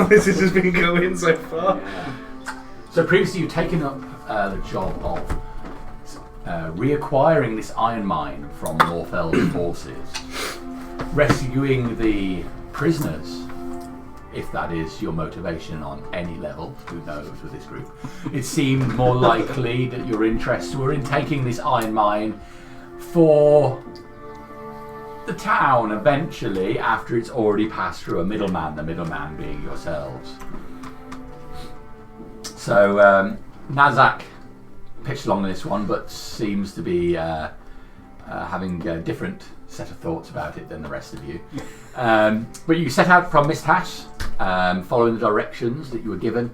how this has been going so far. So previously you've taken up the job of reacquiring this iron mine from Morfel's forces, rescuing the prisoners, if that is your motivation on any level, who knows with this group. It seemed more likely that your interests were in taking this iron mine for the town eventually, after it's already passed through a middleman, the middleman being yourselves. So Nazak pitched along this one, but seems to be having a different set of thoughts about it than the rest of you. But you set out from Misthash, following the directions that you were given,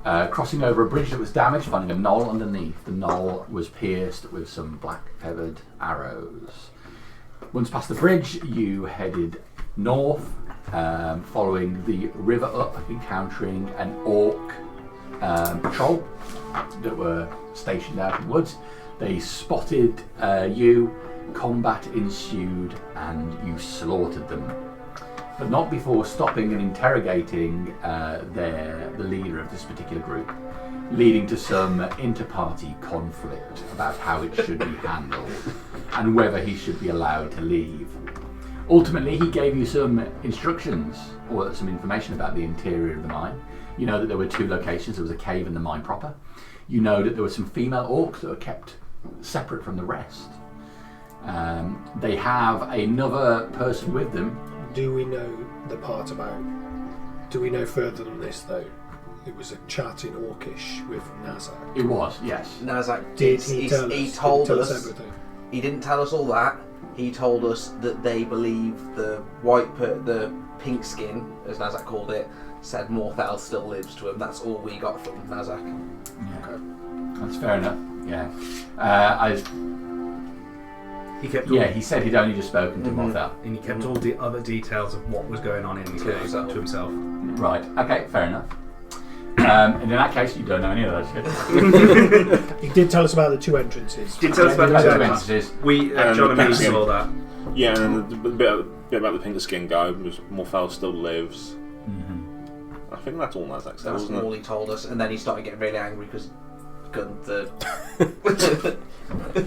crossing over a bridge that was damaged, finding a knoll underneath. The knoll was pierced with some black feathered arrows. Once past the bridge, you headed north, following the river up, encountering an orc patrol that were stationed out in the woods. They spotted you, combat ensued, and you slaughtered them. But not before stopping and interrogating the leader of this particular group, leading to some inter-party conflict about how it should be handled and whether he should be allowed to leave. Ultimately, he gave you some instructions or some information about the interior of the mine. You know that there were two locations. There was a cave in the mine proper. You know that there were some female orcs that were kept separate from the rest. They have another person with them. Do we know the part about... Do we know further than this, though? It was a chat in Orcish with Nazak. It was, yes. Nazak Did he tell us? He told us everything. He didn't tell us all that. He told us that they believe the the pink skin, as Nazak called it, said Morthal still lives to him. That's all we got from Nazak. Yeah. Okay. That's fair enough. Yeah. He said he'd only just spoken to Morthal. And he kept all the other details of what was going on in the cave to himself. Right. Okay. Fair enough. And in that case, you don't know any of that shit. He did tell us about the two entrances. Did tell us about the two entrances. We, John and me saw that. Yeah, and the bit about the pink skin guy was Morphel still lives. Mm-hmm. I think that's all Nazak said, wasn't it? That's all he told us, and then he started getting really angry because Gunther...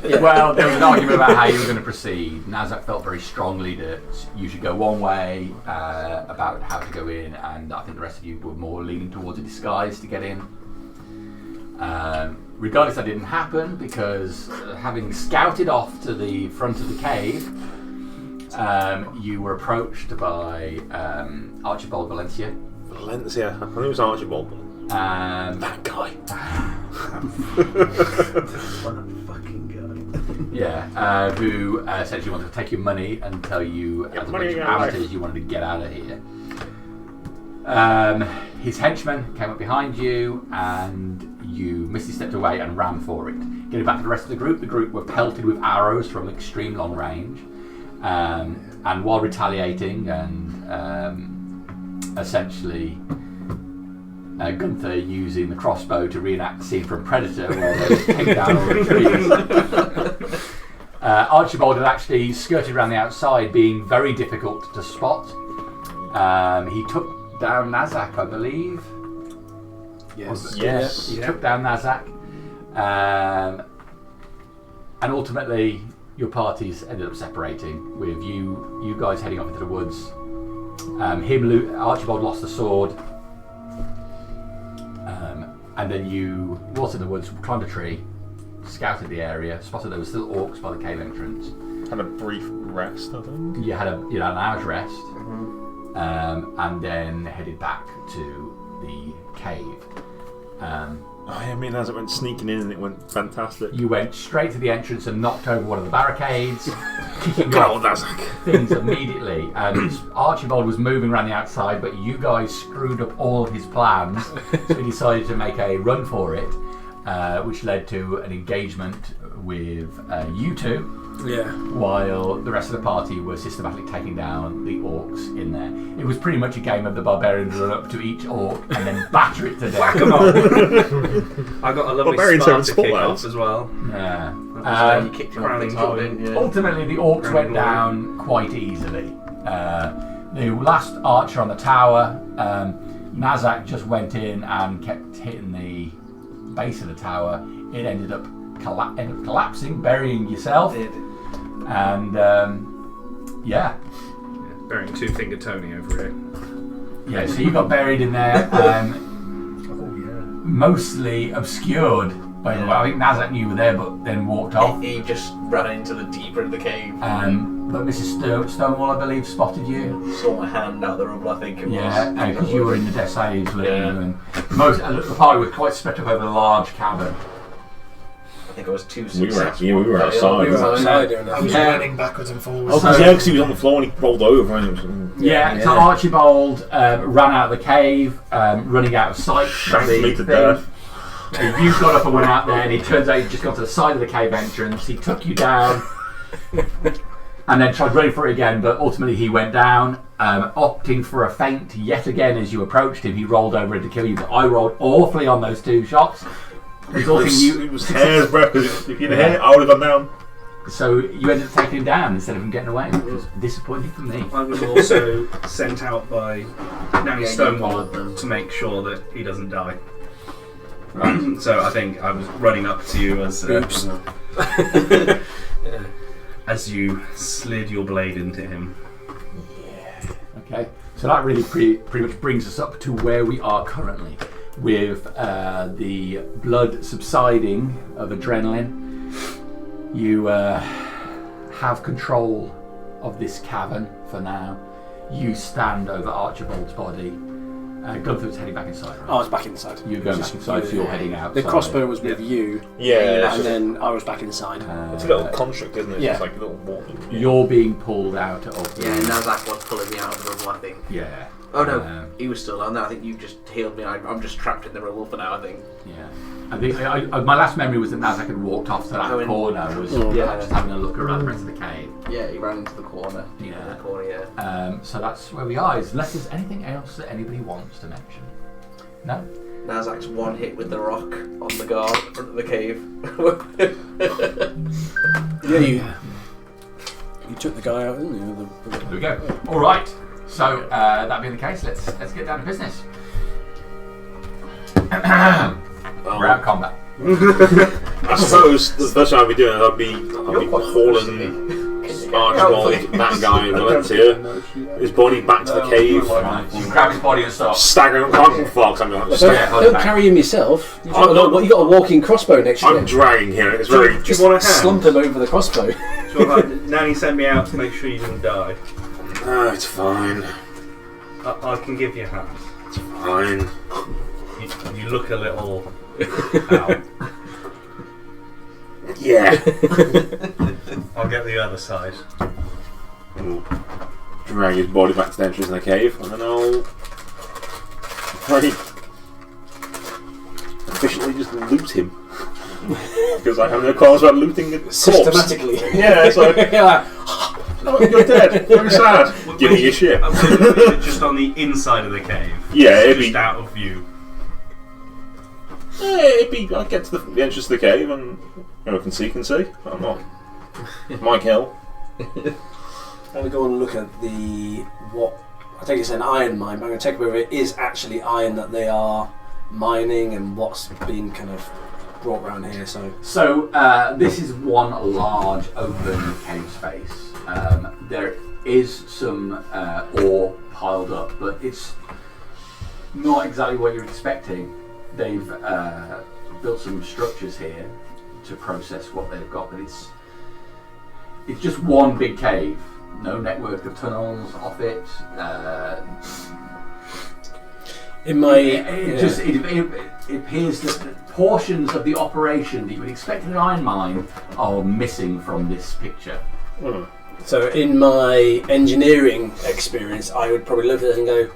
Yeah. Well, there was an argument about how you were going to proceed. Nazak felt very strongly that you should go one way about how to go in, and I think the rest of you were more leaning towards a disguise to get in. Regardless, that didn't happen because having scouted off to the front of the cave, you were approached by Archibald Valencia. Valencia? I think it was Archibald. That guy. What a fucking guy. Yeah, who said you wanted to take your money and tell you as a bunch of amateurs you wanted to get out of here. His henchman came up behind you and you misty stepped away and ran for it. Getting back to the rest of the group were pelted with arrows from extreme long range, and while retaliating and essentially Gunther using the crossbow to reenact the scene from Predator where they take down all the trees. Archibald had actually skirted around the outside, being very difficult to spot. He took down Nazak, I believe. Yes. He took down Nazak. And ultimately, your parties ended up separating, with you guys heading off into the woods. Archibald lost the sword. And then you walked in the woods, climbed a tree, scouted the area, spotted there were still orcs by the cave entrance. Had a brief rest, I think. You had an hour's rest, and then headed back to the cave. As it went sneaking in and it went fantastic. You went straight to the entrance and knocked over one of the barricades, kicking off things immediately. And Archibald was moving around the outside, but you guys screwed up all of his plans, so he decided to make a run for it, which led to an engagement with you two. Yeah. While the rest of the party were systematically taking down the orcs in there. It was pretty much a game of the barbarians run up to each orc and then batter it to death. Whack 'em up. I got a lovely Sparta kick off as well. Yeah. You kicked him on things up, didn't you? Ultimately, the orcs went down quite easily. The last archer on the tower Nazak just went in and kept hitting the base of the tower. It ended up collapsing, burying yourself. Did. And Burying two-finger Tony over here. yeah, so you got buried in there, mostly obscured by the way. I think Nazak knew you were there, but then walked off. He just ran into the deeper of the cave. But Mrs. Stonewall, I believe, spotted you. Saw my hand out the rubble, I think it was. Yeah, because you were in the Desailles, weren't you? And the party was quite spread up over a large cabin. I think it was too We were successful. outside. We were outside doing that. I was Yeah. running backwards and forwards. Oh, because he was on the floor and he rolled over. And it was, Yeah, so Archibald ran out of the cave, running out of sight. Shanked of the me to thing. death. You got up and went out there, and it turns out he'd just gone to the side of the cave entrance. He took you down, and then tried running for it again, but ultimately he went down, opting for a feint yet again as you approached him. He rolled over to kill you, but I rolled awfully on those 2 shots. It was hair's breadth, because if you'd hit, I would have gone down. So you ended up taking him down instead of him getting away, which was disappointing for me. I was also sent out by Nanny Stonewall them. to make sure that he doesn't die. Right. So I think I was running up to you as Oops. as you slid your blade into him. Okay, so that really pretty much brings us up to where we are currently, with the blood subsiding of adrenaline. You have control of this cavern for now. You stand over Archibald's body. Gunther's heading back inside, right? I was back inside. You're going back inside, so you're heading out. The crossbow was with you, Yeah, and then I was back inside. it's a little construct, isn't it? Yeah. It's like a little wall. You're being pulled out of the... Yeah, Nazak was pulling me out of the rubble, I think. Yeah. Oh no, he was still on there. I think you just healed me. I'm just trapped in the rubble for now, I think. Yeah. I think my last memory was that Nazak had walked off to that corner, was just having a look around the rest of the cave. Yeah, he ran into the corner. Yeah. In the corner, yeah. So that's where we are. Unless there's anything else that anybody wants to mention. No? Nazak's one hit with the rock on the guard in front of the cave. Yeah, you took the guy out, didn't you? There we go. All right. So that being the case, let's get down to business. We're out of combat. I suppose the first thing I'd be doing is I'd be hauling Archibald, that guy in Valencia, his body back to the cave. Right. You grab his body and start. Staggering, can't come fox. I'm like, Don't carry him yourself. You got a walking crossbow next to I'm him. dragging him. It's very. Do you want a hand? Slump him over the crossbow. So Nanny sent me out to make sure you didn't die. Oh, it's fine. I can give you a hand. It's fine. You look a little out. Yeah. I'll get the other side. We'll drag his body back to the entrance of the cave, and then I'll very efficiently just loot him. Because I have no qualms about looting the corpse. Systematically. Yeah, it's like, oh, you're dead. Very sad. Give me your shit. I'm going to leave it just on the inside of the cave. Yeah, it'd just be. out of view. Yeah, it'd be. I'd get to the entrance of the cave, and whoever can see. I'm not Mike Hill. I'm going to go and look at what I think it's an iron mine, but I'm going to check whether it is actually iron that they are mining and what's been kind of brought around here. So this is one large open cave space. There is some ore piled up, but it's not exactly what you're expecting. They've built some structures here to process what they've got, but it's just one big cave. No network of tunnels off it. It appears that portions of the operation that you would expect in an iron mine are missing from this picture. So in my engineering experience, I would probably look at it and go,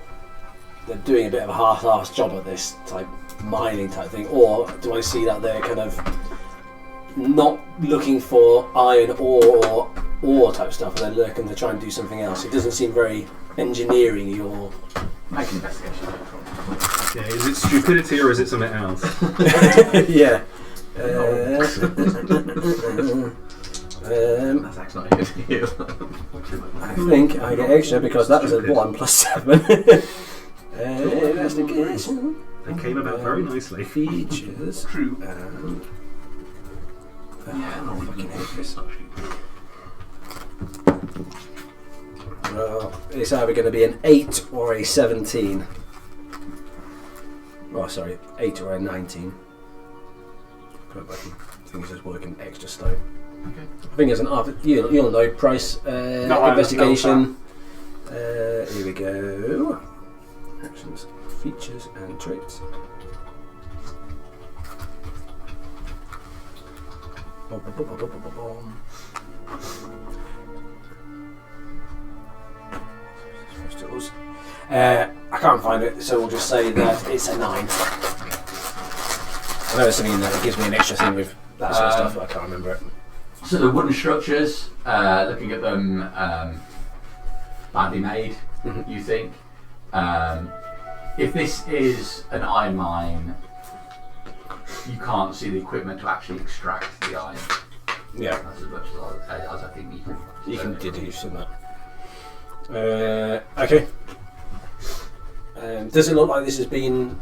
they're doing a bit of a half-assed job at this type mining type thing, or do I see that they're kind of not looking for iron ore or ore type stuff, and they're looking to try and do something else? It doesn't seem very engineering-y or... Make an investigation. Yeah, is it stupidity or is it something else? yeah. That's actually not here. I think I get extra because that was a 1 + 7. Investigation. They came about very nicely. Features. True. I fucking hate this. Well, it's either going to be an 8 or a 17. Oh, sorry, 8 or a 19. I think it's just working extra slow. Okay. I think it's an after. You'll know price investigation. Here we go. Actions, features, and traits. I can't find it, so we'll just say that it's a 9. I know there's something in there that gives me an extra thing with that sort of stuff, but I can't remember it. So the wooden structures, looking at them, badly made, you think? If this is an iron mine, you can't see the equipment to actually extract the iron. Yeah. That's as much as I think you can deduce from that. Okay. Does it look like this has been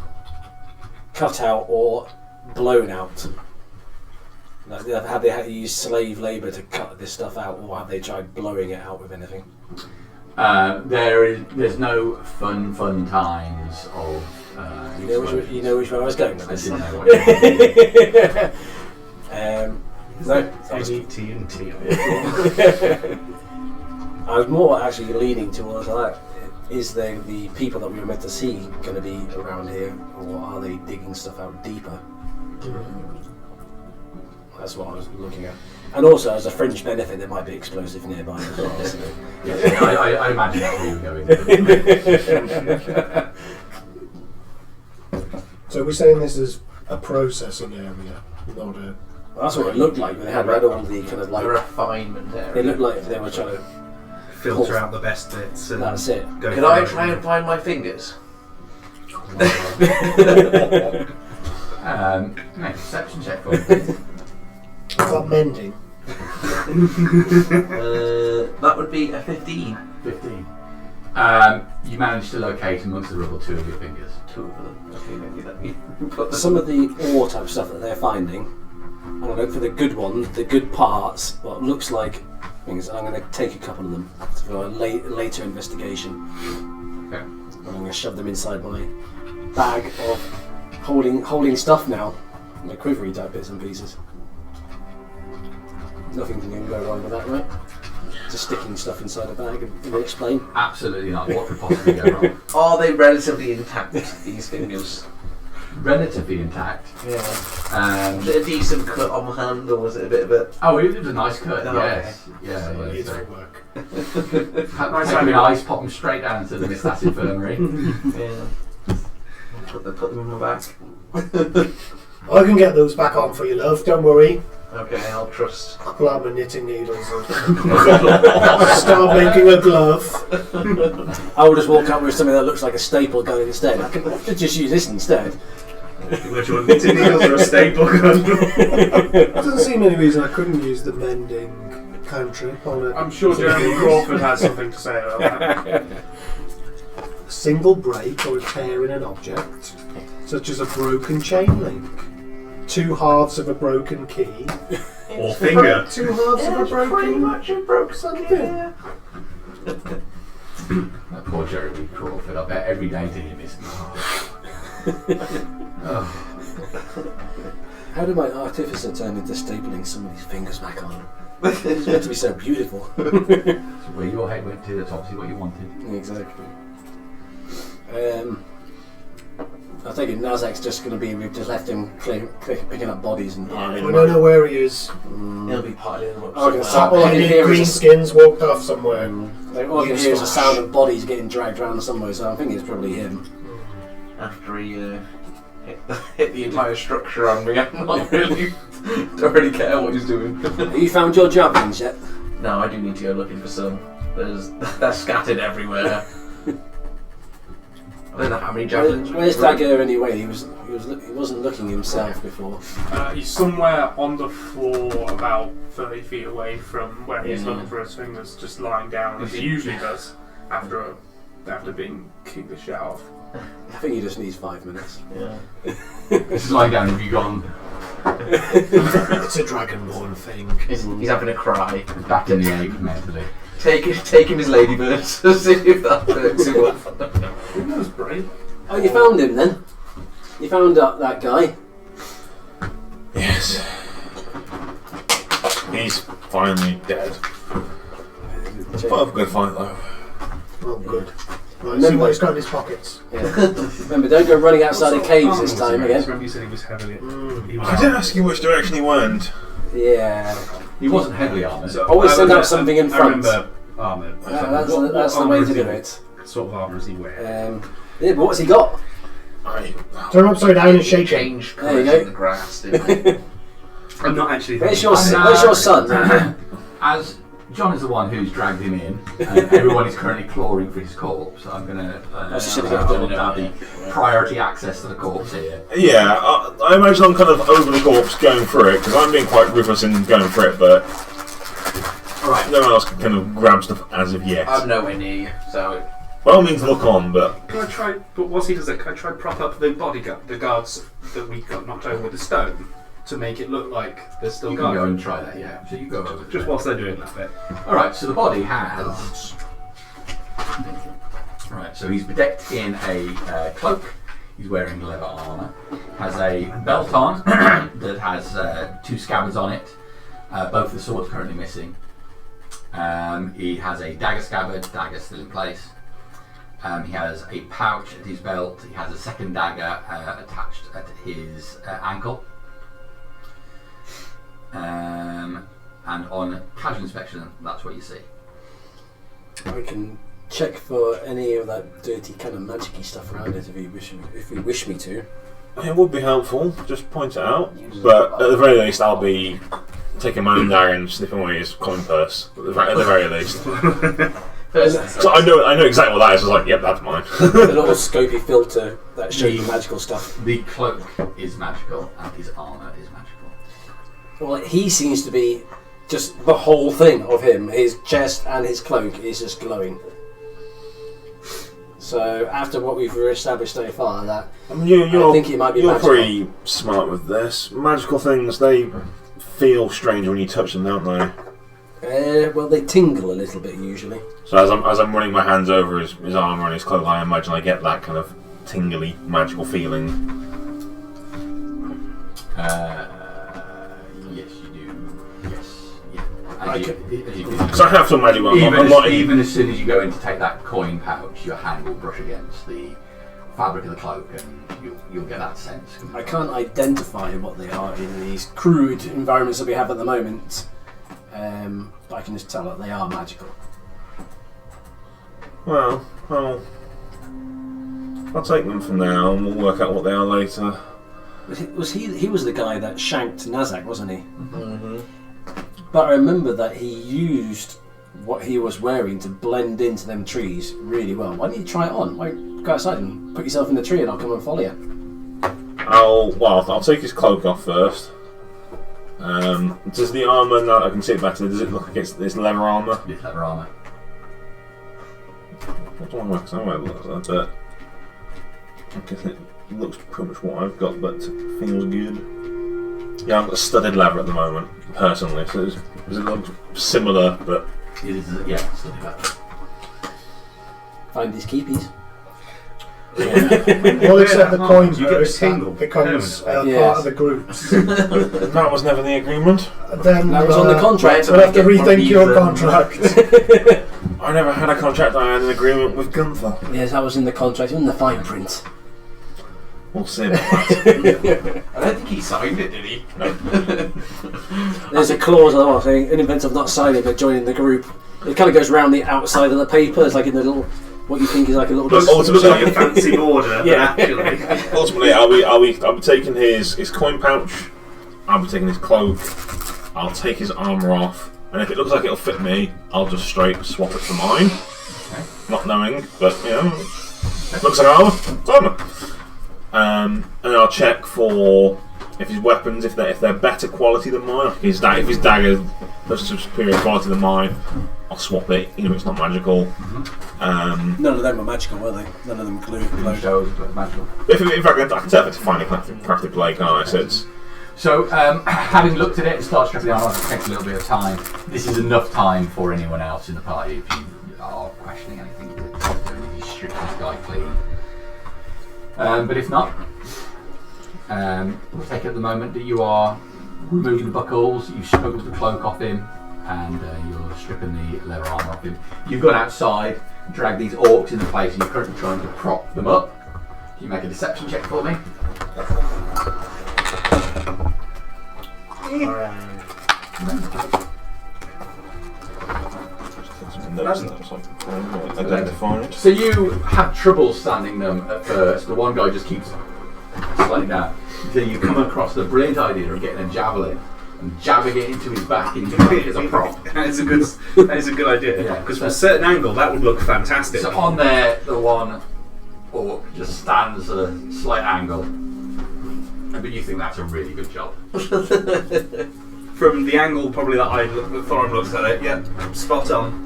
cut out or blown out? Like, have they had to use slave labour to cut this stuff out, or have they tried blowing it out with anything? There's no fun times of. You know which way I was going with I this. didn't know what you No. TNT. I was more actually leaning towards like, is the people that we were meant to see going to be around here, or are they digging stuff out deeper? That's what I was looking at. And also, as a fringe benefit, there might be explosive nearby as well. So. I imagine that's where you're going. So we're saying this is a processing area, not a... That's what it looked like when they had all the kind of like... The refinement area. It looked like they were trying to... Filter out the best bits. And That's it. go Could I through try it. and find my fingers? Make a perception check for me. What mending? That would be a 15. 15. You managed to locate amongst the rubble 2 of your fingers. 2 of them. Okay, maybe let me put them. Some of the ore type stuff that they're finding, I'm going to look for the good ones, the good parts, what looks like things. I'm going to take a couple of them for a later investigation. Okay. And I'm going to shove them inside my bag of holding stuff now, my quivery type bits and pieces. Nothing can go wrong with that, right? Just sticking stuff inside a bag and explain. Absolutely not. What could possibly go wrong? Are they relatively intact, these fingers? Relatively intact. Yeah. Was it a decent cut on my hand, or was it a bit of a... Oh, it was a nice cut, Oh, yes. okay. Yeah, yeah. It's So, work. take them in ice, pop them straight down to the Mistas Infirmary. Yeah. Put them in my bag. I can get those back on for you, love, don't worry. Okay, I'll trust. I'll pull out my knitting needles and start making a glove. I will just walk up with something that looks like a staple gun instead. I could just use this instead. Which one? Knitting needles or a staple gun? There doesn't seem any reason I couldn't use the mending cantrip on a... I'm sure Jeremy Crawford has something to say about that. A single break or repair in an object, such as a broken chain link, 2 halves of a broken key, Or finger. 2 halves of a broken... Pretty much a broke something. yeah. That poor Jeremy Crawford, I bet every day to him is... Oh. How did my artificer turn into stapling somebody's fingers back on? It's meant to be so beautiful. So where your head went to, that's obviously what you wanted. Exactly. I take it Nazak's just going to be, we've just left him picking up bodies and piling We them don't up. know where he is. He'll be piling them up Oh, okay, somewhere. so- all I can Any hear green is skins walked off somewhere. all I can hear is the sound of bodies getting dragged around somewhere, so I think it's probably him. After he hit the entire structure on me, I'm not really... don't really care what he's doing. Have you found your javelins yet? No, I do need to go looking for some. They're scattered everywhere. I don't know how many javelins. Where's Dagger anyway? He wasn't looking himself before. He's somewhere on the floor about 30 feet away from where he's looking for his fingers, just lying down, as he usually does after being kicked the shit off. I think he just needs 5 minutes. Yeah. This is lying down. Have you gone It's a dragonborn thing. He's having a cry. back in the egg mentally? Take him his ladybirds to see if that hurts him up. That was brave. Oh, you found him then? You found that guy? Yes. He's finally dead. But a good fight though. Oh, good. Right, Remember- see what he's got in his pockets. Yeah. Remember, don't go running outside the caves this time again. Remember you said he was heavily. He was I didn't ask you which direction he went. Yeah. He wasn't heavily armoured. So, Always I send remember- out something in I front. remember armour. That's the way to do it. What sort of armour is he wearing? Yeah, but what's he got? Turn him upside down and shake him. Change There you colours go. in the grass, didn't he? I'm not actually. Where's your And, where's your son? As John is the one who's dragged him in, and everyone is currently clawing for his corpse, I'm going to That's the priority access to the corpse here. Yeah, I imagine I'm kind of over the corpse going through it because I'm being quite ruthless in going for it, but Alright. no one else can kind of grab stuff as of yet. I'm nowhere near you, so By all means, look on, but Can I try? But once he does it, can I try prop up the the guards that we got knocked over with the stone to make it look like there's still You can go guards? and try that, yeah. So you go over. Just whilst they're doing that bit. Alright, so the body has. Right, so he's bedecked in a cloak. He's wearing leather armour. Has a belt on that has 2 scabbards on it. Both the swords currently missing. He has a dagger scabbard, dagger still in place. He has a pouch at his belt. He has a second dagger attached at his ankle. And on casual inspection, that's what you see. I can check for any of that dirty kind of magic-y stuff around it if you wish me to. it would be helpful. Just point it out. But at the very least, I'll be taking my own dagger and snipping away his coin purse. At the very least. So I know exactly what that is. I was like, yep, that's mine. A little scopy filter that shows you magical stuff. The cloak is magical, and his armour is magical. Well, he seems to be just the whole thing of him. His chest and his cloak is just glowing. So after what we've established so far, that I mean, I think it might be you're magical. pretty smart with this. Magical things, they feel strange when you touch them, don't they? Well, they tingle a little bit usually. So as I'm running my hands over his armour and his cloak, I imagine I get that kind of tingly, magical feeling. Yes, you do. Yes. Yeah. Because I have some magic ones. Even as soon as you go in to take that coin pouch, your hand will brush against the fabric of the cloak, and you'll get that sense. I can't identify what they are in these crude environments that we have at the moment, but I can just tell that they are magical. Well, I'll take them for now, and we'll work out what they are later. He was the guy that shanked Nazak, wasn't he? Mm-hmm. But I remember that he used what he was wearing to blend into them trees really well. Why don't you try it on? Why don't you go outside and put yourself in the tree and I'll come and follow you? I'll take his cloak off first. Does the armour, now I can see it better, does it look like it's leather armour? It's leather armour. I don't know how it looks like that, but I guess it looks pretty much what I've got, but feels good. Yeah, I've got studded leather at the moment, personally, so does it look similar, but... It is, yeah, studded leather. Find his keepies. Well, except the coin You get a purse tingle becomes Yes. part of the group. That was never the agreement. Then That was on the contract. we'll have to rethink your contract. I never had a contract, I had an agreement with Gunther. Yes, that was in the contract, in the fine print. We'll see about that. I don't think he signed it, did he? There's a clause on the saying, in event of not signing but joining the group. It kind of goes round the outside of the paper. It's like in the little, what you think is like a little. Look, ultimately, Like a fancy border, but Yeah. actually. ultimately, I'll be taking his coin pouch, I'll be taking his cloak, I'll take his armour off, and if it looks like it'll fit me, I'll just straight swap it for mine. Okay. Not knowing, but you know, it looks like armour, it's armour. And I'll check for if his weapons, if they're better quality than mine. If his dagger is superior quality than mine, I'll swap it. You know, it's not magical. None of them were magical, were they? None of them glowed. Shows, but magical. In fact, I can tell if it's finally crafted blade, can't I? So it's... So, having looked at it and started stripping the armor, it takes a little bit of time. This is enough time for anyone else in the party if you are questioning anything. You strip this guy clean. But if not, we'll take it at the moment that you are removing the buckles, you've smuggled the cloak off him, and you're stripping the leather armour off him. You've gone outside, dragged these orcs into place, and you're currently trying to prop them up. Can you make a deception check for me? So you have trouble standing them at first. The one guy just keeps sliding down. Then you come across the brilliant idea of getting a javelin and jabbing it into his back and using it as a prop. That is a good idea. Because from a certain angle, that would look fantastic. So on there, the one orc just stands at a slight angle. But you think that's a really good job. From the angle probably that Thorin looks at it, yeah, spot on.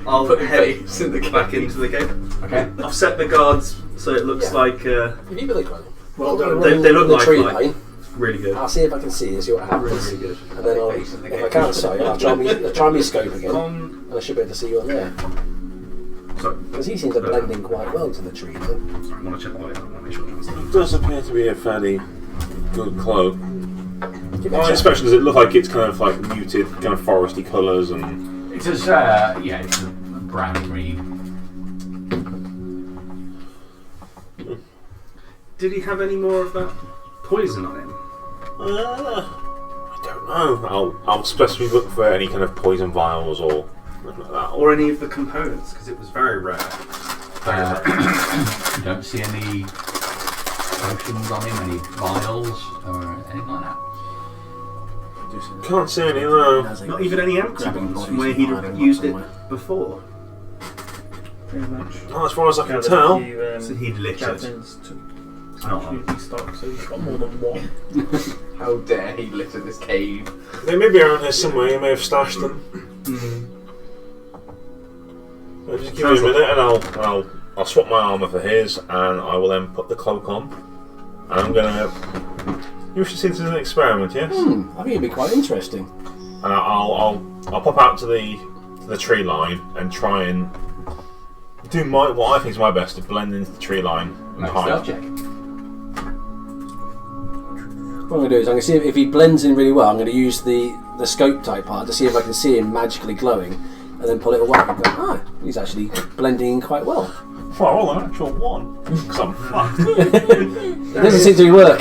I'll Put your head face in the back cave. into the cave. Okay. I've set the guards so it looks like If you believe one. Well, they look the tree lifelike. line. really good. I'll see if I can see and see what happens. Really good. And then if I can't sight, I'll try me scope again. And I should be able to see you on there. Sorry. Because he seems to blend in quite well to the tree line. Sorry, I want to check the body. I want to make sure that's It does appear to be a fairly good cloak. Give it a check. Especially does it look like it's kind of like muted, kind of foresty colours and. It's as it's a brown green. Did he have any more of that poison on him? I don't know. I'll specifically look for any kind of poison vials or anything like that. Or any of the components, because it was very rare. You don't see any potions on him, any vials or anything like that. Can't see any, no. Not even any empty ones from where he'd used it before. Pretty much. Not as far as I can tell. So he'd lit it. Javelins to Oh. absolutely stock, so he's got more than one. How dare he litter this cave? They may be around here somewhere, you may have stashed them. So just give me a minute and I'll swap my armour for his and I will then put the cloak on. And I'm gonna. You wish to see this as an experiment, yes? I think it'd be quite interesting. And I'll pop out to the tree line and try and do what I think is my best to blend into the tree line and Make a hide. stealth check. What I'm going to do is I'm going to see if he blends in really well. I'm going to use the scope type part to see if I can see him magically glowing and then pull it away and go, he's actually blending in quite well. Well, I rolled an actual 1 because I'm fucked. It doesn't seem to be work.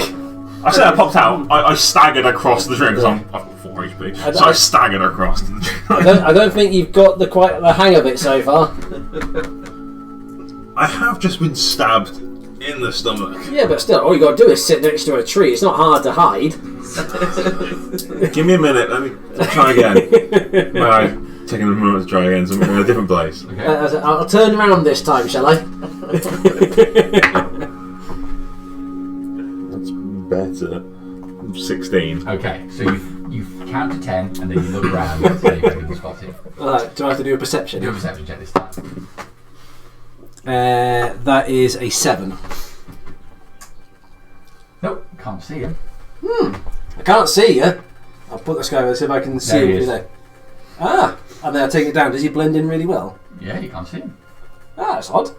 I said I popped out. I staggered across the tree because I've got 4 HP. So I staggered across the tree. I don't think you've got quite the hang of it so far. I have just been stabbed in the stomach. Yeah, but still, all you got to do is sit next to a tree. It's not hard to hide. Give me a minute. Let me try again. Right, taking a moment to try again. So I'm in a different place. Okay. I'll turn around this time, shall I? That's better. 16. Okay, so you count to 10 and then you look around and see if you can spot it. Alright, do I have to do a perception? Do a perception check this time. That is a 7. Nope, can't see him. I can't see you. I'll put the sky over, see if I can see There he him. is. There. And then I take it down. Does he blend in really well? Yeah, you can't see him. That's odd.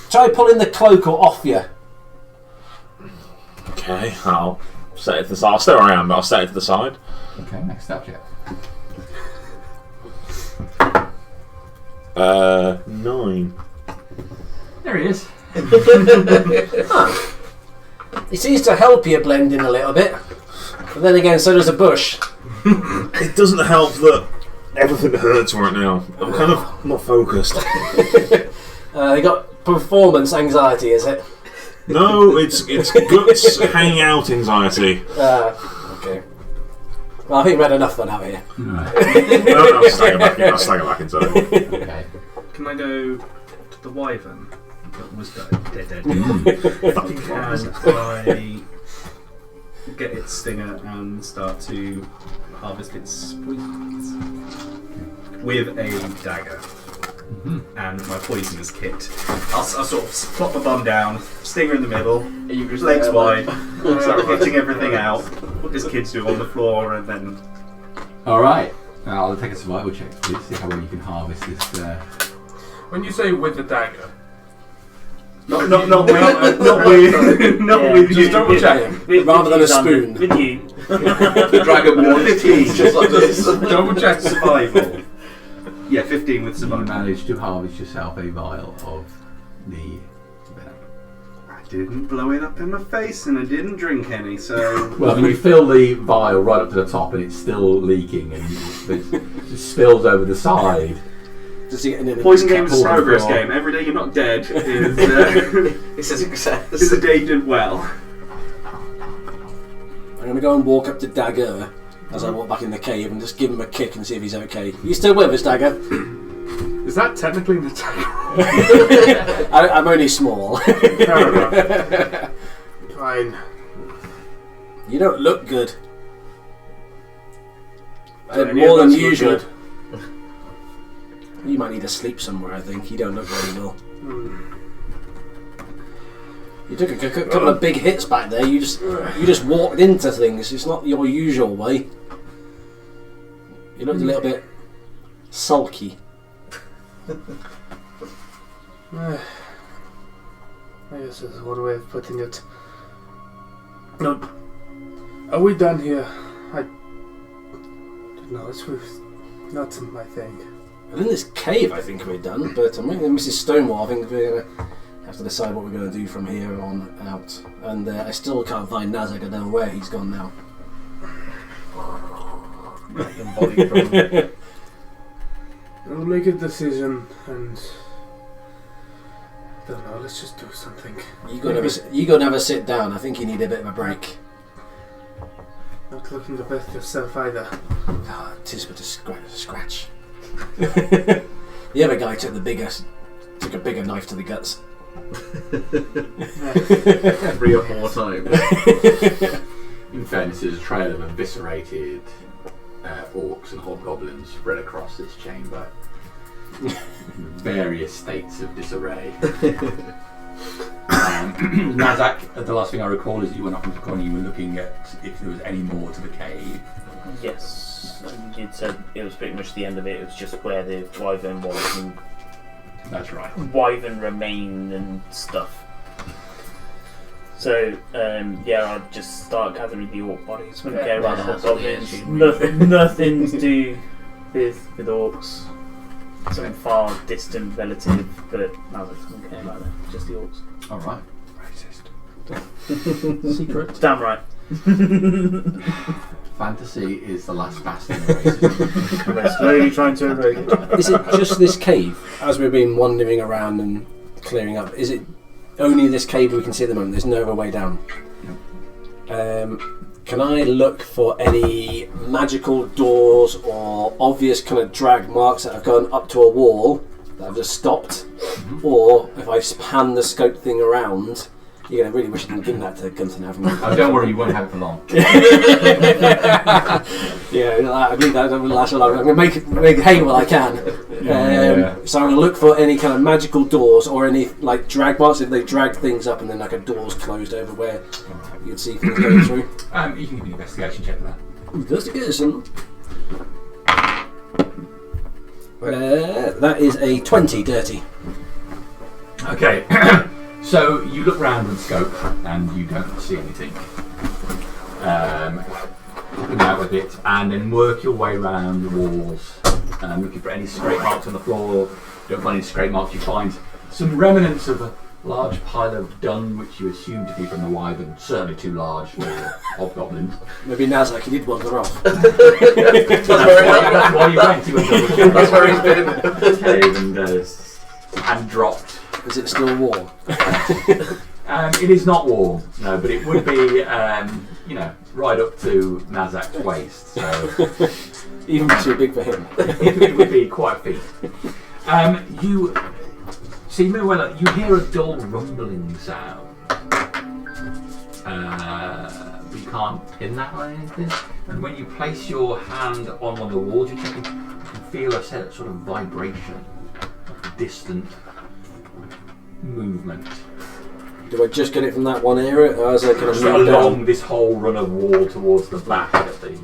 Try pulling the cloak off you. Okay, I'll set it to the side. I'll stay where I am, but I'll set it to the side. Okay, next stealth check. 9. There he is. It seems to help you blend in a little bit. But then again, so does a bush. It doesn't help that everything hurts right now. I'm kind of not focused. They got performance anxiety, is it? No, it's guts hanging out anxiety. Okay. Well, I think we've had enough fun out here. Right. No, I'll stagger back inside. Okay. Can I go to the wyvern that was dead? Fucking Christ. And I get its stinger and start to harvest its poisons with a dagger. and my poisonous kit. I'll sort of plop my bum down, stinger in the middle, legs wide, start hitting everything out, as kids do on the floor, and then... Alright, now I'll take a survival check, please, see how well you can harvest this. When you say with the dagger, Not with you. just double check. Rather than a spoon. With you. The dragon wore 15, just like this. Double check. Survival. Yeah, 15 with You survival. managed to harvest yourself a vial of the venom. I didn't blow it up in my face and I didn't drink any, so... Well, you fill the vial right up to the top and it's still leaking and it just spills over the side. Does he get in Poison game is a Pouring progress floor. game. Every day you're not dead is, It's a success. is a day you did well. I'm going to go and walk up to Dagger as I walk back in the cave and just give him a kick and see if he's okay. You still with us, Dagger? Is that technically an attack? I'm only small. Fair enough. Fine. You don't look good. Any More of than us look usual. good. You might need to sleep somewhere, I think. You don't look very well. You took a couple of big hits back there. You just walked into things. It's not your usual way. You looked a little bit sulky. I guess that's one way of putting it. No, are we done here? I don't know. It's not my thing. And in this cave, I think we're done. But I'm thinking Mrs. Stonewall. I think we're gonna have to decide what we're gonna do from here on out. And I still can't find Nazak. I don't know where he's gone now. We'll make a decision and I don't know. Let's just do something. You go and have a sit down. I think you need a bit of a break. Not looking the best yourself either. Ah, 'tis but a scratch. The other guy took a bigger knife to the guts. 3 or 4 times. In fairness, there's a trail of eviscerated orcs and hobgoblins spread across this chamber. Various states of disarray. Nazak, the last thing I recall is that you went up into the corner, you were looking at if there was any more to the cave. Yes, and you'd said it was pretty much the end of it. It was just where the wyvern was and That's right. wyvern remain and stuff. So I'd just start gathering the orc bodies. Wouldn't care about the hobgoblins. Nothing to do with orcs. Some far distant relative, but no, I don't care about them. Just the orcs. All right. Racist. Secret. Damn right. Fantasy is the last bastion of racism. We're slowly trying to erode it. Is it just this cave? As we've been wandering around and clearing up, is it only this cave we can see at the moment? There's no other way down. Can I look for any magical doors or obvious kind of drag marks that have gone up to a wall that have just stopped? Or if I pan the scope thing around, you're going to really wish you didn't give that to Gunton, haven't you? Oh, don't worry, you won't have it for long. Yeah, I mean that will last a long. I'm going to make hay while I can. So I'm going to look for any kind of magical doors or any like drag marks if they drag things up and then like a door's closed over where you'd see things going through. You can give me an investigation check for that. Investigation. That is a 20 dirty. Okay, so you look round with the scope and you don't see anything. Looking out with it and then work your way around the walls, looking for any scrape marks on the floor. Don't find any scrape marks, you find some remnants of a large pile of dung which you assume to be from the wyvern, certainly too large for hobgoblins. Maybe Nazak, he did wander off. That's why you went to a double check. That's where he's been. Cave and dropped. Is it still warm? It is not warm, no, but it would be, right up to Nazak's waist, so Even too big for him. it would be quite a feat. You see, Manuela, you hear a dull rumbling sound. But you can't pin that on anything. And when you place your hand on one of the walls, you can feel a sort of vibration distant movement. Do I just get it from that one area, or as I kind of Just move along down? this whole run of wall towards the back of the.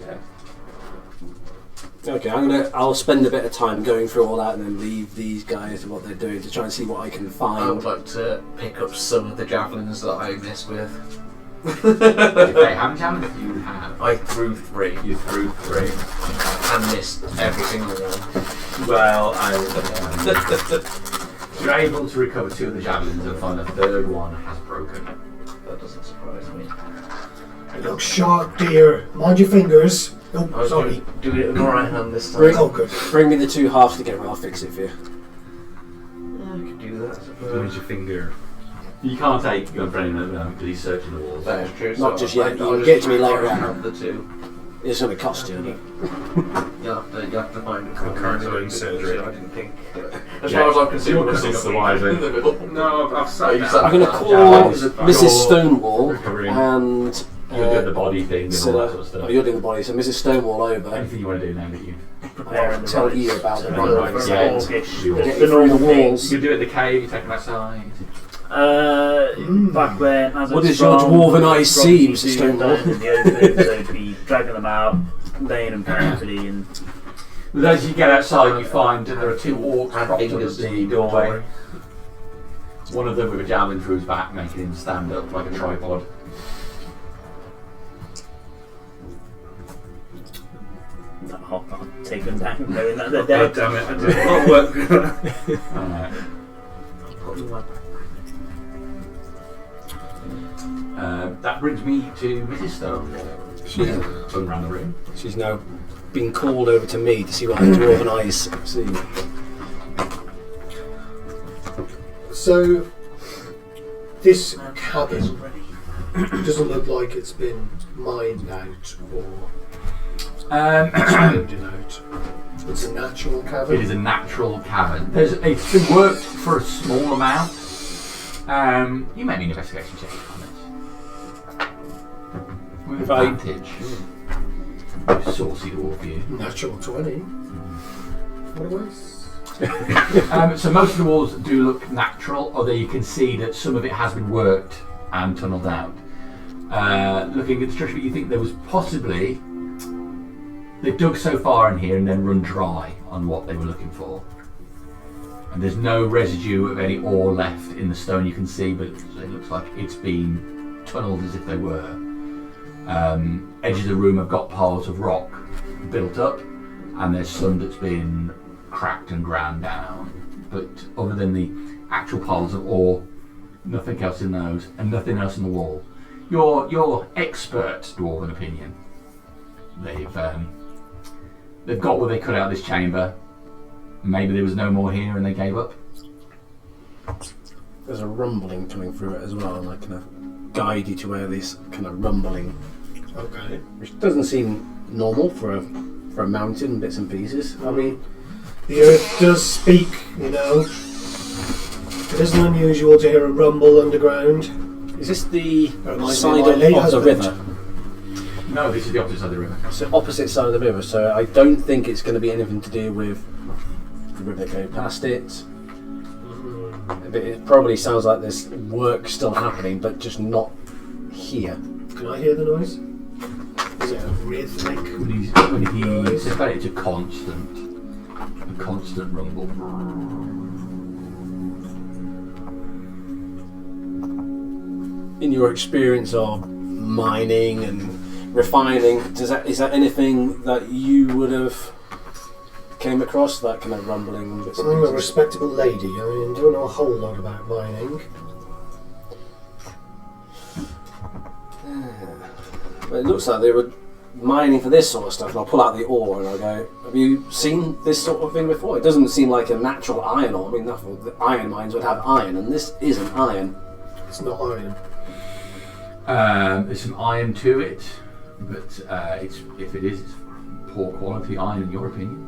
Okay, I'll spend a bit of time going through all that and then leave these guys to what they're doing to try and see what I can I find. would like to pick up some of the javelins that I missed with. Okay, how many javelins do you have? I threw 3 You threw 3. and missed every single one. Well, you're able to recover 2 of the javelins and find the third one has broken. That doesn't surprise me. It looks sharp, dear. Mind your fingers. I Oh, was sorry. Do it with my right hand this time. Oh, good. Bring me the 2 halves together and I'll fix it for you. Yeah, I could do that, I Where's suppose. your finger? You can't take your friend because he's searching the walls. That is true. Not so just yet, I'll you can just get to me later have on. the 2. It's going to cost you. You have to find it. I'm currently doing surgery. I didn't think. As far as I'm concerned, You're we're considered sitting the wiser. in the middle. No, I've sat You down. sat I'm going to down. call Yeah, Mrs. Stonewall recovering. and You're doing the body thing and all that sort of stuff. you're doing the body, so Mrs. Stonewall over. Anything you want to do now that you Preparing I'll the tell rights. you about the Yeah, rumbling right, sound. orcish. You Get The you through the normal thing. walls. You do it in the cave, you take them outside. Back when, as What a does your strong, dwarven eyes see, groggy Mr. dude Stonewall? down in the open, so it'd be dragging them out, laying them peacefully, and But as you get outside, you find that there are 2 orcs Add propped up fingers at to the the doorway. One of them with a javelin through his back, making him stand up like a tripod. I'll take them down, knowing that they're Oh, dead. damn it, I did a lot of work. Alright. That brings me to Mrs. Stonewall. She's run around the room. She's now been called over to me to see what her dwarven eyes see. So, this cabin doesn't look like it's been mined out or exploded out. It's a natural cabin. It is a natural cavern. It's been worked for a small amount. You may need an investigation check on it. With advantage. Saucy dwarf you. Natural 20. What was? So most of the walls do look natural, although you can see that some of it has been worked and tunnelled out. Looking at the structure, you think there was possibly... They've dug so far in here and then run dry on what they were looking for. And there's no residue of any ore left in the stone you can see, but it looks like it's been tunnelled as if they were. Edges of the room have got piles of rock built up, and there's some that's been cracked and ground down. But other than the actual piles of ore, nothing else in those, and nothing else in the wall. Your expert dwarven opinion. They've got what they could out of this chamber. Maybe there was no more here and they gave up. There's a rumbling coming through it as well, and I kind of guide you to where this kind of rumbling, Okay. which doesn't seem normal for a mountain and bits and pieces. I mean, The earth does speak, you know. It isn't unusual to hear a rumble underground. is this the Might side be my late of the husband. river? No, this is the opposite side of the river. So opposite side of the river, so I don't think it's going to be anything to do with the river going past it. But it probably sounds like there's work still happening, but just not here. Can I hear the noise? Is it a rhythmic? When he says that, it's a constant rumble. In your experience of mining and refining, is that anything that you would have came across, that kind of rumbling? Bits and I'm a pieces? respectable lady. I mean, don't know a whole lot about mining. But it looks like they were mining for this sort of stuff, and I'll pull out the ore and I'll go, have you seen this sort of thing before? It doesn't seem like a natural iron ore. I mean, the iron mines would have iron, and this isn't iron. It's not iron. There's some iron to it, but it's poor quality iron in your opinion.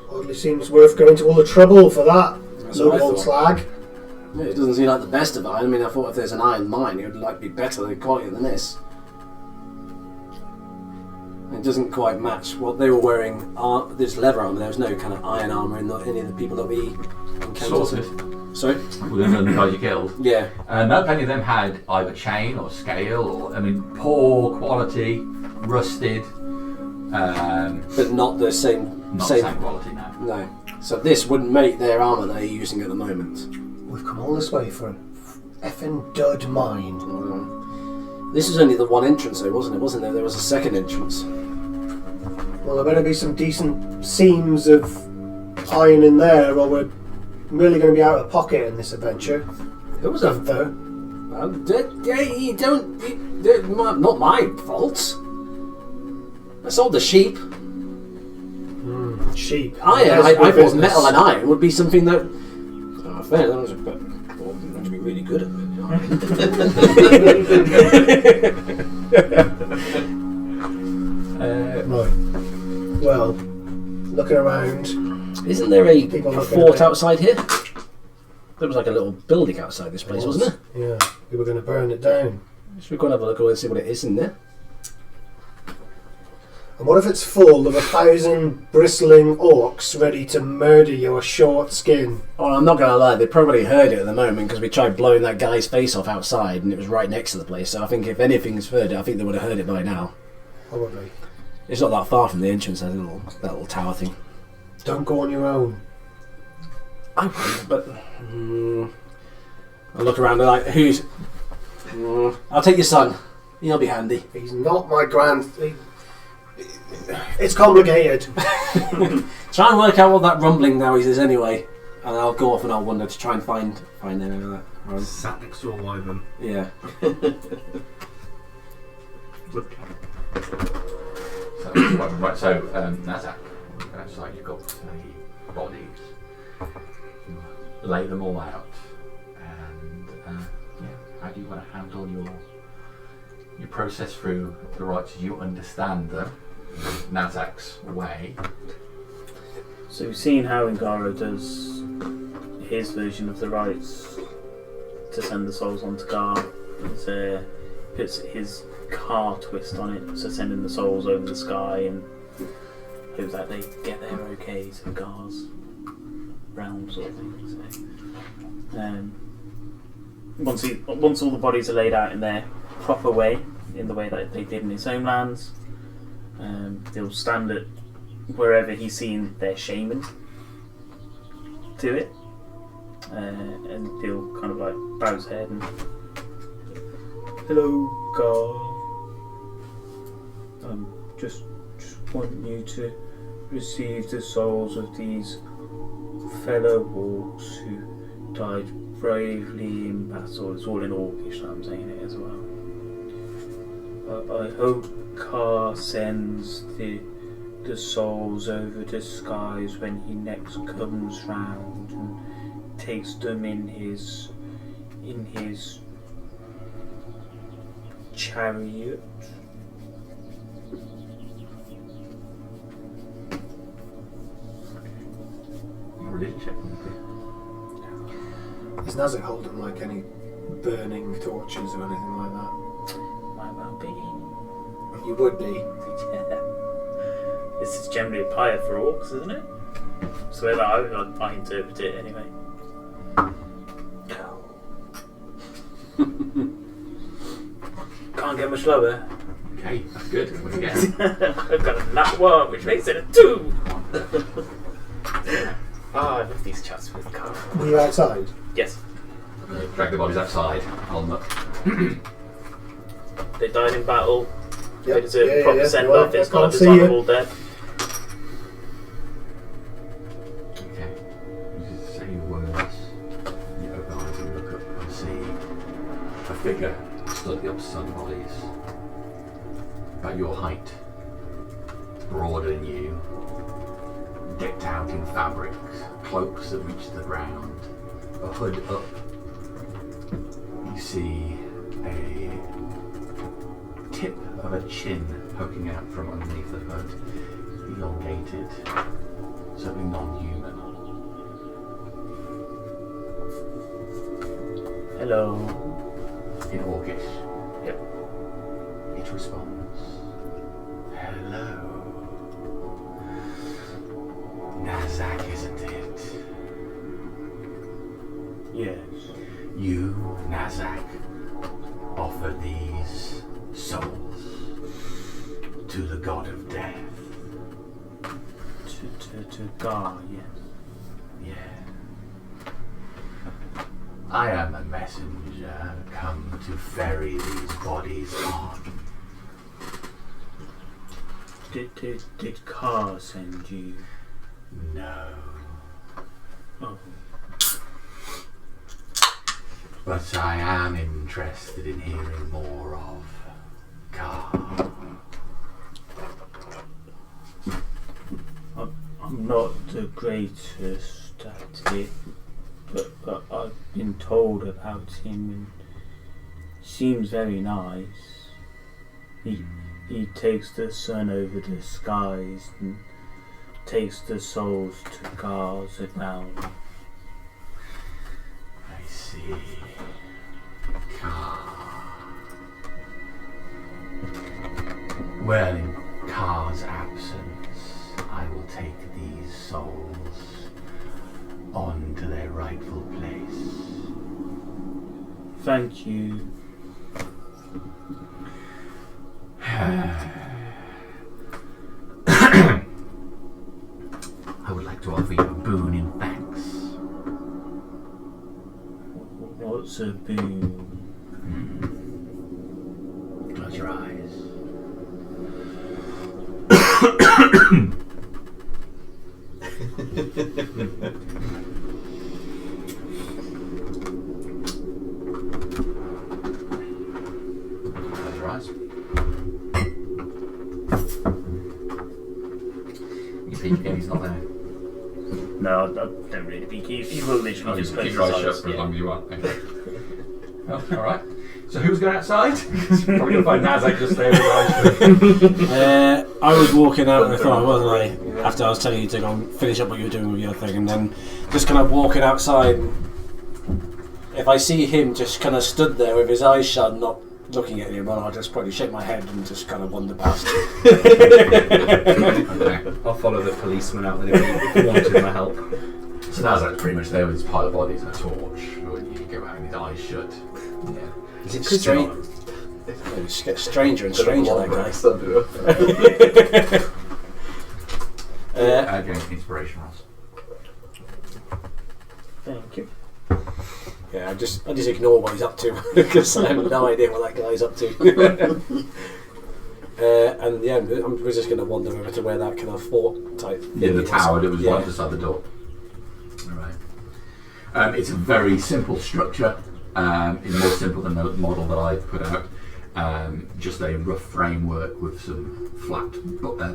Hardly seems worth going to all the trouble for that. That's what I Load of old thought. slag. Yeah, it doesn't seem like the best of iron. I mean, I thought if there's an iron mine, it would be better quality than this. It it doesn't quite match what they were wearing. This leather armour. There was no kind of iron armour in any of the people that we encountered. Sorted. Sorry? Within the guys you killed. Yeah. No, plenty of them had either chain or scale, or poor quality, rusted. But not the same. Not the same quality, no. No. So this wouldn't make their armour they're using at the moment. We've come all this way for an effing dud mine. This was only the one entrance though, wasn't it? Wasn't there? There was a second entrance. Well, there better be some decent seams of iron in there, or we're really going to be out of pocket in this adventure. It was a... though. Not my fault. I sold the sheep. Sheep. Iron. I thought metal and iron would be something that... Oh, fair, that was a bit... Well, I'm going to be really good at it. Right. Well, looking around... Isn't there a People looking fort at it. outside here? There was like a little building outside this place, wasn't there? Yeah, we were going to burn it down. Should we go and have a look and see what it is in there? And what if it's full of 1,000 bristling orcs ready to murder your short skin? Well, I'm not going to lie, they probably heard it at the moment because we tried blowing that guy's face off outside and it was right next to the place. So I think if anything's heard it, I think they would have heard it by now. Probably. It's not that far from the entrance, that little tower thing. Don't go on your own. I won't, but... I'll look around and like, who's... I'll take your son. He'll be handy. He's not my It's complicated. Try and work out what that rumbling noise is anyway. And I'll go off and I'll wander to try and find any of that. Right. Sat next to a wyvern. Yeah. So, Nazak, outside you've got the bodies. You lay them all out. And how do you want to handle your process through the rites as you understand them? Nazak's way. So we've seen how Ngaro does his version of the rites to send the souls onto Gar. It puts his car twist on it, so sending the souls over the sky and hope that they get there okay to Gar's realm sort of thing. So, once all the bodies are laid out in their proper way, in the way that they did in his homelands, they'll stand at wherever he's seen their shaman do it, and he'll kind of like bow his head and hello, God. Just want you to receive the souls of these fellow orcs who died bravely in battle. It's all in Orcish, so I'm saying it as well. I hope Ka sends the souls over the skies when he next comes round and takes them in his chariot. Religion check. Is Nazak holding like any burning torches or anything like that? Might well be. You would be. Yeah. This is generally a pyre for orcs, isn't it? So the way that I interpret it anyway. Can't get much lower. Okay, that's good. What do you get? I've got a nat 1, which makes it a 2. I love these chats with Carl. Were you outside? Yes. Drag the bodies outside. On the. They died in battle. Yep. They deserve a proper send off. Well, It's I not a can't see you. dishonourable death. Okay. You just say your words. You open eyes and look up and see a figure stood at the opposite side of the bodies. About your height. Broader than you. Decked out in fabrics. Cloaks that reach the ground. A hood up. You see a tip of a chin poking out from underneath the hood. Elongated. Certainly non-human. Hello. In Orcish. Yep. It responds. Hello. Yes. You, Nazak, offer these souls to the god of death. To Gar, yes. Yeah. I am a messenger come to ferry these bodies on. Did Gar send you? No. Oh. But I am interested in hearing more of Car. I'm not the greatest at it, but I've been told about him and he seems very nice. He takes the sun over the skies and takes the souls to Gar's around. I see. Car. Well, in Car's absence, I will take these souls on to their rightful place. Thank you. I would like to offer you a boon in thanks. What's a boon? Close your eyes. Close your eyes. You peek again, he's not there. No, I don't really think he will literally just close keep his your eyes eyes. shut for as Yeah. long as you want. Okay. Well, alright. So who's going outside? Probably going to find Nazak just there with his eyes shut. I was walking out and I thought, wasn't I? After I was telling you to go and finish up what you were doing with your thing, and then just kind of walking outside. If I see him just kind of stood there with his eyes shut, not looking at anyone, I'll just probably shake my head and just kind of wander past. Okay. I'll follow the policeman out then if he wanted my help. So Nazak's pretty much there with his pile of bodies and a torch. When you go out with his eyes shut. Yeah. Is it strange? It gets stranger and stranger, that guy. Again, inspiration rolls. Thank you. Yeah, I just ignore what he's up to because I have no idea what that guy's up to. And yeah, we're just going to wander over to where that kind of fort type. Yeah, the tower that was yeah. right beside the door. Alright. It's a very simple structure. It's more simple than the model that I put out. Just a rough framework with some flat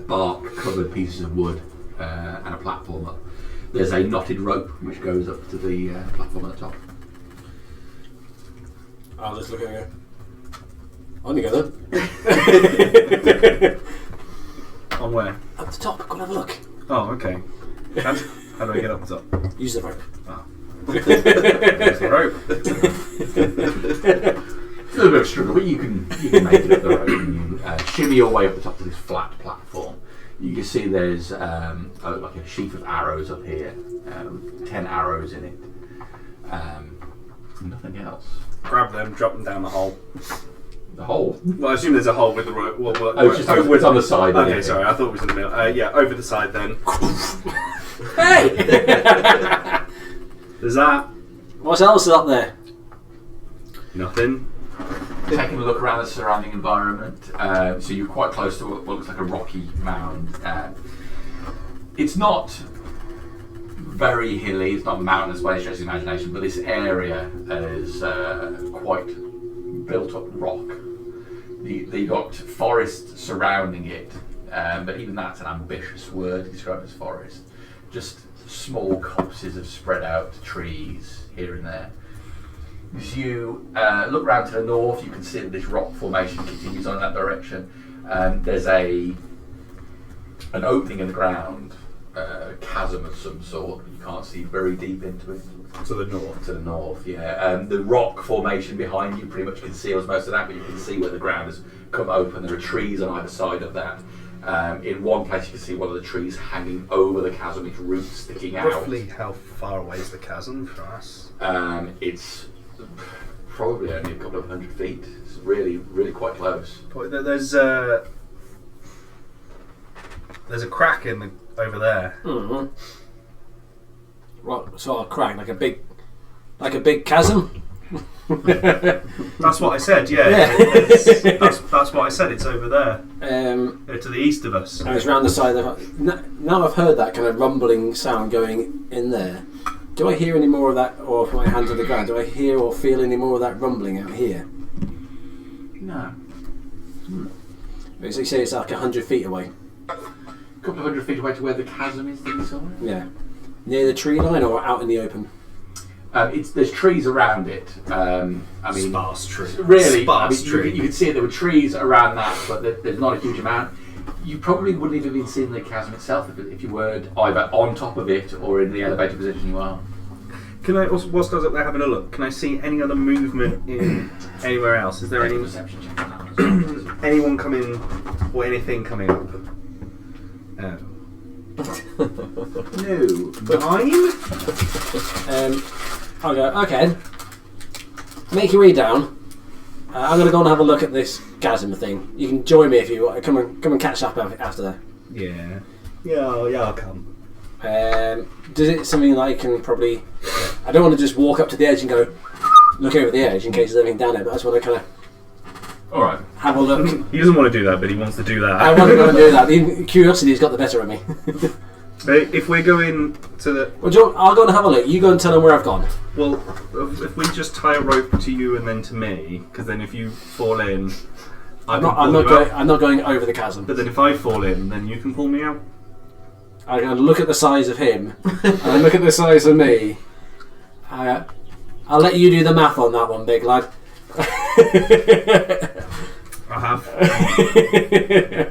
bark covered pieces of wood and a platform up. There's a knotted rope which goes up to the platform at the top. I'll just look at it and go, on you go then. On where? Up the top, go and have a look. Oh, okay. How do I get up the top? Use the rope. Oh. There's the rope. It's a little bit of a struggle, but you can make it up the rope and you shimmy your way up the top to this flat platform. You can see there's like a sheaf of arrows up here, 10 arrows in it. Nothing else. Grab them, drop them down the hole. The hole? Well, I assume there's a hole with the rope. It's on the side. Okay, sorry, I thought it was in the middle. Yeah, over the side then. Hey! There's that. What else is up there? Nothing. Taking a look around the surrounding environment, so you're quite close to what looks like a rocky mound. It's not very hilly, it's not mountainous by any stretch of the imagination, but this area is quite built up rock. They got forest surrounding it, but even that's an ambitious word to describe as forest. Just small copses of spread out trees here and there. As you look round to the north, you can see that this rock formation continues on in that direction. There's an opening in the ground, a chasm of some sort. You can't see very deep into it. To the north. To the north, yeah. The rock formation behind you pretty much conceals most of that, but you can see where the ground has come open. There are trees on either side of that. In one place you can see one of the trees hanging over the chasm, its roots sticking out. Roughly how far away is the chasm from us? It's probably only a couple of 100 feet. It's really, really quite close. There's a crack over there. Mm-hmm. What sort of crack? Like a big chasm? That's what I said. Yeah, that's what I said. It's over there, to the east of us. And it's round the side of. Now I've heard that kind of rumbling sound going in there. Do I hear any more of that, or if my hands on the ground, do I hear or feel any more of that rumbling out here? No. So you say it's like 100 feet away. A couple of 100 feet away to where the chasm is, didn't you say? Yeah. Near the tree line or out in the open? There's trees around it. I mean, sparse trees. Really, sparse trees. You could see there were trees around that, but there's not a huge amount. You probably wouldn't even have been seeing the chasm itself if you weren't either on top of it or in the elevated position you are. Can I also, whilst I was up there having a look, can I see any other movement in anywhere else? Is there any perception check? anyone coming or anything coming up? No. 9? I'll go, okay. Make your way down. I'm going to go and have a look at this chasm thing. You can join me if you want. Come and catch up after that. Yeah, I'll come. Does it something that I can probably... I don't want to just walk up to the edge and go, look over the edge in case there's anything down there, but I just want to kind of Alright. have a look. He doesn't want to do that, but he wants to do that. I want to go and do that. The curiosity's got the better of me. If we're going to the... Well, I'll go and have a look. You go and tell them where I've gone. Well, if we just tie a rope to you and then to me, because then if you fall in... I'm not going over the chasm. But then if I fall in, then you can pull me out. I'm going to look at the size of him, and I look at the size of me. I'll let you do the math on that one, big lad. I have.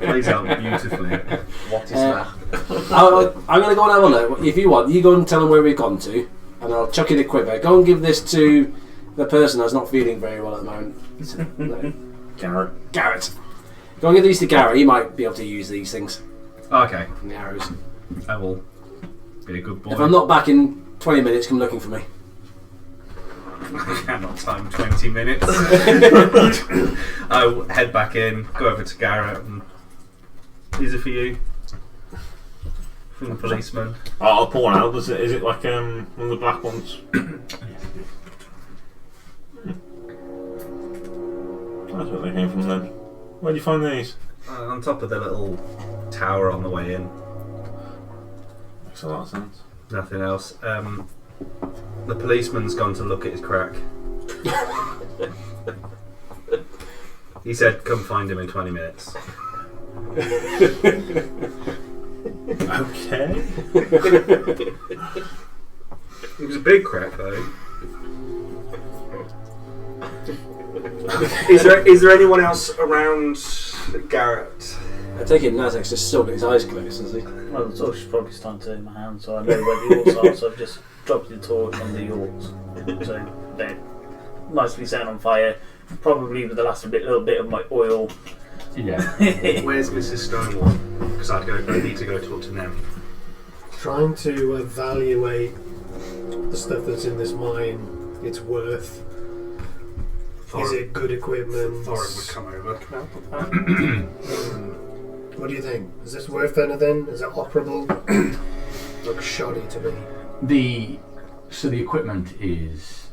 Plays out beautifully. What is that? I'm going to go and have a look. If you want, you go and tell them where we've gone to, and I'll chuck you the quiver. Go and give this to the person that's not feeling very well at the moment. Garrett. Go and give these to Garrett. He might be able to use these things. Okay. The arrows. I will be a good boy. If I'm not back in 20 minutes, come looking for me. I cannot time 20 minutes. I'll head back in, go over to Garrett, and these are for you. From the policeman. I'll pull one out. Is it like one of the black ones? That's where they came from then. Where'd you find these? On top of the little tower on the way in. Makes a lot of sense. Nothing else. The policeman's gone to look at his crack. He said, come find him in 20 minutes. Okay. It was a big crack, though. Is there anyone else around Garrett? I take it Nazak's just still got his eyes closed, has he? Well, the torch is probably starting to in my hand, so I know where the orcs are, so I've just dropped the torch on the orcs. So they're nicely set on fire, probably with the last little bit of my oil. Yeah. Where's Mrs. Stonewall? Because I need to go talk to them. Trying to evaluate the stuff that's in this mine, its worth. Is it good equipment? Thorin would come over. What do you think? Is this worth anything? Is it operable? Looks shoddy to me. The equipment is,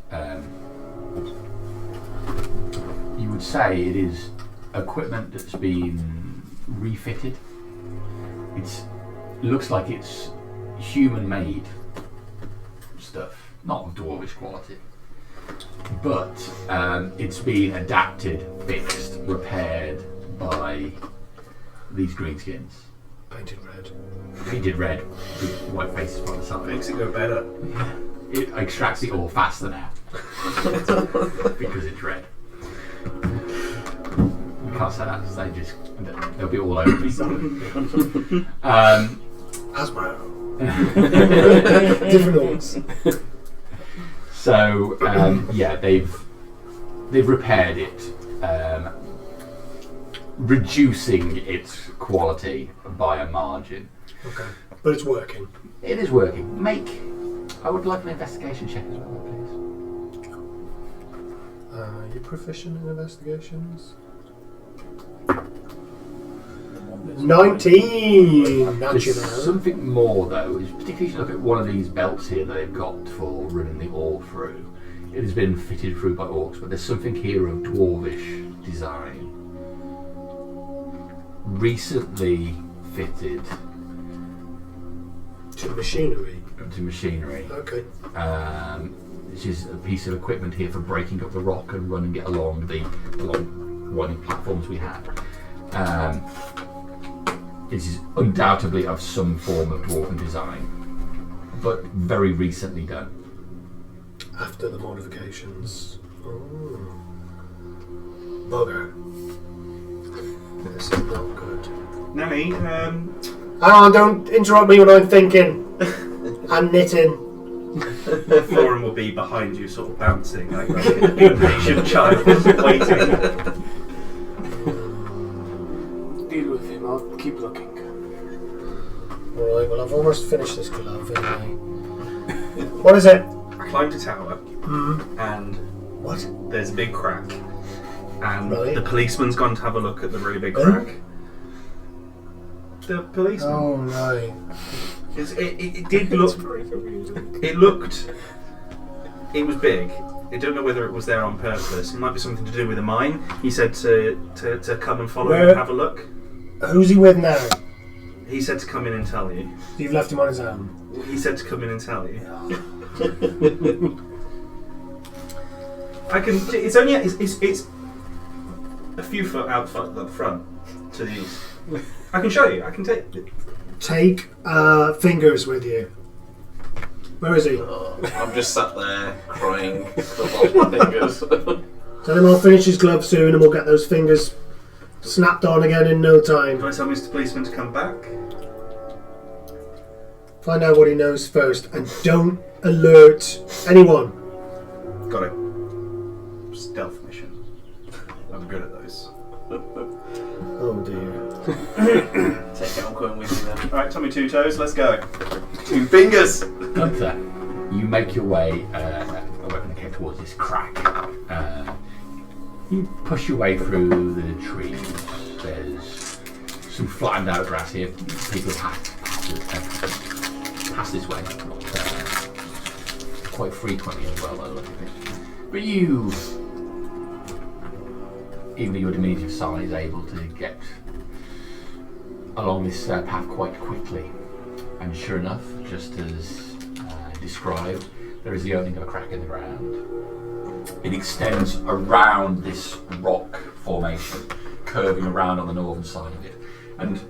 you would say it is equipment that's been refitted. It looks like it's human-made stuff, not of dwarvish quality, but it's been adapted, fixed, repaired by these greenskins. Painted red. Painted red with white faces by the side. Makes it go better. It extracts the ore faster now because it's red. You can't say that. They'll be all over me. Hasbro. Different orcs. So yeah, they've repaired it. reducing its quality by a margin. Okay, but it's working. It is working. I would like an investigation check as well, please. Are you proficient in investigations? 19! That's There's something more though, is particularly if you look at one of these belts here that they've got for running the ore through. It has been fitted through by orcs, but there's something here of dwarvish design. Recently fitted to machinery. Okay. This is a piece of equipment here for breaking up the rock and running it along the running platforms we have. This is undoubtedly of some form of dwarven design, but very recently done. After the modifications. Oh. Bugger. This is not good. Nanny, don't interrupt me when I'm thinking. I'm knitting. Florin will be behind you, sort of bouncing like an impatient child waiting. Deal with him, I'll keep looking. Alright, well I've almost finished this glove anyway. What is it? I climbed a tower and What? there's a big crack. And Right. the policeman's gone to have a look at the really big crack. The policeman. Oh, right. It did look. It looked. It was big. I don't know whether it was there on purpose. It might be something to do with the mine. He said to come and follow him and have a look. Who's he with now? He said to come in and tell you. You've left him on his own. He said to come in and tell you. I can. It's only. It's a few foot out the front to the east. I can show you. I can take. Take Fingers with you. Where is he? I'm just sat there crying. I've lost my fingers. Tell him I'll finish his glove soon and we'll get those fingers snapped on again in no time. Do I tell Mr. Policeman to come back? Find out what he knows first and don't alert anyone. Got it. Stealth mission. I'm good at those. Oh dear. Take it, I'm going with you then. Alright, Tommy Two Toes, let's go. 2 fingers! Gunther, you make your way towards this crack. You push your way through the trees. There's some flattened out grass here. People pass this way, quite frequently as well, I look at it. But you, even at your diminutive size, able to get along this path quite quickly. And sure enough, just as described, there is the opening of a crack in the ground. It extends around this rock formation, curving around on the northern side of it, and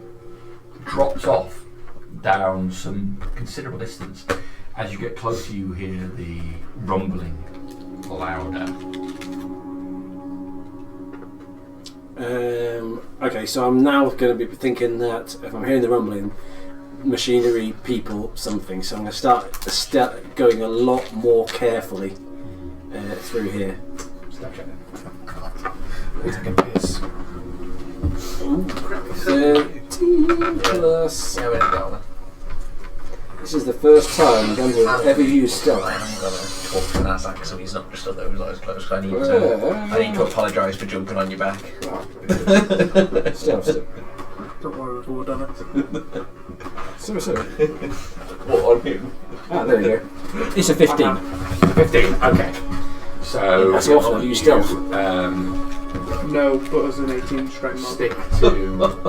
drops off down some considerable distance. As you get closer, you hear the rumbling louder. Okay, so I'm now going to be thinking that if I'm hearing the rumbling, machinery, people, something. So I'm going to start going a lot more carefully through here. Start checking. Take a piss. 13 plus. Yeah, we ain't got one. This is the first time I've ever used stealth. I'm going to talk to Nazak so he's not just stood there with his eyes closed. I need to apologise for jumping on your back. Stealth. Don't worry, we've all done it. So. What on him? Ah, there you go. It's a 15. 15, okay. So That's awful, you stealth. No, but as an 18 strike mark. Stick to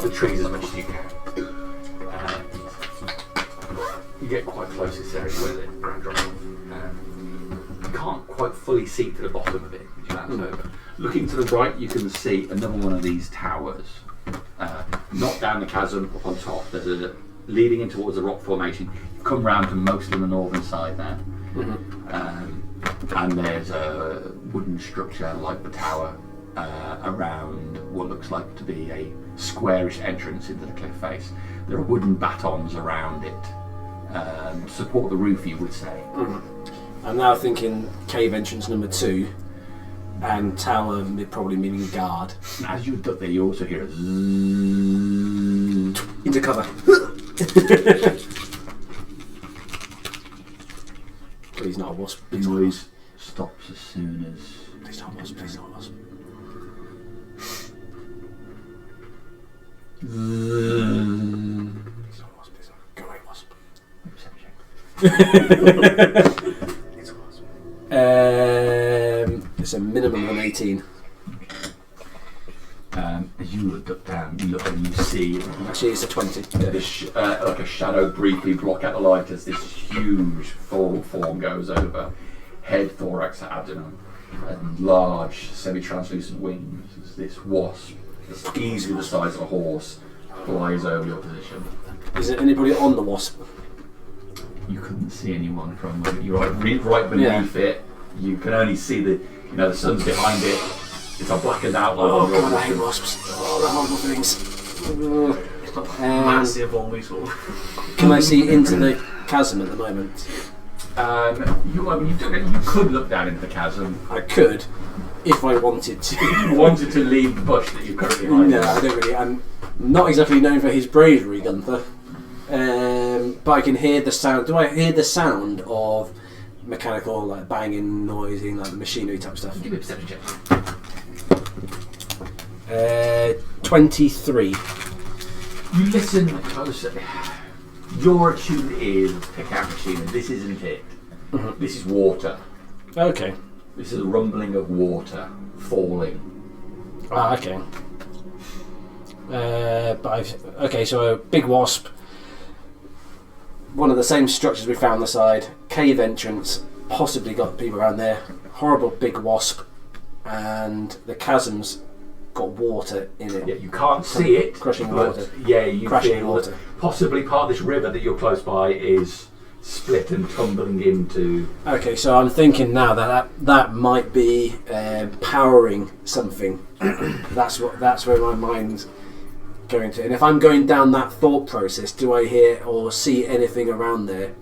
the trees as much as you can. You get quite close to this area where the ground drops off. You can't quite fully see to the bottom of it as you bounce over. Looking to the right, you can see another one of these towers. Not down the chasm, up on top. There's a leading in towards the rock formation. You've come round to most of the northern side now. And there's a wooden structure like the tower around what looks like to be a squarish entrance into the cliff face. There are wooden batons around it. Support the roof, you would say. I'm now thinking cave entrance number 2. And tower probably meaning guard. As you duck there, you also hear a zzz. Into cover. Please not a wasp. The noise stops as soon as. Please not a wasp. Please not a wasp. Please not a wasp. Please not. Go away, wasp. It's a wasp. It's a minimum of an 18. As you look down, you look and you see Actually, it's a 20. this like a shadow briefly block out the light as this huge full form goes over, head, thorax, abdomen, and large semi-translucent wings. As this wasp, that's easily the size of a horse, flies over your position. Is there anybody on the wasp? You couldn't see anyone from you're right beneath it. You can only see the sun's behind it. It's a blackened outline. Oh on your god, I hate vision. wasps. Oh, they're horrible things. Massive one we saw. Can I see into the chasm at the moment? You could look down into the chasm. I could, if I wanted to. If you wanted to leave the bush that you're currently hiding. No, I don't really. I'm not exactly known for his bravery, Gunther. But I can hear the sound. Do I hear the sound of mechanical, like banging, noising, like machinery type stuff? Give me a perception check. 23. You listen closer. Your attuned ears pick out machinery. This isn't it. Mm-hmm. This is water. Okay. This is a rumbling of water falling. Ah, okay. Okay, so a big wasp. One of the same structures we found on the side. Cave entrance. Possibly got people around there. Horrible big wasp. And the chasm's got water in it. Yeah, you can't see it. Crushing but water. Yeah, you Crashing feel water. that possibly part of this river that you're close by is split and tumbling into. Okay, so I'm thinking now that might be powering something. That's where my mind's going to. And if I'm going down that thought process, do I hear or see anything around there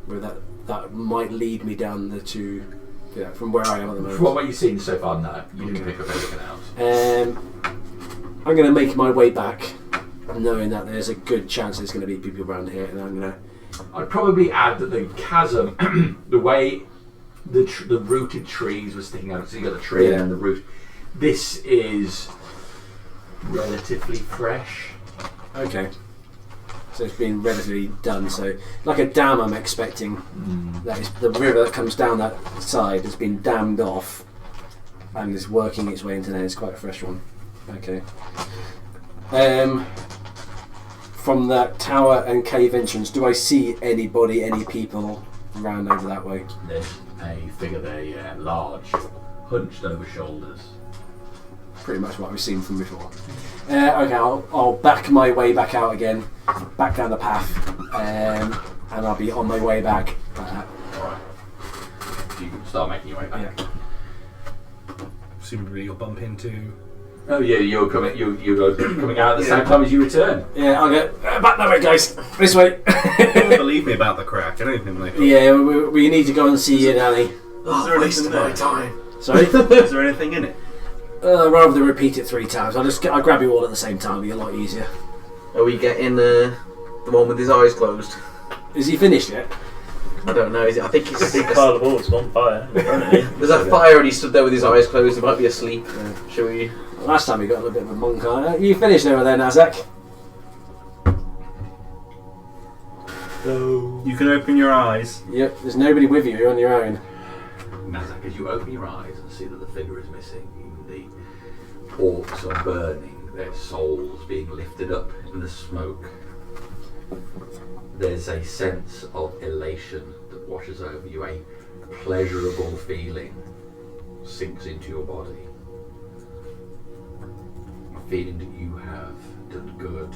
where that might lead me down the two? Yeah, from where I am at the moment. From what you've seen so far, no, you didn't pick up anything else. I'm going to make my way back, knowing that there's a good chance there's going to be people around here, and I'm going to. I'd probably add that the chasm, the way the rooted trees were sticking out, so you got the tree and then the root. This is relatively fresh. Okay. So it's been relatively done. So, like a dam, I'm expecting that is the river that comes down that side has been dammed off and is working its way into there. It's quite a fresh one. Okay. From that tower and cave entrance, do I see anybody, any people around over that way? There's a figure there, yeah, large, hunched over shoulders. Pretty much what we've seen from before. Okay, I'll back my way back out again, back down the path, and I'll be on my way back. Alright. You can start making your way back. Yeah. Presumably you'll bump into. Oh yeah, you're coming out at the same time as you return. Yeah, I'll go back that way, guys. This way. Believe me about the crack. I don't think like. Yeah, we need to go and see you, Nanny. Is there anything there? time. Sorry? Is there anything in it? Rather than repeat it 3 times, I'll grab you all at the same time. It'll be a lot easier. Are we getting the one with his eyes closed? Is he finished yet? I don't know. Is it? I think he's A big pile of oars on fire. There's a fire and he stood there with his eyes closed. He might be asleep. Shall we? Last time we got a little bit of a monk on. You finished over there, Nazak? You can open your eyes. Yep, there's nobody with you. You're on your own. Nazak, as you open your eyes and see that the figure is missing, even the orcs are burning, their souls being lifted up in the smoke. There's a sense of elation that washes over you, a pleasurable feeling sinks into your body. A feeling that you have done good,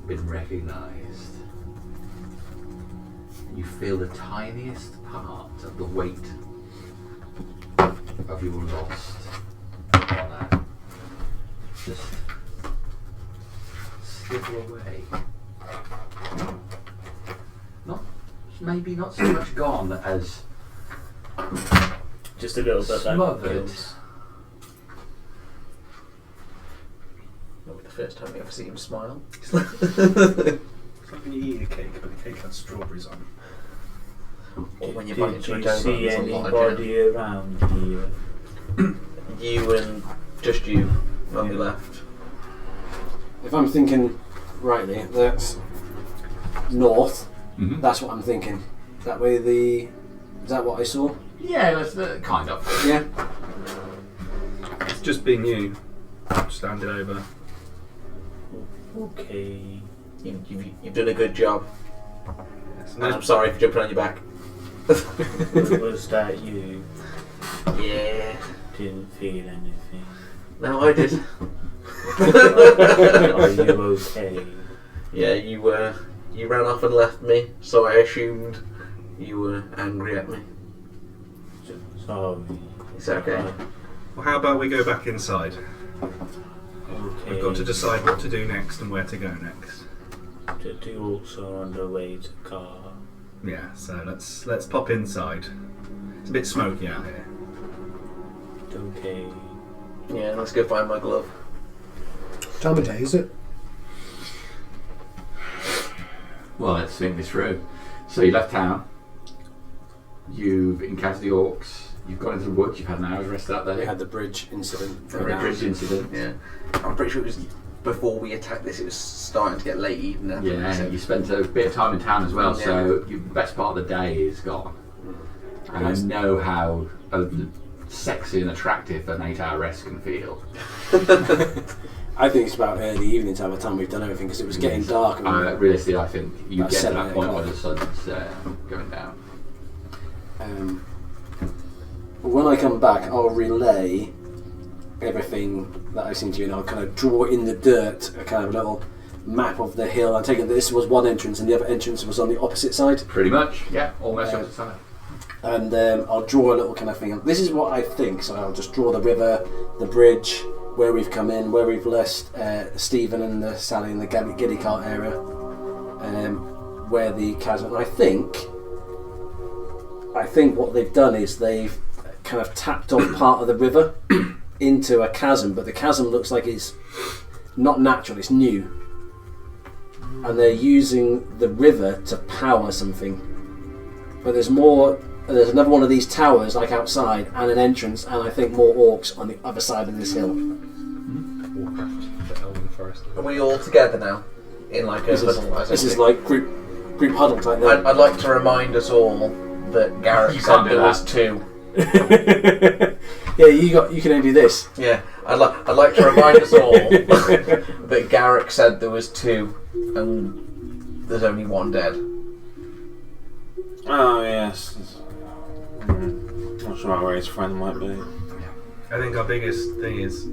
been recognised. You feel the tiniest part of the weight of your lost honour just slither away. Maybe not so much gone as Just a little bit Smothered. that kills. Not the first time you ever see him smile. It's like when you eat a cake, but the cake has strawberries on. Or when you bite Did into a you donut, see there's a lot of jam. anybody around here? You and just you on the left. If I'm thinking rightly, that's north. Mhm. That's what I'm thinking. That way is that what I saw? Yeah, that's kind of. Yeah. It's just being you. Standing over. Okay. You've done a good job. Yes. And I'm sorry for jumping on your back. Was that you? Yeah. Didn't feel anything. No, I did. Are you okay? Yeah, you ran off and left me, so I assumed you were angry at me. Sorry. It's okay. Well, how about we go back inside? Okay. We've got to decide what to do next and where to go next. The orcs are on their way to car. Yeah, so let's pop inside. It's a bit smoky out here. Okay. Yeah, let's go find my glove. What time of day is it? Well, let's think this through. So you left town. You've encountered the orcs. You've gone into the woods. You've had an hour's rest out there. We had the bridge incident. The bridge incident. Yeah. I'm pretty sure it was before we attacked this, it was starting to get late evening. Yeah, you spent a bit of time in town as well, Yeah. so the best part of the day is gone. And I know how sexy and attractive an 8-hour rest can feel. I think it's about early evening time by the time we've done everything because it was getting dark. And Realistically, I think you About get to 7, that 8 point where o'clock. the sun's going down. When I come back, I'll relay everything that I've seen to you, and I'll kind of draw in the dirt a kind of little map of the hill. I take it that this was one entrance, and the other entrance was on the opposite side. Pretty much, yeah, almost opposite side. And I'll draw a little kind of thing. This is what I think, so I'll just draw the river, the bridge, where we've come in, where we've left Stephen and Sally in the giddy cart area, where the chasm. I think what they've done is they've kind of tapped off part of the river into a chasm, but the chasm looks like it's not natural, it's new. And they're using the river to power something. But there's another one of these towers like outside and an entrance, and I think more orcs on the other side of this hill. Warcraft, the Elven Forest. Are we all together now? In like a huddle? This is like group huddle type thing. I'd like to remind us all that Garrett You said can't do there that. was 2. Yeah, you can only do this. Yeah, I'd like to remind us all that Garrick said there was 2 and there's only 1 dead. Oh, yes. Not sure how his friend might be. I think our biggest thing is,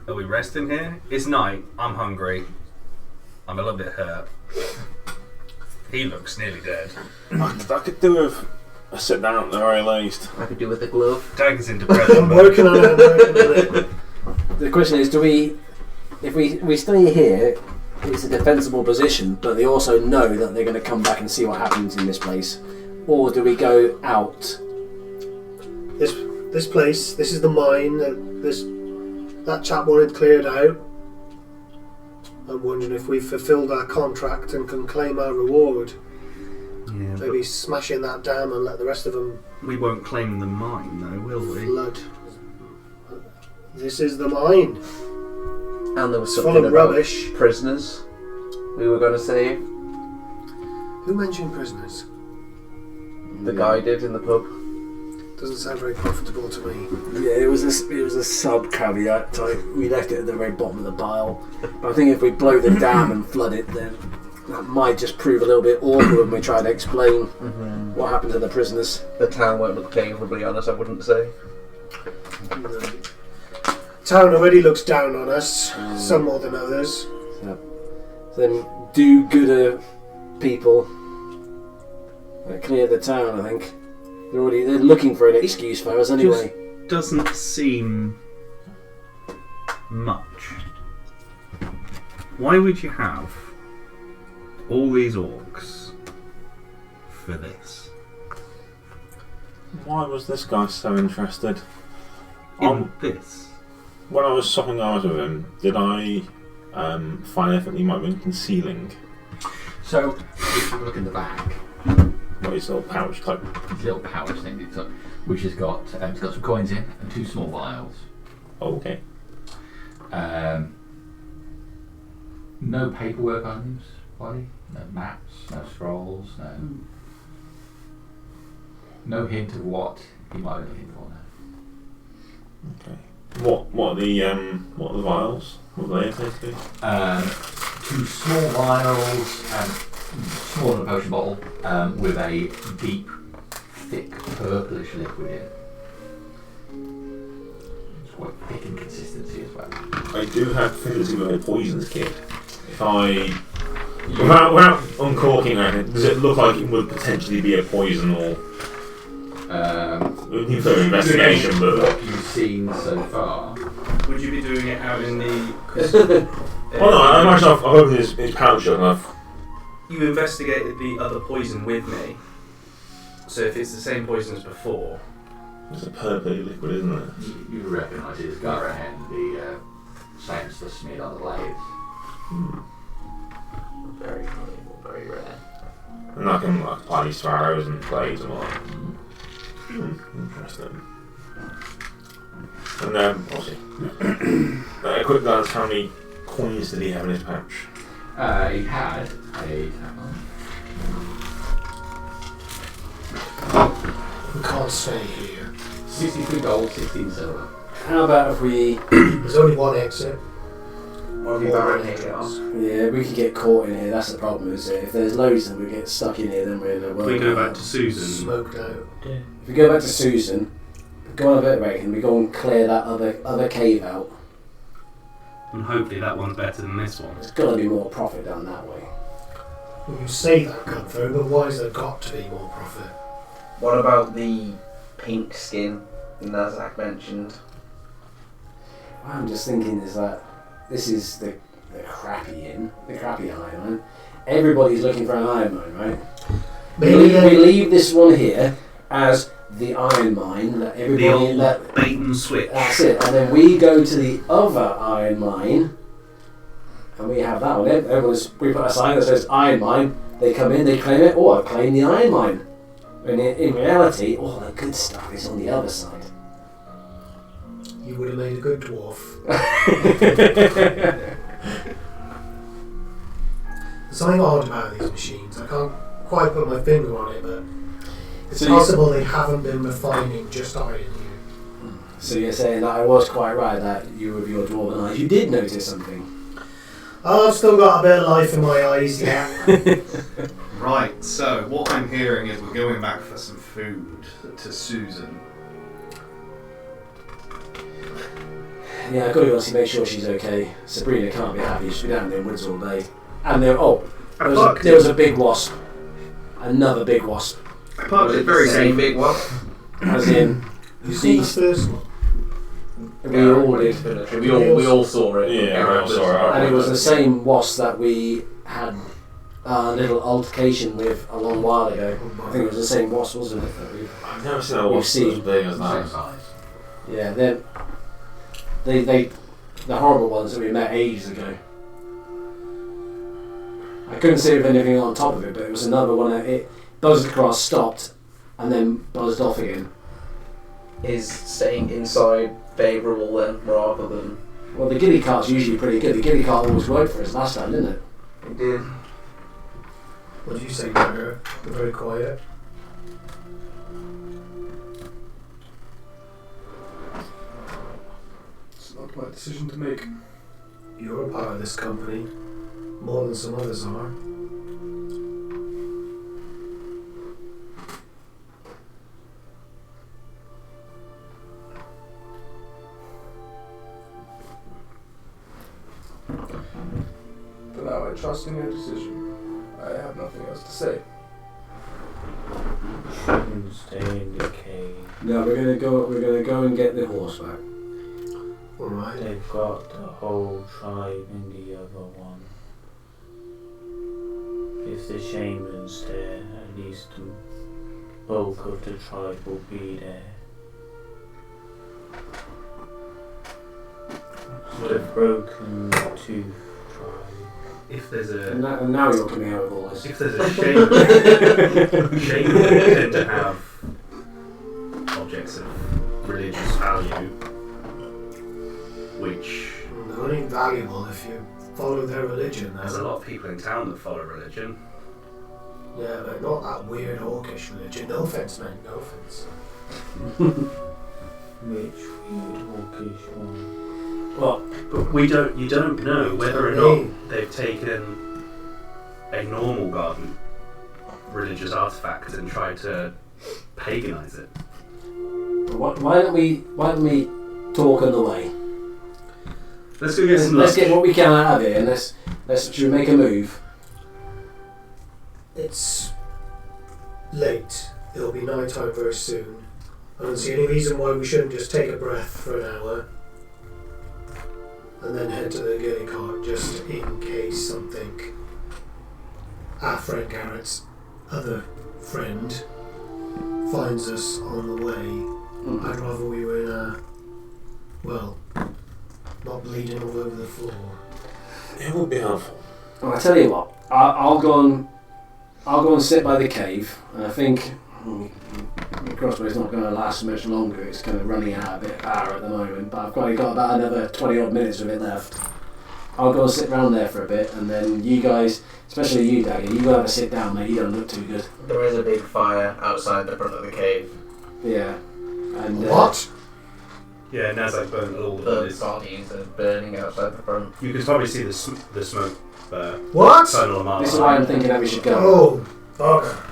are we resting here? It's night. I'm hungry. I'm a little bit hurt. He looks nearly dead. I could do with a sit down at the very least. I could do with a glove. Dag's in depression. I'm working on it. The question is, if we stay here, it's a defensible position, but they also know that they're going to come back and see what happens in this place, or do we go out? This place, this is the mine that chap wanted cleared out. I'm wondering if we've fulfilled our contract and can claim our reward. Yeah, Maybe smash in that dam and let the rest of them we won't claim the mine, though, will we? flood. This is the mine. And there was It's full something of about rubbish. prisoners we were going to save. Who mentioned prisoners? The guy did in the pub. Doesn't sound very profitable to me. Yeah, it was a sub caveat type. We left it at the very bottom of the pile. But I think if we blow the dam and flood it, then that might just prove a little bit awkward when we try to explain what happened to the prisoners. The town won't look favourably on us, I wouldn't say. Town already looks down on us, some more than others. Then do-gooder people clear the town, I think. They're looking for an excuse for us anyway. Doesn't seem much. Why would you have all these orcs for this? Why was this guy so interested? In this? When I was swapping arms with him, did I find anything he might have been concealing? So, if you look in the back, What his little pouch type? his little pouch thing, which has got it's got some coins in and 2 small vials. Oh, okay. No paperwork on his body, no maps, no scrolls, no hint of what he might be looking for now. Okay. What are the vials? What are they supposed to be? 2 small vials, smaller than a potion bottle, with a deep, thick, purplish liquid in. It's quite thick in consistency as well. I do have facility with a poisons kit. If I... Without uncorking anything, does it look like it would potentially be a poison or... we need further investigation, but... What you've seen so far... Would you be doing it out in the... Well, no, I imagine I've opened his pouch up and I've... You investigated the other poison with me. So if it's the same poison as before... It's a purpley liquid, isn't it? You recognise it as Garahen, the same stuff smeared on the blades. Very valuable, very rare. And I can apply these to arrows and blades and all that. Interesting. And obviously, a quick glance, how many coins did he have in his pouch? He had a... We can't stay here. 63 gold, 16 silver. How about if we... There's only one exit. Or if you barricade it off. Yeah, we could get caught in here. That's the problem, is it? If there's loads and we get stuck in here, then we're in a world. We go back to Susan. Smoked out. If we go back to Susan, go on a bit of break, and we go and clear that other cave out. And hopefully that one's better than this one. There's got to be more profit down that way. Well, you say that, Gunther, but why has there got to be more profit? What about the pink skin Nazak mentioned? What I'm just thinking is that this is the crappy inn, the crappy iron mine. Everybody's looking for an iron mine, right? We leave this one here as the iron mine that The everybody old that bait and switch. that's it, and then we go to the other iron mine, and we have that one. We put a sign that says iron mine. They come in, they claim it, or I claim the iron mine. And in reality, all the good stuff is on the other side. You would have made a good dwarf. There's something odd about these machines. I can't quite put my finger on it, but it's possible they haven't been refining just iron here. So you're saying that I was quite right, that you with your dwarven eyes, you did notice something. Oh, I've still got a bit of life in my eyes, yeah. Right, so what I'm hearing is we're going back for some food to Susan. Yeah, I've got to obviously make sure she's okay. Sabrina can't be happy, she's been out in the woods all day. And there was a big wasp. Another big wasp. I parked it very same safe. big one. As in, You see the first one? we all did. We all saw it. Yeah, we all saw it. And it was the same wasp that we had a little altercation with a long while ago. I think it was the same wasp, wasn't it? That I've never seen a we've wasp seen. as big as Same that. size. Yeah, they the horrible ones that we met ages ago. I couldn't see if anything on top of it, but it was another one that it buzzed across, stopped, and then buzzed off again. Is staying inside favourable then, rather than... Well, the giddy cart's usually pretty good. The giddy cart always worked for us last time, didn't it? It did. What did you say, Dagger? You're very quiet. It's not my decision to make. You're a part of this company, more than some others are. For now, I trust in your decision. I have nothing else to say. Shouldn't stay in the cave. No, we're gonna go and get the horse back. Alright. They've got the whole tribe in the other one. If the shaman's there, at least bulk of the tribe will be there. The broken tooth tribe. If there's a And now you're coming out with all this. if there's a shaman they tend to have objects of religious value, which They're only valuable if you follow their religion. there's a lot of people in town that follow religion. Yeah, but not that weird orcish religion. No offense, man. No offense. Which weird orcish one? Well, But you don't know whether or not they've taken a normal garden religious artifact and tried to paganize it. why don't we talk on the way? Let's go get some Let's lunch. get what we can out of here, and should we make a move? It's late. It'll be night time very soon. I don't see any reason why we shouldn't just take a breath for an hour and then head to the ghillie cart just in case something. Our friend Garrett's other friend finds us on the way. I'd rather we were in a, well, not bleeding all over the floor. It would be helpful. Well, I tell you what, I'll go and sit by the cave. And I think the crossbow's not going to last much longer. It's kind of running out a bit of power at the moment, but I've probably got about another 20 odd minutes of it left. I'll go and sit around there for a bit, and then you guys, especially you, Dagger, you go have a sit down, mate. You don't look too good. There is a big fire outside the front of the cave. Yeah. And What? Yeah, Nazak burned all the The bodies. bodies are burning outside the front. You could probably see the smoke. What? Tunnel a mile This is why I'm behind. thinking that we should go. Oh, fuck.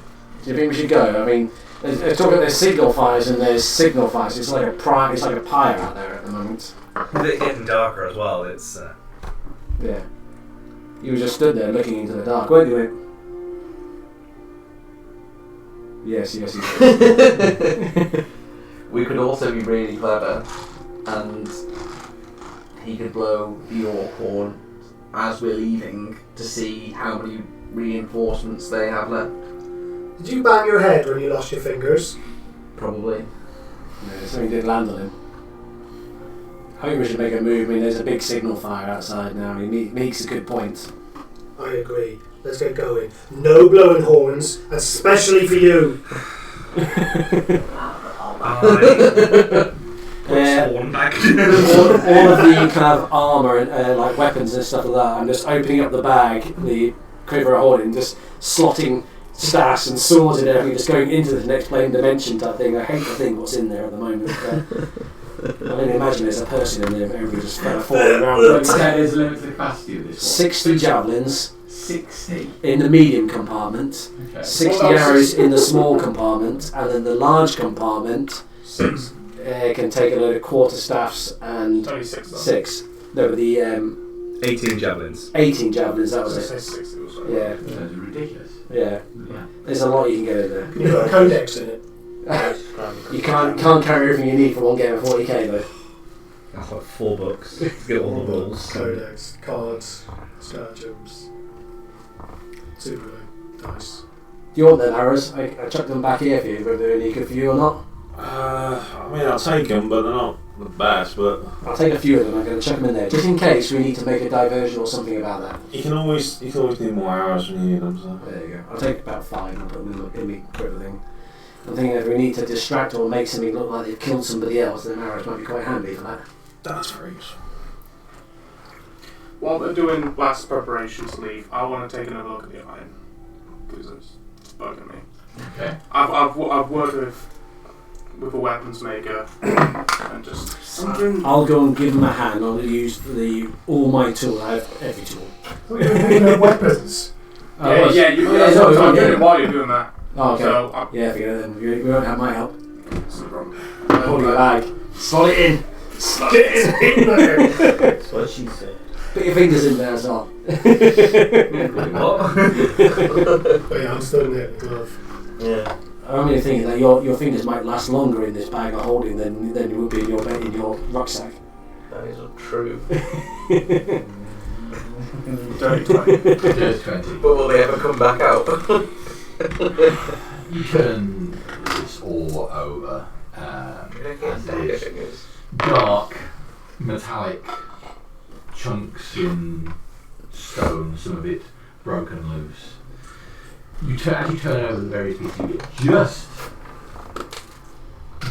Do you think we should go? I mean, there's signal fires and there's signal fires. It's like a pyre out there at the moment. With it getting darker as well, it's Yeah. You just stood there looking into the dark, weren't you? Yes. We could also be really clever, and he could blow the orc horn as we're leaving to see how many reinforcements they have left. Did you bang your head when you lost your fingers? Probably. Yeah, something did land on him. I think we should make a move. I mean, there's a big signal fire outside now. He makes a good point. I agree. Let's get going. No blowing horns, especially for you. Spawn back. all of the kind of armour and like weapons and stuff like that. I'm just opening up the bag, the quiver holding, just slotting staffs and swords and everything, just going into the next plane dimension type thing. I hate to think what's in there at the moment. I can imagine there's a person in there, but everybody just kind of falling around. That is limited capacity of this one. 60 javelins 60. in the medium compartment, Okay. 60 arrows in the small compartment, and then the large compartment 6. can take a load of quarterstaffs and It's only 6 though. 6. No, but the 18 javelins. 18 javelins, that was I it. say 6 it was right. Yeah, That's ridiculous. yeah. Yeah. There's a lot you can get in there. You've got a codex in it. You can't carry everything you need for one game of 40k though. That's like 4 books. To get all the rules. Codex, cards, stratagems, super dice. Do you want them arrows? I chucked them back here for you, whether they're any good for you or not. I mean, I'll take them, but they're not the best. But I'll take a few of them. I'm going to chuck them in there, just in case we need to make a diversion or something about that. you can always need more arrows when you need them. So. There you go. I'll take about 5 and put them in the quiver thing. I'm thinking if we need to distract or make something look like they've killed somebody else, then arrows might be quite handy for that. That's very useful. While they're doing last preparations to leave, I want to take another look at the iron because it's bugging me. Okay. I've worked with a weapons maker and just something. I'll go and give them a hand. I'll use all my tools. I have every tool. Weapons. Yeah, you Oh, yeah, I'm sorry, doing yeah. it while you're doing that. Oh, okay. So, Yeah, forget it then. We won't have my help. that's no problem. Holding a bag. Slot it in. Get in there. That's what she said. Put your fingers in there as well. What? But yeah, I'm still in it. Glove. Yeah. I'm only thinking that your fingers might last longer in this bag of holding than it would be in your rucksack. That is true. Dirty 20. Just 20. But will they ever come back out? You can pour over. As is dark, metallic chunks in stone, some of it broken loose. As you turn over the various pieces, you get just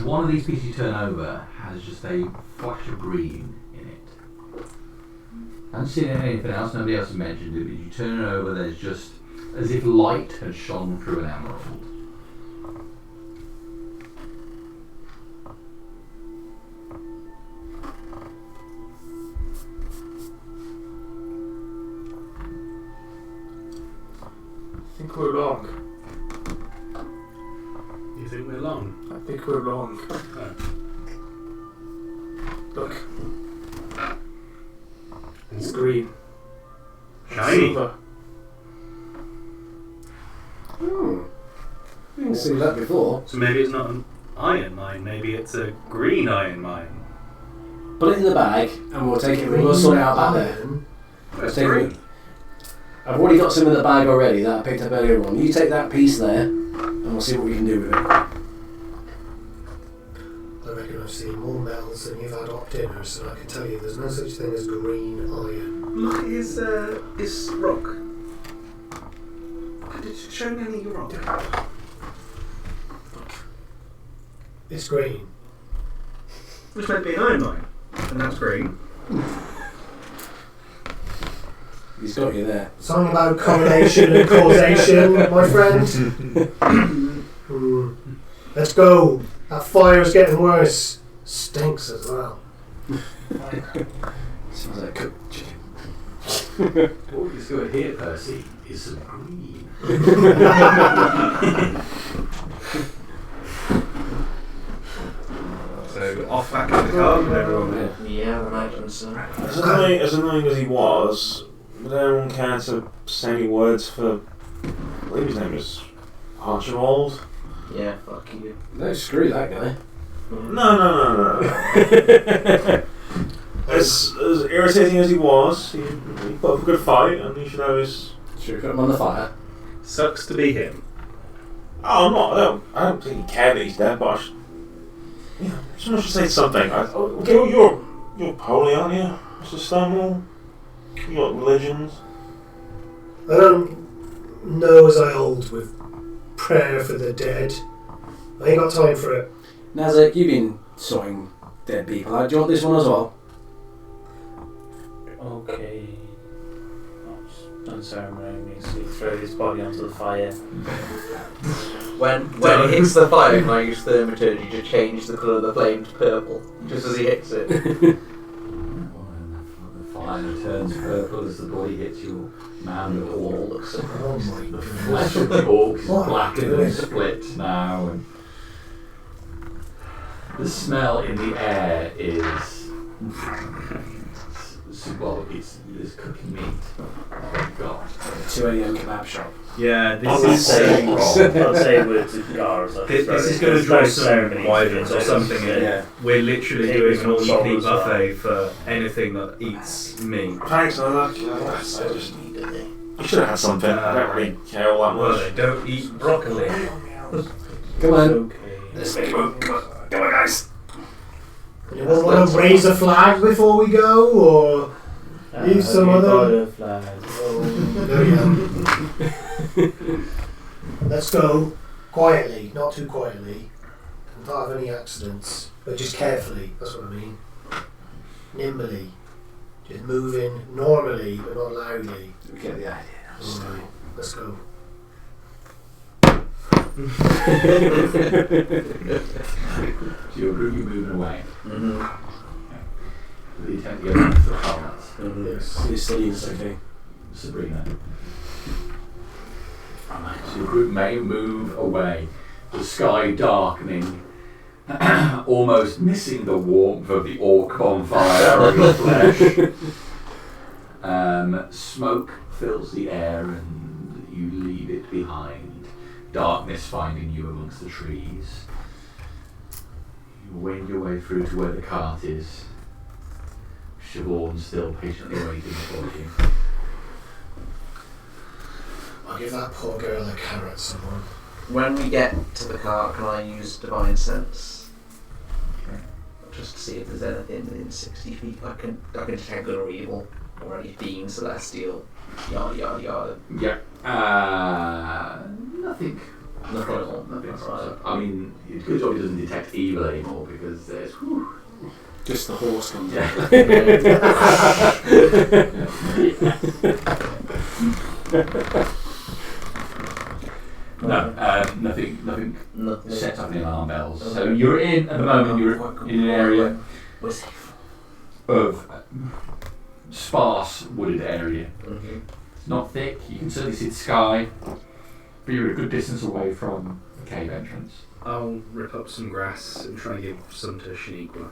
one of these pieces you turn over has just a flash of green in it. I haven't seen anything else, nobody else has mentioned it, but you turn it over, there's just as if light had shone through an emerald. I think we're wrong. You think we're long? I think we're wrong. Look. It's green. Shiny. Silver. I haven't seen that before. So maybe it's not an iron mine, maybe it's a green iron mine. Put it in the bag and we'll take it. We'll sort it out back there. That's Take green. it. I've already got some in the bag already that I picked up earlier on. You take that piece there and we'll see what we can do with it. I reckon I've seen more metals than you've had op dinners, and I can tell you there's no such thing as green iron. Look at his rock. Did you show me any of your rock? It's green. It's meant to be an iron mine, and that's green. He's got you there. Something about correlation and causation, my friend. Let's go. That fire's getting worse. Stinks as well. Sounds like cooked chicken. What we discovered here, Percy, is some green. So off back in the car with everyone. Yeah, I imagine so. As annoying as he was, would anyone care to say any words for... I believe his name is Archibald? Yeah, fuck you. No, screw that guy. No. As irritating as he was, he put up a good fight and he should have his... Should we put him on the fire? Sucks to be him. Oh, I don't think he cared that he's dead, but I should... Yeah, someone should say something. You're holy, aren't you, Mr. Stonewall? You got religions? I don't know as I hold with prayer for the dead. I ain't got time for it. Nazak, you've been sorting dead people out. Do you want this one as well? Okay. Unceremoniously throw his body onto the fire. When it hits the fire, can I use thaumaturgy to change the colour of the flame to purple? Just as he hits it. The fire turns purple as the body hits your mound of orc. Oh my The god. flesh of the orc is What? blackened and split now. And the smell in the air is... well, it's cooking meat. Thank God. 2 a.m. kebab shop. Yeah, I'd this say is words to Gar as this is going to draw some wyverns or something in. Yeah. We're literally Take doing this an all-you-can-eat as well. buffet for anything that eats meat. Thanks, I just... You should have had something. I don't really care all that Well, much. they don't eat broccoli. Come on. Okay. Let's make a move. Come on, guys. You want to raise a flag before we go, or leave some other... There we go. Let's go quietly, not too quietly. Not have any accidents, but just carefully. That's what I mean. Nimbly, just moving normally, but not loudly. We get the idea. Alright, let's go. So you're moving away. Mm-hmm. With the intent to go back to the Carnuts. Yes. He's singing okay. Sabrina. So your group may move away, the sky darkening, almost missing the warmth of the orc bonfire of your flesh. Smoke fills the air and you leave it behind, darkness finding you amongst the trees. You wend your way through to where the cart is, Siobhan still patiently waiting for you. I'll give that poor girl a carrot, someone. When we get to the car, can I use Divine Sense? Just to see if there's anything within 60 feet I can detect good or evil, or any fiend, celestial, yada yada yada. Yeah. Nothing. Nothing at all. Nothing. Right. I mean, it's a good job he doesn't detect evil anymore because there's. Whew. Just the horse comes Yeah. No, nothing set up any alarm bells. So you're in, at the moment, you're in an area We're safe. of sparse wooded area. Mm-hmm. It's not thick, you can certainly see the sky, but you're a good distance away from the cave entrance. I'll rip up some grass and try and give some to Shaniqua.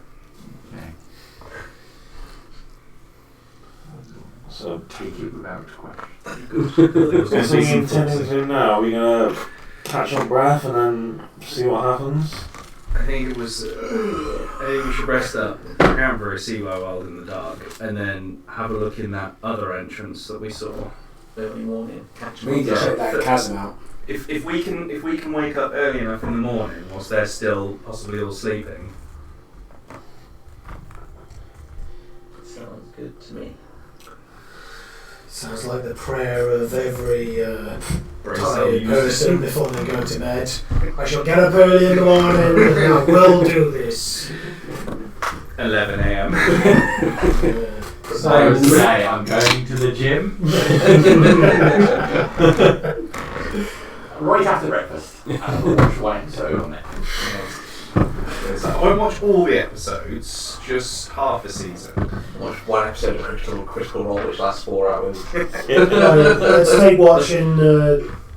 Okay. So, Take it without question. what's we intending to do now? Are we going to catch our breath and then see what happens? I think we should rest up, account for a sea while in the dark, and then have a look in that other entrance that we saw. Early morning. Catch We need to check that chasm out. If we can wake up early enough in the morning whilst they're still possibly all sleeping. Sounds good to me. Sounds like the prayer of every Brace tired our person before they go to bed. I shall get up early in the morning and I will do this. 11 a.m. So I would say I'm going to the gym. Right after breakfast. And I'll watch one episode on Netflix. So I won't watch all the episodes, just half a season. Watch one episode of Critical Role, which lasts 4 hours. Let's take watch in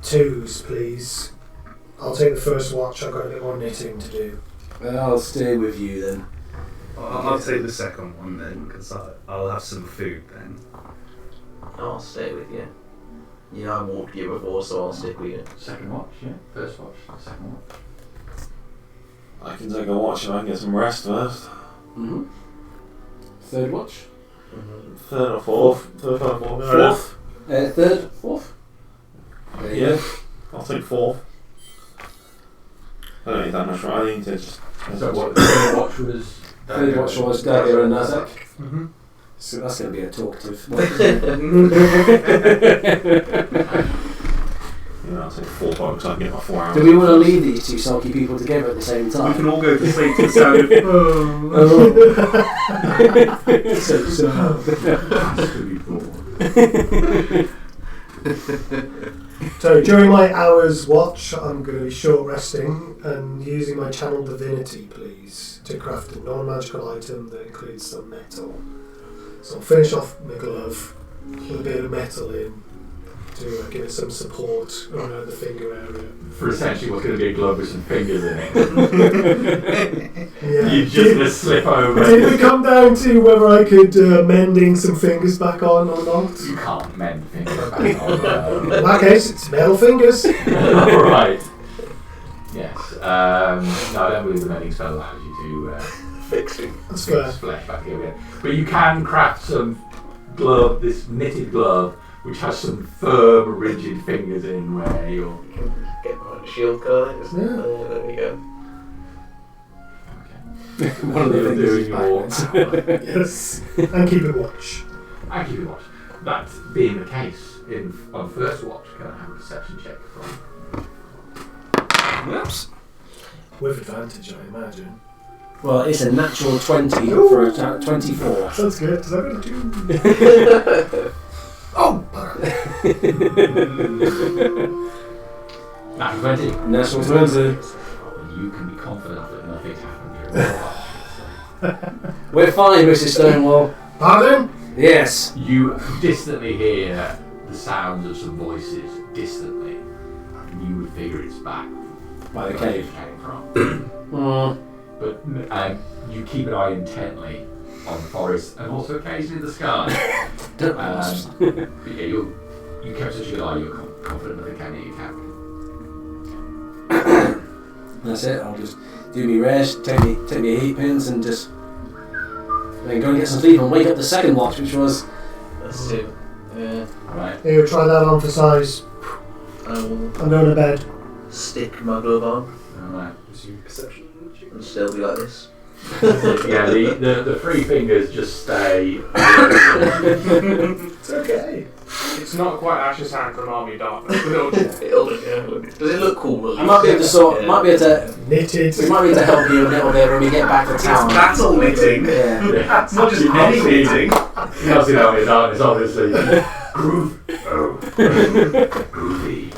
twos, please. I'll take the first watch. I've got a bit more knitting to do. I'll stay with you then. I'll take the second one then, because I'll have some food then. I'll stay with you. Yeah, I walked you before, so I'll stick with you. Second watch, yeah. First watch, second watch. I can take a watch and I can get some rest first. Mm-hmm. Third watch? Third or fourth? Third or fourth? Fourth? Third? Fourth? There you Yeah. go. I'll take fourth. I don't need that much, right? I need to just... So what, the third watch was... Third watch was Dagger and Nazak. Mm-hmm. So that's going to be a talkative watch, isn't it? Yeah, I'll take 4 bucks, I can get my 4 hours. Do we want to leave these two sulky people together at the same time? We can all go to sleep to the sound of So during my hour's watch, I'm going to be short resting and using my channel divinity, please, to craft a non-magical item that includes some metal. So I'll finish off my glove, put a bit of metal in to give it some support around the finger area. For essentially what's going to be a glove with some fingers in it. Yeah. You're just going to slip over. Did we come down to whether I could mending some fingers back on or not? You can't mend fingers back on. In that case, it's metal fingers. Right. Yes. No, I don't believe the mending spell allows you to Fixing. That's fix fair. flesh back here again. But you can craft some glove, this knitted glove, which has some firm, rigid fingers in where you're... Get behind a shield card. Yeah. There we go. One of the You're fingers is doing your... backwards. Yes. And keep it watch. I keep it watch. That being the case, on first watch, can I have a perception check from... Whoops. With advantage, I imagine. Well, it's a natural 20 Ooh. for a 24. Sounds good. Does that do? Oh! Natural 20. Natural 20. You can be confident that nothing's happened during the We're fine, Mrs. Stonewall. Pardon? Yes. You distantly hear the sounds of some voices distantly. And you would figure it's back By the where cave. it came from. Mm. But you keep an eye intently on the forest and also occasionally the sky. Don't But yeah, you kept such a good eye, you're confident that they can hear you can. That's it. I'll just do me rest, take me heat pins, and just then go and get some sleep and wake up the second watch, which was That's it. Yeah. Right. Here, try that on for size. I will I'm going to bed. stick my glove on Alright. Perception. and still be like this. Yeah, the three fingers just stay. It's okay. It's not quite Ash's hand from Army of Darkness, but it'll do. Does it look cool? I might be able to might be able to, Knitted. we might be able to help you a little bit when we get back to town. It's battle knitting. Yeah. It's not just any knitting. You can't see that in darkness, obviously. Groovy.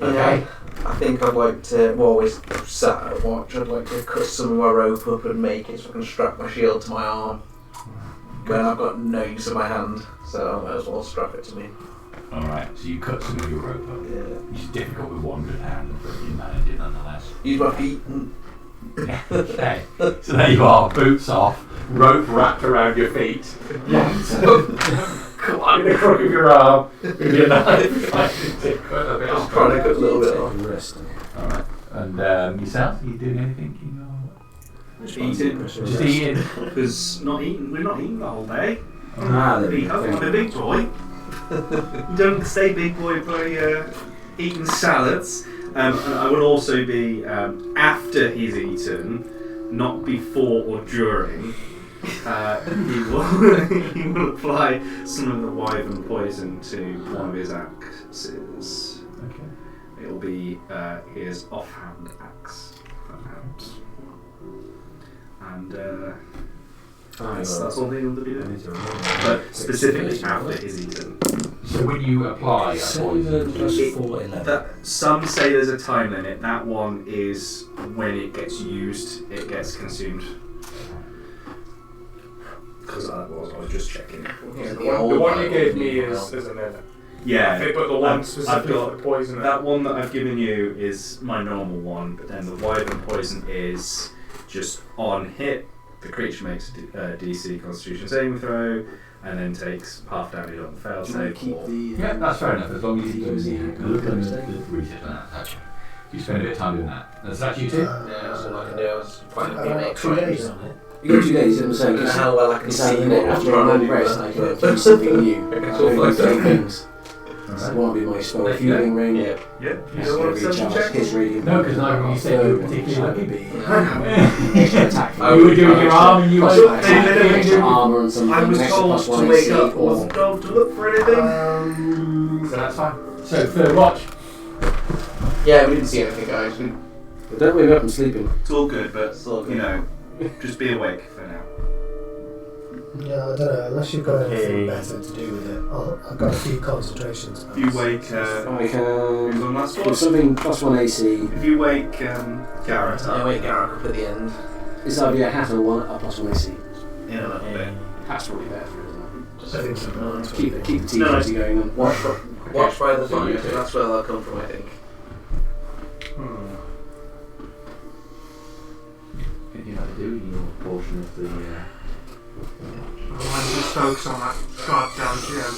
Okay. I think I'd like to, while we're sat at watch, I'd like to cut some of my rope up and make it so I can strap my shield to my arm when I've got no use of my hand, so I might as well strap it to me. Alright, so you cut some of your rope up. Yeah. Which is difficult with one good hand, but you manage it nonetheless. Use my feet and Okay, so there you are, boots off, rope wrapped around your feet. Climb the crook of your arm with your knife. just trying to cut a little bit off. Alright, and yourself, are you doing anything? Just eating. Just eating. Because we're not eating the whole day. Ah, I'm a big boy. You don't stay big boy by eating salads. And I will also be, after he's eaten, not before or during, he will apply some of the wyvern poison to one of his axes. Okay. It will be his offhand axe, perhaps. And that's all he'll be doing. But specifically after he's eaten. So when you apply a poison, Some say there's a time limit. That one is when it gets used, it gets consumed. Because I was just checking. Yeah, the one you gave me is a minute. Yeah, Okay, but the one specifically I've got for the poison. that one that I've given you is my normal one, but then the wyvern poison is just on hit. The creature makes a DC Constitution saving throw, and then takes half damage on the fail save. yeah, that's fair enough. As long as you do the research on that. You spend a bit of time doing that. That's that you too. Yeah, that's all I can do. I was trying to be I've got 2 days on it. You got 2 days, I'm saying. I don't know how well I can see what I'm after a trying long to do. rest, I can do something new. It's all like Three that. things. So one will be my spell healing ring. Yeah. Yeah, you Yes, don't want to recharge perception check? his radiant. No, because neither of you said you were particularly would lucky. be extra attack. You were doing your arm and you Plus were extra armor and something. I was extra told plus to 1 wake AC up. or Wasn't told to look for anything. So that's fine. So third watch. Yeah, we didn't see anything, guys. But don't wake up from sleeping. It's all good, but It's all good. you know, just be awake for now. Yeah, I don't know, unless you've got anything better to do with it. I've got a few concentration spells. If you wake, I who's can on last do one? something plus 1 AC. If you wake Garrett I up wake Garrick up at the end. It's either a hat or a plus 1 AC. in a little bit, Hat's probably better for it, isn't I think so. it? Keep the No, T-40 going then. Watch by the fire, that's where they'll come from, I think. Anything like doing your portion of the. I'm just focused on that goddamn gem,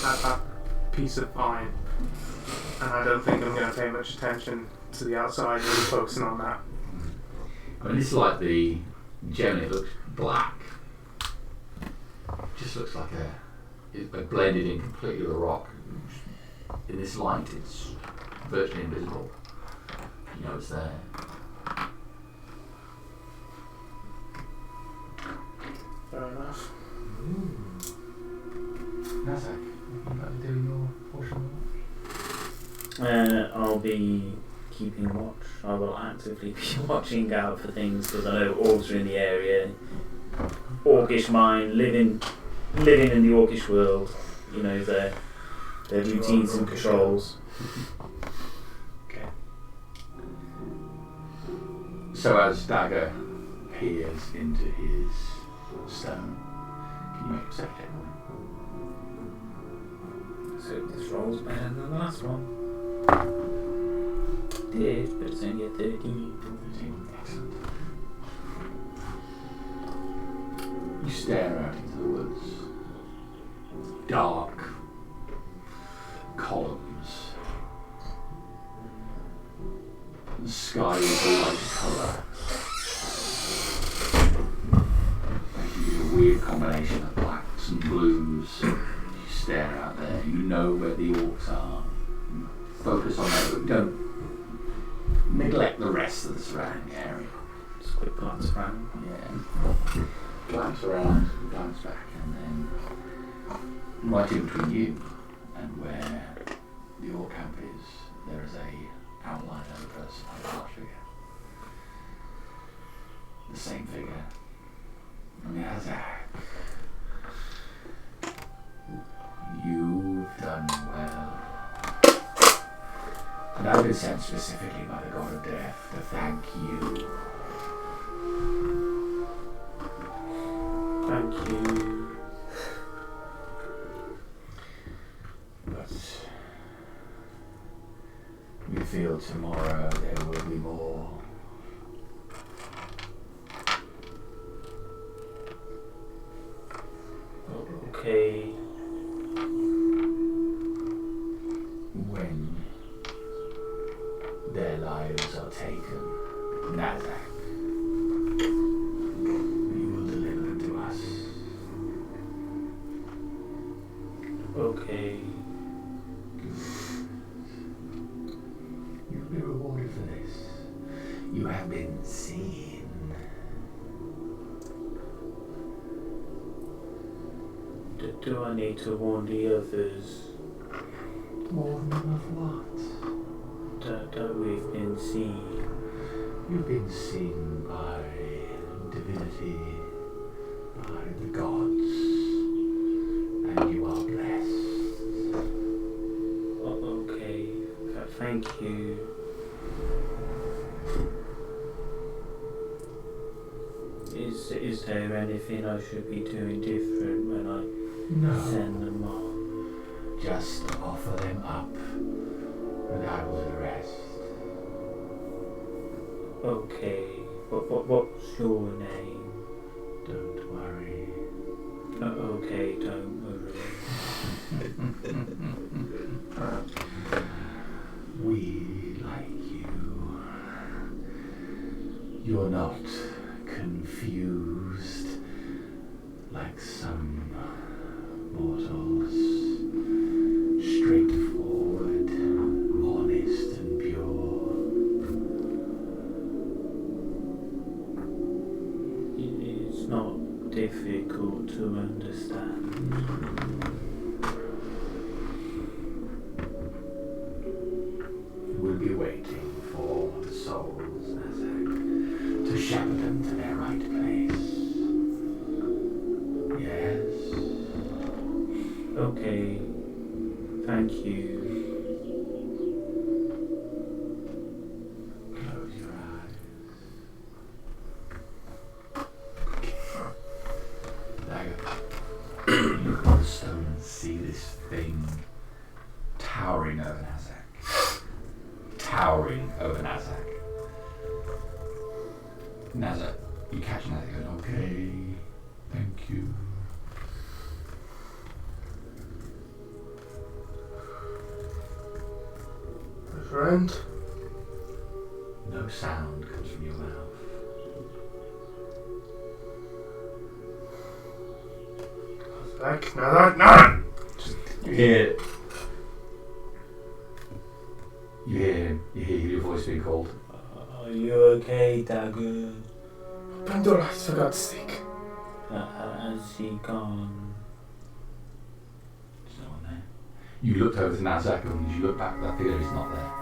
that piece of iron. And I don't think I'm going to pay much attention to the outside, really focusing on that. I mean, it's like the gem. It looks black. Just looks like it's blended in completely with the rock. In this light, it's virtually invisible. You know it's there. Fair enough. Nazak, you like doing your portion of I'll be keeping watch. I will actively be watching out for things because I know orcs are in the area. Orcish mind, living in the orcish world. You know their routines and controls. Okay. So as Dagger peers into his stone, can you make a perception check? So this roll's better than the last one. Did, but it's only a 13. Excellent. You stare out into the woods. Dark columns. The sky is a light colour. Making a weird combination of blacks and blues. You stare out there, you know where the orcs are. focus on that. Don't neglect the rest of the surrounding area. Just a quick glance around. Yeah. Glance around, glance back, and then right in between you and where the orc camp is, there is a outline of a person, a large figure. The same figure. Nazak. You've done well. And I've been sent specifically by the God of Death to thank you. Thank you. But we feel tomorrow there will be more. Okay. When their lives are taken, Nazak, you will deliver them to us. Okay. You'll be rewarded for this. You have been seen. Do I need to warn the others Warn them of what? that we've been seen? You've been seen by divinity, by the gods, and you are blessed. Okay. Thank you. Is there anything I should be doing different when I send them on? Just offer them up, and I will do the rest. Okay. What's your name? Don't worry. Okay, don't worry. We like you. You're not confused like some mortals. Straightforward, honest and pure. It's not difficult to understand. We'll be waiting for the souls, Nazak, to shepherd them to their right place. Yes? Okay. Thank you. Close your eyes. Dagger. You look at the stone and see this thing towering over Nazak. Towering over Nazak. Nazak, you catch Nazak going, okay, thank you. My friend? No sound comes from your mouth. Like, no! You hear your voice being called. Are you okay, Dagger? Pandora, for God's sake. Has he gone? There's no one there. You looked over to Nazak and as you look back, that figure is not there.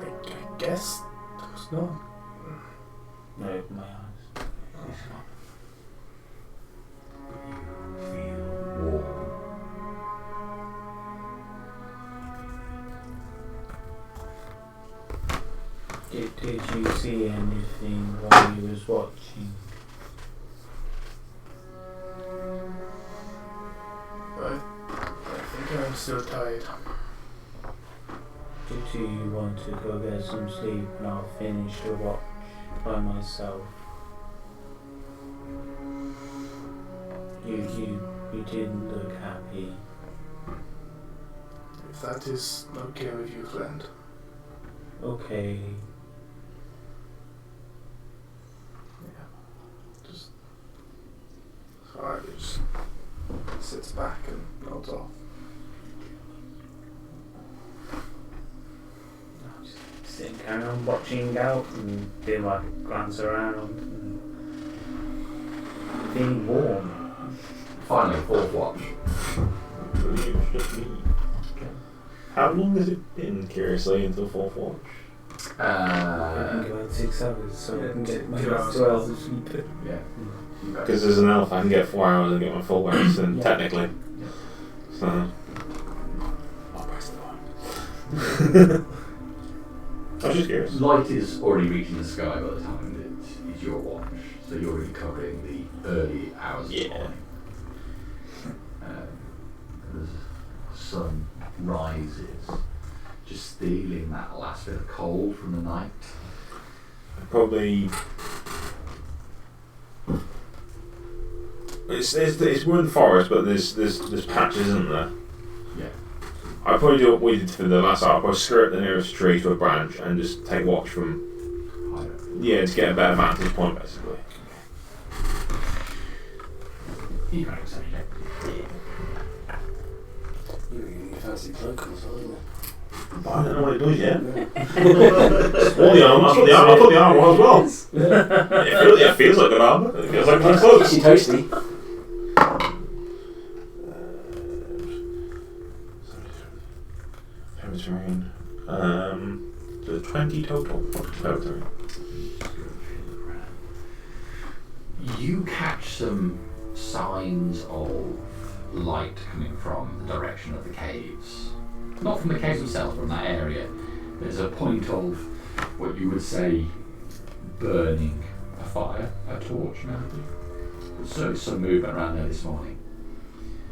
I guess there was no one. I open my eyes. It's not. But you feel warm. Did you see anything while you was watching? I think I'm still tired. Do you want to go get some sleep and I'll finish the watch by myself? You didn't look happy. If that is okay with you, friend. Okay. Just alright, just sits back and nods off. watching out and doing like a glance around and feeling warm. Finally, fourth watch. How long has it been, curiously, until fourth watch? I can go out 6 hours, so I can get my 2 hours. 2 hours of sleep. Yeah. Because as an elf, I can get 4 hours and get my full rest, and Yeah. technically. Yeah. So. I'll press the one. I was just curious. Light is already reaching the sky by the time it is your watch, so you're really covering the early hours of the Yeah. morning. As the sun rises, just stealing that last bit of cold from the night. Probably. It's we're in the forest, but there's patches, isn't there? Yeah. I probably do what we did for the last hour. I'll probably skirt the nearest tree to a branch and just take watch from. Yeah, to get a better vantage point, basically. You can accept it. You fancy cloak or something? But I don't know what it does yet. All the armor. I put the armor on as well. It feels like an armor. It feels like my clothes. Toasty toasty. Terrain. There's 20 total. Terrain. You catch some signs of light coming from the direction of the caves. Not from the caves themselves, from that area. There's a point of what you would say burning a fire, a torch maybe. There's certainly some movement around there this morning.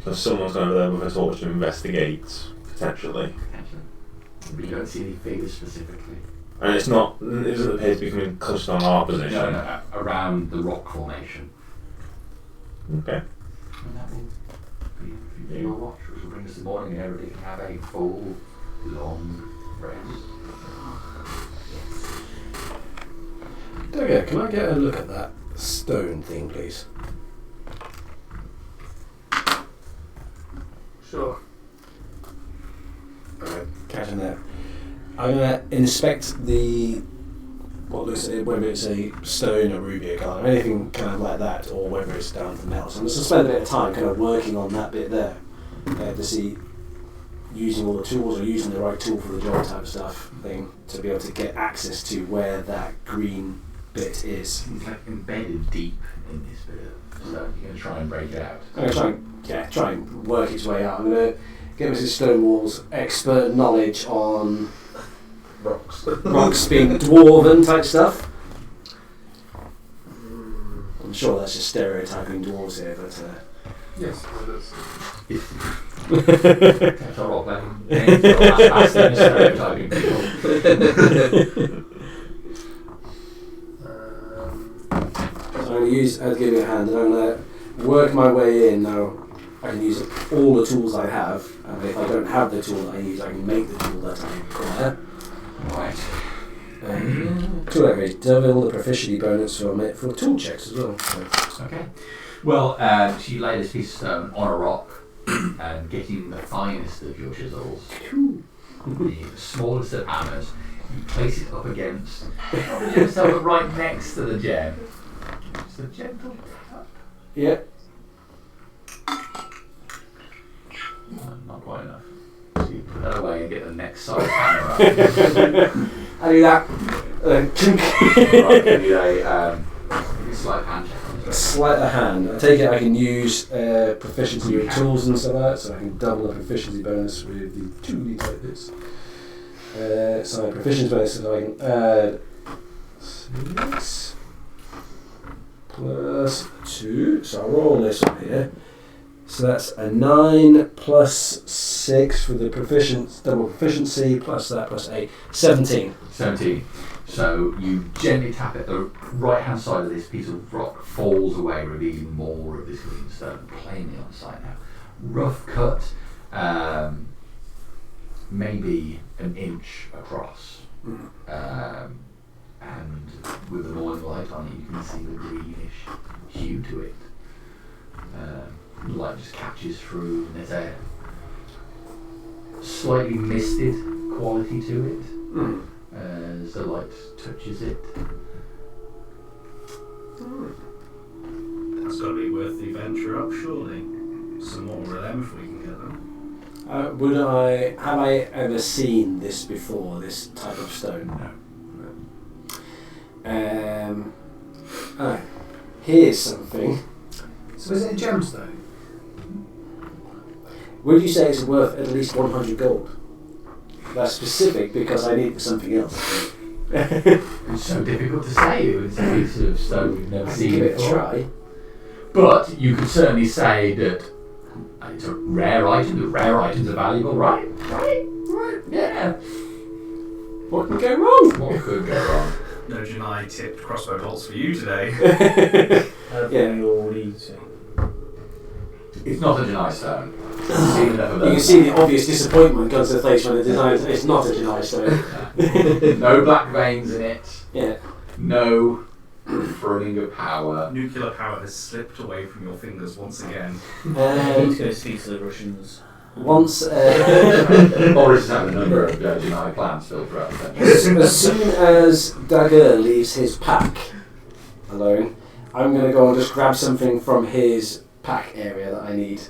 So someone's over there with a torch to investigate, potentially. Potentially. But you don't see any figures specifically. And it doesn't appear to be coming close on our position. No, around the rock formation. Okay. And that will be for your watch, which will bring us the morning and everybody can have a full, long rest. Okay, can I get a look at that stone thing, please? Sure. Alright, catching that. I'm gonna inspect what looks like whether it's a stone or ruby or colour, anything kind of like that, or whether it's down to metal. So I'm just spend a bit of time kind of working on that bit there to see using all the tools or using the right tool for the job type stuff thing to be able to get access to where that green bit is. It's like embedded deep in this bit of stuff. You're going to try and break it out. I'm going to try and work its way out. I'm going to get Mrs. Stonewall's expert knowledge on Rocks. rocks being dwarven type stuff. I'm sure that's just stereotyping dwarves here, but Yes, it is. That's our role playing. That's stereotyping people. so I'm going to use, I'll give you a hand, and I'm going to work my way in. Now I can use all the tools I have, and if I don't have the tool that I use, I can make the tool that I require. Right. Tool upgrade, double the proficiency bonus for tool checks as well. So. Okay. Well, she laid this piece of stone on a rock and getting the finest of your chisels, the smallest of hammers, you place it up against, not the gemstone, but right next to the gem. Just a gentle tap. Yeah. Not quite enough. So you put that away and get the next size hammer up. I do that. Clink. Right, you need a slight hand check on this. Sleight of hand. I take it I can use proficiency with tools and stuff like that, so I can double the proficiency bonus with the 2d type bits. So my proficiency bonus, so I can add 6 plus 2. So I'll roll this one here. So that's a 9 plus 6 for the double proficiency, plus that, plus 8. 17. 17. So you gently tap it, the right hand side of this piece of rock falls away, revealing more of this green stone plainly on sight now. Rough cut, maybe an inch across. And with the morning light on it, you can see the greenish hue to it. The light just catches through, and there's a slightly misted quality to it. As as the light touches it. That's got to be worth the venture up, surely. Some more of them if we can get them. Have I ever seen this before? This type of stone? No. Here's something. So is it a gemstone? Would you say it's worth at least 100 gold? That's specific because I need it for something else. It's so difficult to say. It's a piece of stone we've never seen Give it a before. try. But you could certainly say that it's a rare item. The rare items are valuable, right? Right, yeah. What could go wrong? What could go wrong? No Janai tipped crossbow bolts for you today. Have Yeah. we all eaten? It's not a Janai stone. You can see the obvious disappointment comes to the face when the design it's not a Janai stone. No black veins in it. Yeah. No running of power. Nuclear power has slipped away from your fingers once again. I need to go speak to the Russians. Once, Boris is having a number of Janai plans filled throughout the country. as soon as Dagger leaves his pack alone, I'm going to go and just grab something from his pack area that I need.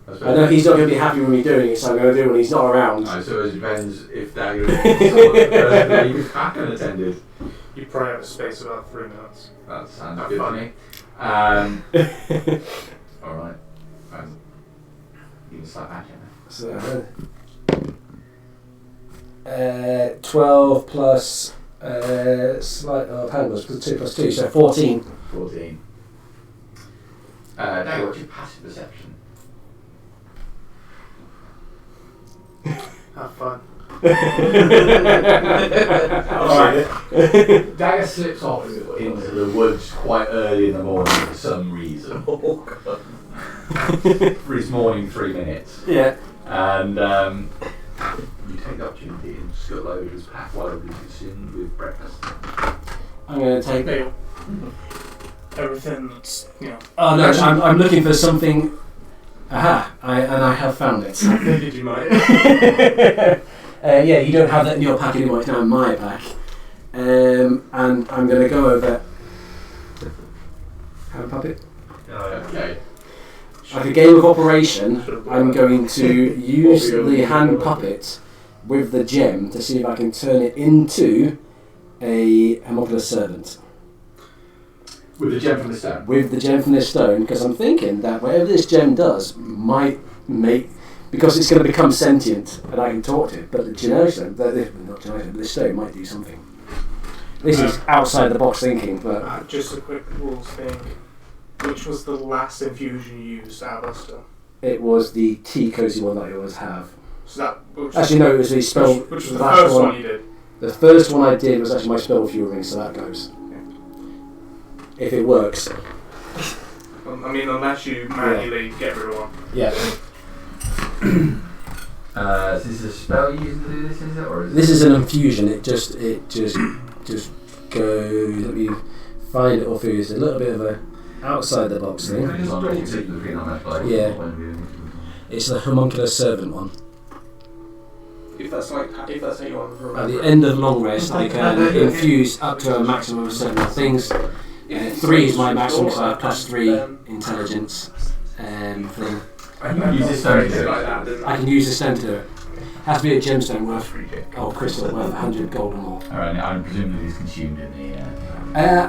I know he's not going to be happy with me doing it, so I'm going to do it when he's not around. I suppose it depends if Dagger is someone the person to leave his pack unattended. You probably have a space of about 3 minutes. That sounds good to me. Alright. You can start back in So, 12 plus slight handles, 2 plus 2, so 14. 14. Dagger, what's your passive perception? Have fun. Alright. Dagger slips off into the woods quite early in the morning for some reason. Oh god. For his morning 3 minutes. Yeah. And you take the opportunity and scuttle over his pack while everybody's consumed with breakfast. I'm going to take... Hey, everything that's, Oh no, I'm looking for something... Aha, and I have found it. I figured you might. Yeah, you don't have that in your pack anymore, it's now in my pack. And I'm going to go over... Hand puppet? Okay. Like a game of operation, I'm going to use the hand puppet with the gem to see if I can turn it into a homunculus servant. With the gem from the stone. With the gem from this stone, because I'm thinking that whatever this gem does might make... Because it's going to become sentient and I can talk to it, but the generic stone, not generic, but this stone might do something. This is outside the box thinking, but... Just a quick rules thing. Which was the last infusion you used out of stone? It was the tea cozy one that I always have. So that, Actually, no, it was the spell... Which was the last first one you did? The first one I did was actually my spell fuel ring, so that goes. If it works. I mean, unless you manually get rid of one. Yeah. Is this a spell you use to do this, is it? Or is This is an infusion. It just goes. Let me find it off. It's a little bit of a outside the box thing. Yeah. It's the homunculus servant one. If that's how you want to At the end of long rest, I can infuse up to a maximum of certain things. 3 is my maximum, so I have +3 intelligence thing. I can use this stone to do it. I can use the stone to do it. Has to be a gemstone worth, crystal worth 100 gold or more. Alright, I'm presumably it's consumed in the...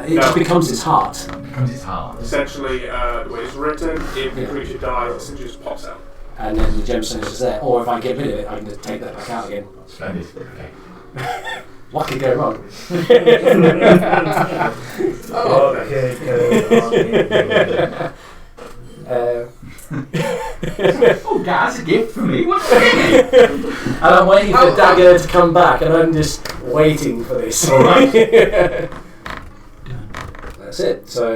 It just becomes its heart. It becomes its heart. Essentially, the way it's written, if the creature dies, it essentially just pops out. And then the gemstone is just there. Or if I get rid of it, I can just take that back out again. Splendid. Okay. What could go wrong? Oh, that's a gift for me. What's it? And I'm waiting for Dagger to come back, and I'm just waiting for this. Alright. That's it. So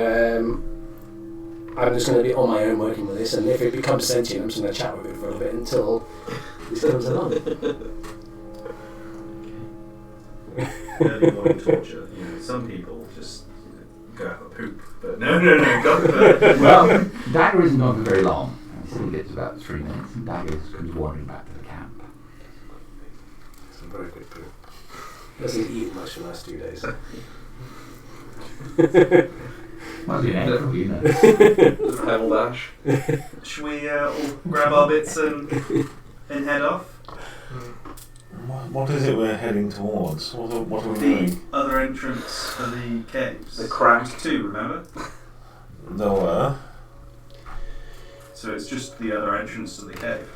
I'm just going to be on my own working with this, and if it becomes sentient, I'm just going to chat with it for a little bit until this comes along. Early morning torture. Some people just go have a poop, but no, go for it. Well, Dagger isn't gone for very long. He gets about 3 minutes, and Dagger comes wandering back to the camp. very good poo. Doesn't eat much for the last 2 days. Might be an egg, you know. Just pebble dash. Should we all grab our bits and head off? What is it we're heading towards? What are we doing? The other entrance for the caves. The crack. There's 2, remember? There were. So it's just the other entrance to the cave.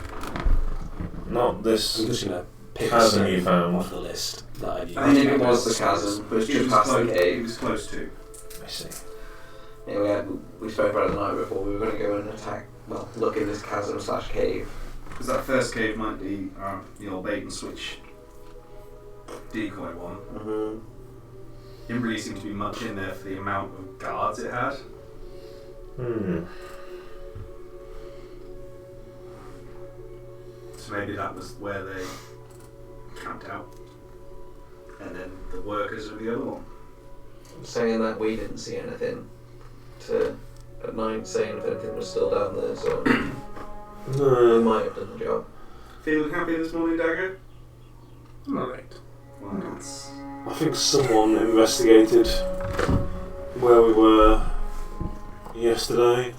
Not this I'm just gonna pick chasm some you found. off the list that I'd use. I think it was the chasm, but it's It just was past the close. It cave. was close to. I see. Yeah, we spoke about it the night before. We were going to go and attack. Well, look in this chasm / cave. Because that first cave might be the old bait and switch decoy one. Mm-hmm. Didn't really seem to be much in there for the amount of guards it had. So maybe that was where they camped out. And then the workers of the other one. Saying that we didn't see anything at night, saying if anything was still down there, so we No. might have done the job. Feeling happy this morning, Dagger? Alright. Well, that's... I think someone investigated where we were yesterday.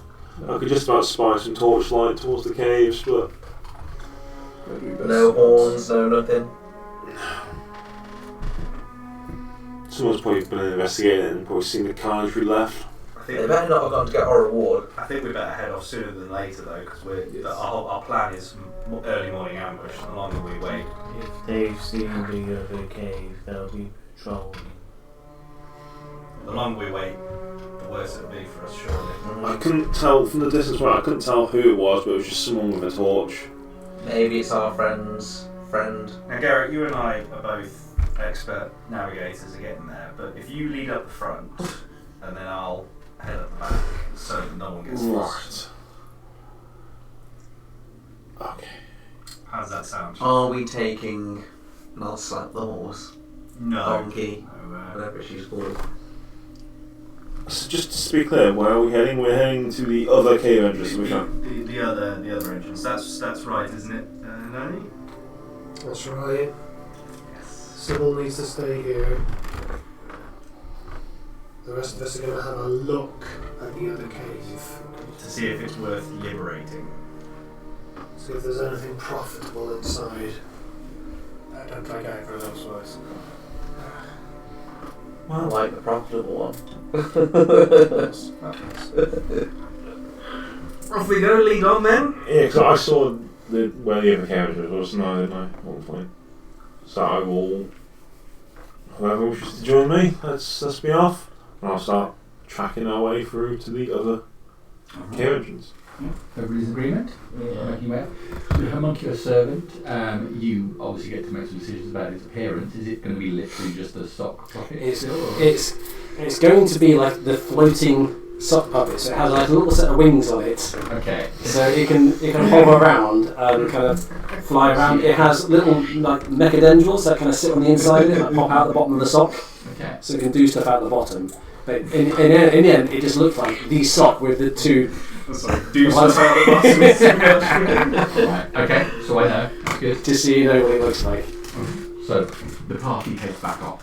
I could just about spy some torchlight towards the caves, but No horns, no nothing. someone's probably been investigating it and probably seen the carnage we left. I They think, better not have gone to get our reward. I think we better head off sooner than later, though, because our plan is early morning ambush. The longer we wait, If they've seen the other cave, they'll be patrolling. the longer we wait, the worse it'll be for us, surely. I couldn't tell from the distance, I couldn't tell who it was, but it was just someone with a torch. Maybe it's our friend's friend. Now, Garrett, you and I are both expert navigators at getting there, but if you lead up the front, and then I'll head up the back, so that no one gets lost. Okay. How does that sound? Are we taking... Not slap the horse. No. Donkey. No, Whatever she's called. So just to be clear, where are we heading? We're heading to the other cave entrance we found. the other entrance. That's right, isn't it, Nani? That's right. Yes. Sybil needs to stay here. The rest of us are going to have a look at the other cave. To see if it's worth liberating. See if there's anything profitable inside. I don't think either of those words. I like the profitable one. Off we go, lead on then. Yeah, because I saw where the other cave entrance was, no, didn't I, at one point. So I will... Whoever wishes to join me, let's be off. And I'll start tracking our way through to the other cave entrance. Everybody's in agreement? Yeah. Making way. So you homunculus servant, you obviously get to make some decisions about its appearance. Is it going to be literally just a sock puppet? It's going to be like the floating sock puppet. So it has like a little set of wings on it. Okay. So it can hover around and kind of fly around. It has little like mechadendrils that kind of sit on the inside of it, like pop out the bottom of the sock. Okay. So it can do stuff out the bottom. But in the end, it just looked like the sock with the two. Sorry, do stuff out the bottom. Right. Okay. So I know. That's good. Just so you know what it looks like. So the party heads back off.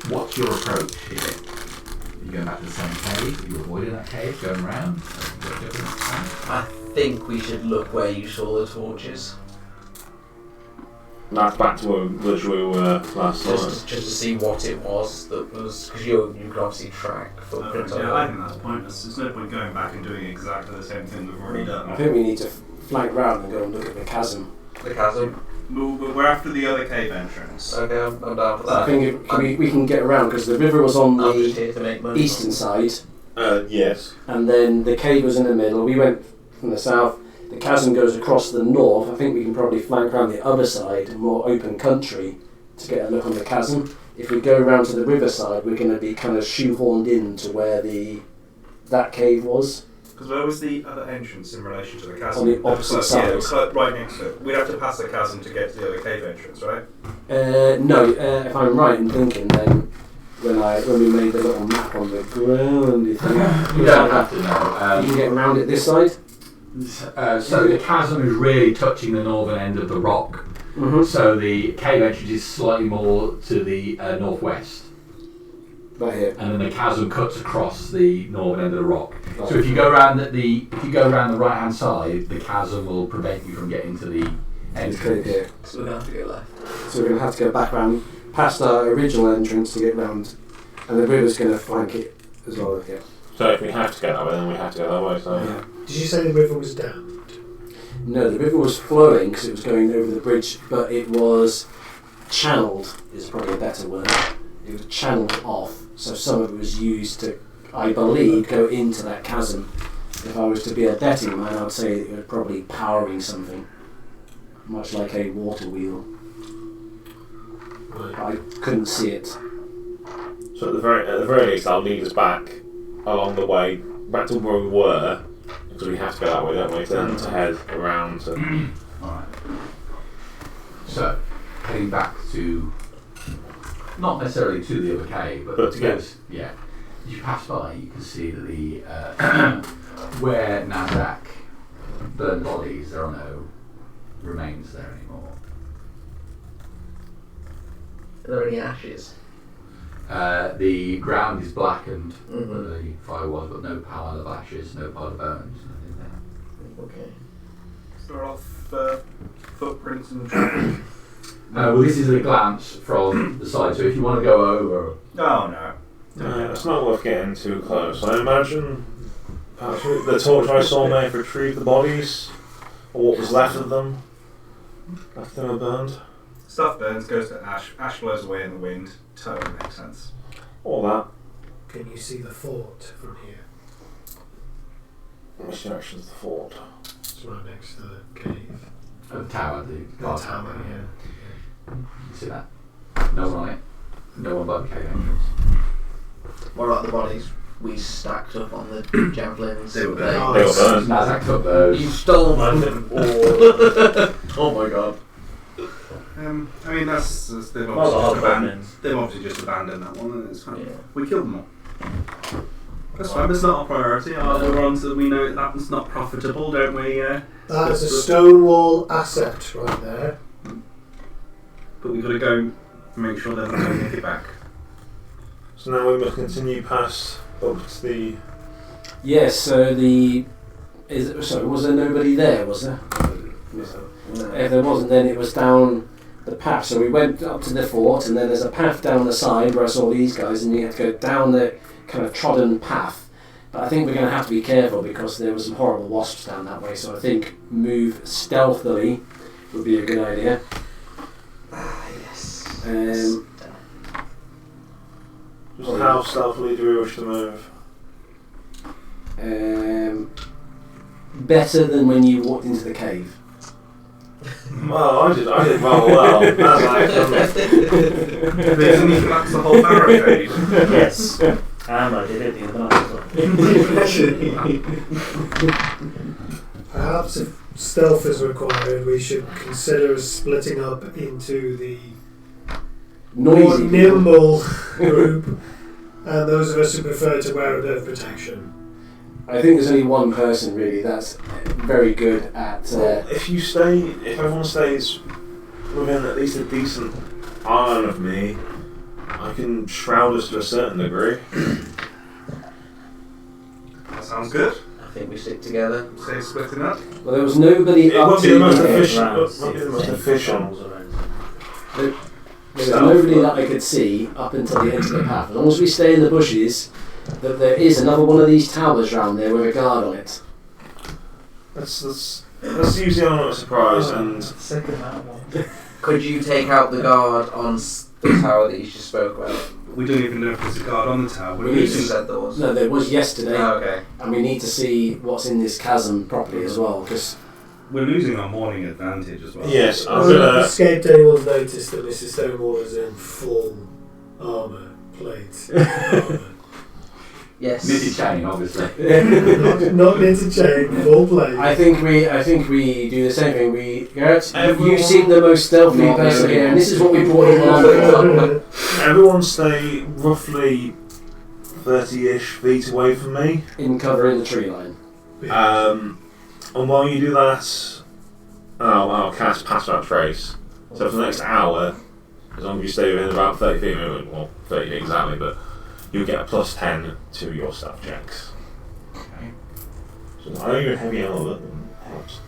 What's your approach here? Are you going back to the same cave? Are you avoiding that cave? Going around? I think we should look where you saw the torches. That's back to where we were last time. Just to see what it was that was... Because you could obviously track footprints on Yeah, I it. think that's pointless. There's no point going back and doing exactly the same thing we've already I done. think we need to flank round and go and look at the chasm. The chasm. We're after the other cave entrance. Okay, I'm down for I that. think we can get around because the river was on I'm just the here to make money. eastern side, Yes. and then the cave was in the middle. We went from the south. The chasm goes across the north. I think we can probably flank around the other side, more open country, to get a look on the chasm. If we go around to the riverside, we're going to be kind of shoehorned in to where that cave was. Because where was the other entrance in relation to the chasm? On the opposite Yeah, it was side. right next to it. We'd have to pass the chasm to get to the other cave entrance, right? No, if I'm right in thinking, then when we made the little map on the ground, you think You don't have to know. you can get around it this side. So the chasm is really touching the northern end of the rock. Mm-hmm. So the cave entrance is slightly more to the northwest. Right here. And then the chasm cuts across the northern end of the rock. Right. So if you go around the right hand side, the chasm will prevent you from getting to the It's clear entrance. here. So we're going to have to go left. So we're going to have to go back round past our original entrance to get round, and the river's going to flank it as well. Yeah. So if we have to go that way, then we have to go that way. So Yeah. Did you say the river was dammed? No, the river was flowing because it was going over the bridge, but it was channeled, is probably a better word. It was channeled off, so some of it was used to, I believe, go into that chasm. If I was to be a betting man, I would say it was probably powering something, much like a water wheel. Right. I couldn't see it. So at the very least, I'll lead us back along the way, back to where we were, because we have to go that way, don't we? Then to head around to... Alright. So, heading back to, not necessarily to the other cave, but to get... Yeah. As you pass by, you can see that the where Nazak burned bodies, there are no remains there anymore. Are there any ashes? The ground is blackened where Mhm. the fire was, but no pile of ashes, no pile of bones, nothing there. Okay. Is there off footprints and traffic? Well, this is a glance from the side, so if you want to go over. Oh no. it's not worth getting too close. I imagine perhaps the torch I saw may have retrieved the bodies, or what was left of them after they were burned. Stuff burns, goes to ash. Ash blows away in the wind. Totally makes sense. All that. Can you see the fort from here? Which direction's the fort? It's right next to the cave. The tower, the The guard tower, yeah. You see that? No one on it. No one by the cave entrance. What about the bodies we stacked up on the javelins? They were They- burned. They were burned. Nazak took those. You stole them. Oh my god. I mean, that's they've Well, obviously, the just abandoned, hobgoblins. they've obviously just abandoned that one, and it's kind of, Yeah. we killed them all. That's fine, but it's not our priority. We're on to, we know that's not profitable, don't we? That's a Stonewall asset right there. But we've got to go and make sure they're not going to get it back. So now we must continue past up to the... Yes, so was there nobody there, was there? No. If there wasn't, then it was down the path. So we went up to the fort, and then there's a path down the side where I saw these guys, and you had to go down the kind of trodden path. But I think we're going to have to be careful because there were some horrible wasps down that way, so I think move stealthily would be a good idea. Ah, yes. Just how stealthily do we wish to move? Better than when you walked into the cave. Well, I did rather well. That's That's the whole barricade. Yes. And I did it the other night as well. Perhaps if stealth is required, we should consider splitting up into the more Noisy. nimble group and those of us who prefer to wear a bit of protection. I think there's only one person really that's very good at. if everyone stays within at least a decent iron of me, I can shroud us to a certain degree. That sounds good. I think we stick together. Say splitting up. Well, there was nobody It up won't to be the most the edge. efficient. It won't be the most efficient. There was nobody that I could see up until the end of the path. As long as we stay in the bushes, that there is another one of these towers round there with a guard on it. That's usually on a surprise, and Second that one. Could you take out the guard on the tower that you just spoke about? We don't even know if there's a guard on the tower. We We're need You losing said there was. No, there was yesterday, Oh, okay. and we need to see what's in this chasm properly as well, because We're losing our morning advantage as well. yes, I'm Well, gonna. escaped anyone noticed that Mrs. Stonewall is in full armour plate. Armour. Yes. Knitted chain, obviously. not knitted chain, full plate. I think we do the same thing. Garrett, you Everyone- seem the most stealthy Not person really. here, and this is what we brought you along for. Everyone stay roughly 30-ish feet away from me. In cover in the tree line. And while you do that, I'll cast Pass Without Trace. So for the next hour, as long as you stay within about 30 feet of movement, well, 30 feet exactly, but you'll get a +10 to your stealth checks. Okay. So I know you're heavy armor, that helps.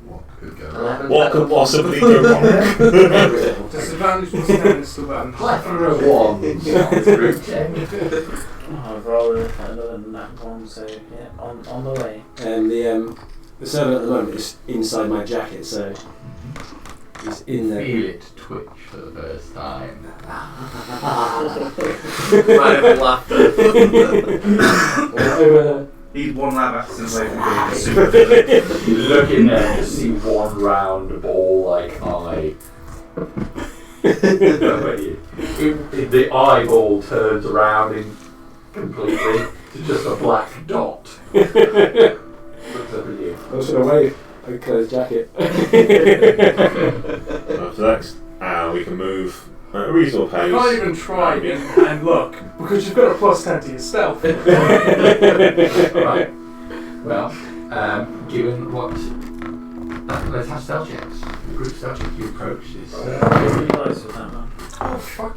What could go wrong? What could possibly go wrong? Disadvantage +10 is still better than Plethora of wands on this group check. I've rolled another than that one, so yeah, on the way. And the servant at the moment is inside my jacket, so he's in there. Feel it twitch for the first time. Right, laughter. He's one lab absence away from being a super. You look in there and just see one round ball-like eye. The eyeball turns around completely to just a black dot. Looks up at you. I was going to wave. I close jacket. So for the next hour, we can move at a reasonable pace. You can't even try and look because you've got a +10 to your stealth. Right. Well, given what... let's have stealth checks. The group stealth check you approach is... Pretty close with that one. Oh fuck.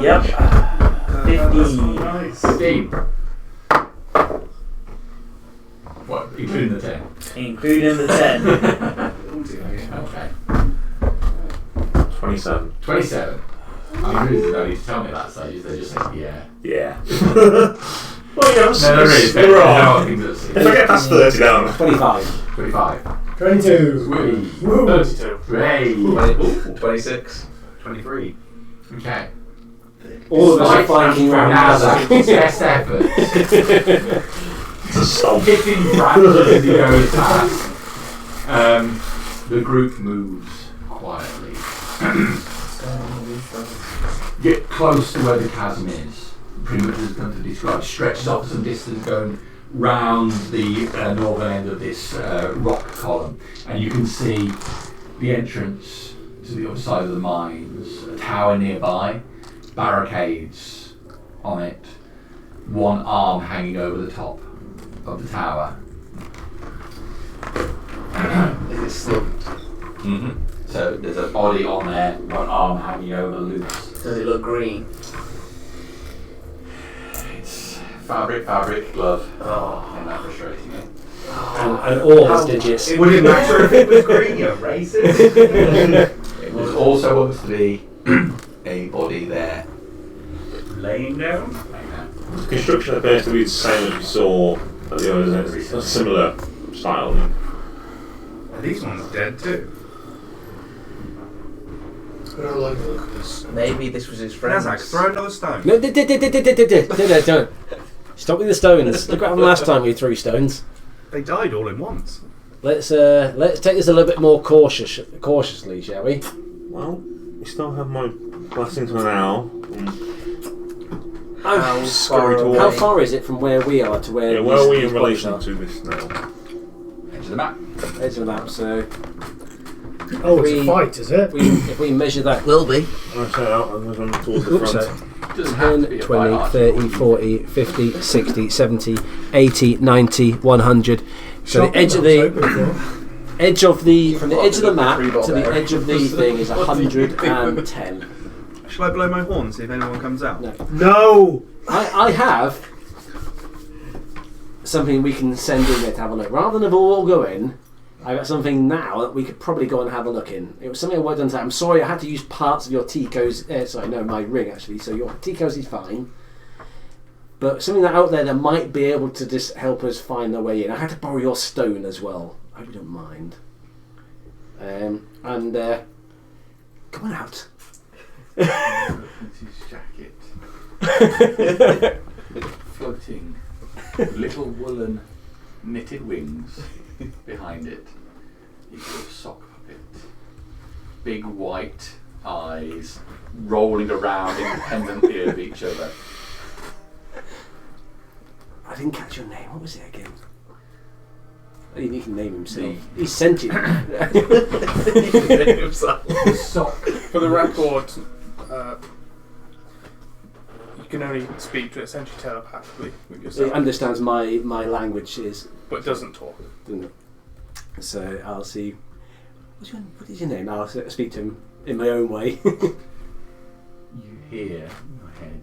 Yep. 15. Nice. 15. What, including the 10? Including the 10. Okay. 27. 27. I mean, no need to tell me that stage, they just say, yeah. Yeah. Well, yeah, No, there is. You're wrong. If If I get past 30 down. 25. 25. 22. Sweet. 32. Great. 26. 23. Okay. All of us are flanking around Nazak's best effort. It's a stomp. Hitting branches as he goes past. The group moves quietly. Get close to where the chasm is. Pretty much as it's going to describe. Stretches off some distance going round the northern end of this rock column. And you can see the entrance to the other side of the mines. A tower nearby. Barricades on it. One arm hanging over the top of the tower. Is it slumped? Mm-hmm. So there's a body on there, one arm hanging over loose. Does it look green? It's fabric, glove. Oh. And that frustrating me. And all his digits. It wouldn't matter if it was green, you racist. There's also looks to be a body there. Laying down? Like that. The construction appears to be the same as we saw at the others. It's a similar style. Are these ones dead too? I don't like the look of this. Maybe this was his friend. Nazak, throw another stone. No, don't. Stop with the stones. Look what happened last time we threw stones. They died all in once. Let's take this a little bit more cautiously, shall we? Well, we still have my blessing to an owl. How Scurry far towards- How away? far is it from where we are to where? Yeah, where are we these in bodies relation are? to this now? Edge of the map. Edge of the map. So Oh, it's We- a fight, is it? if we measure that, Will be. I say out and there's one towards the oops, front. sorry. Doesn't have to be 10, a 20, fight 30, 40, 50, 60, 70, 80, 90, 100. So the edge of the from the edge of the map to the edge of the thing is 110. Shall I blow my horn, see if anyone comes out? No. No! I have something we can send in there to have a look. Rather than all go in, I got something now that we could probably go and have a look in. It was something I worked on today. I'm sorry I had to use parts of your Tico's. My ring actually. So your Tico's is fine. But something that out there that might be able to just help us find the way in. I had to borrow your stone as well. I hope you don't mind. Come on out. It's his jacket. Floating. Little woolen knitted wings behind it. He's got a sock puppet. Big white eyes rolling around independently of each other. I didn't catch your name. What was it again? Oh, he can name himself. He's sentient. The sock. For the record, you can only speak to it essentially telepathically with It yourself. understands my language But it doesn't talk. so I'll see. What is your name? I'll speak to him in my own way. You hear in your head,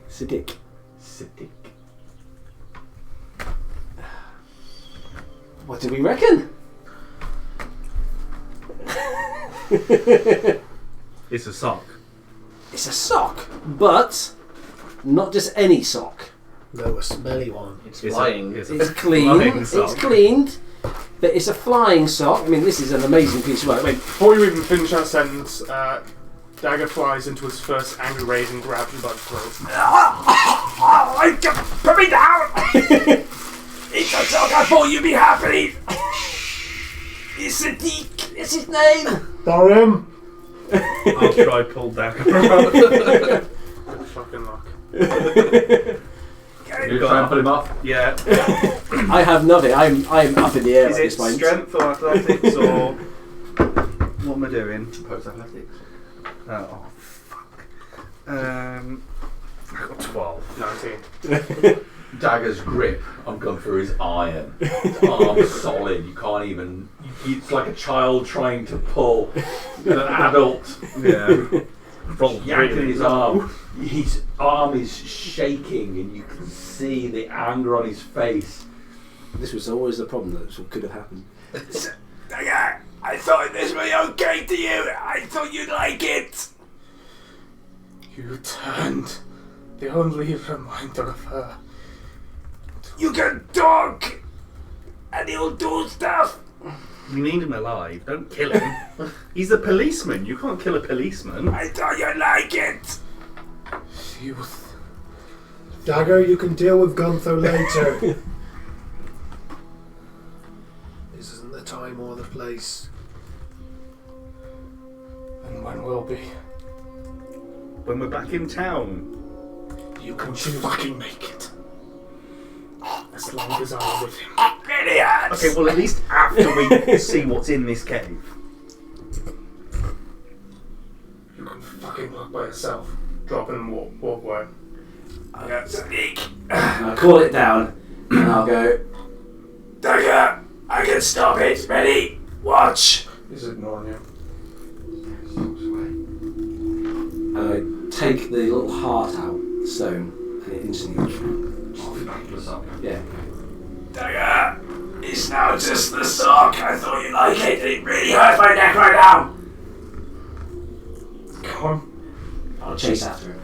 Siddiq. Siddiq. What do we reckon? It's a sock. It's a sock, but not just any sock. No, a smelly one. It's flying. It's It's clean. It's cleaned, but it's a flying sock. I mean, this is an amazing piece of work. Wait, Before you even finish that sentence, Dagger flies into his first angry rage and grabs you by the throat. put me down! It's a sock. I thought you'd be happy. It's Siddiq. It's his name. Darim! I'll try pull Dagger. Good fucking luck. You try and pull him off? Yeah. I have nothing. I'm up in the air Is at it this point. strength or athletics or what am I doing? Post athletics. Oh fuck. I got 12. 19. Dagger's grip on Gunther is iron. His arm's solid. You can't even. It's like a child trying to pull an adult. Yeah. Yanking his arm. His arm is shaking, and you can see the anger on his face. This was always the problem that could have happened. I thought this was okay to you. I thought you'd like it. You turned the only reminder of her. You can talk, and he'll do stuff. You need him alive. Don't kill him. He's a policeman. You can't kill a policeman. I thought you'd like it. Youth. Dagger, you can deal with Gunther later. This isn't the time or the place. And when will be? When we're back in town. You can fucking make it. As long as I'm with him. Idiots. Okay, well at least after we see what's in this cave. You can fucking look by yourself. Drop and walk away. I'll call it down, and I'll go. Dagger, I can stop it. Ready? Watch. He's ignoring you. And I take the little heart out, the stone, and it instantly. Yeah. Dagger, it's now just the sock. I thought you'd like it. It really hurts my neck right now. Come on. I'll chase after him.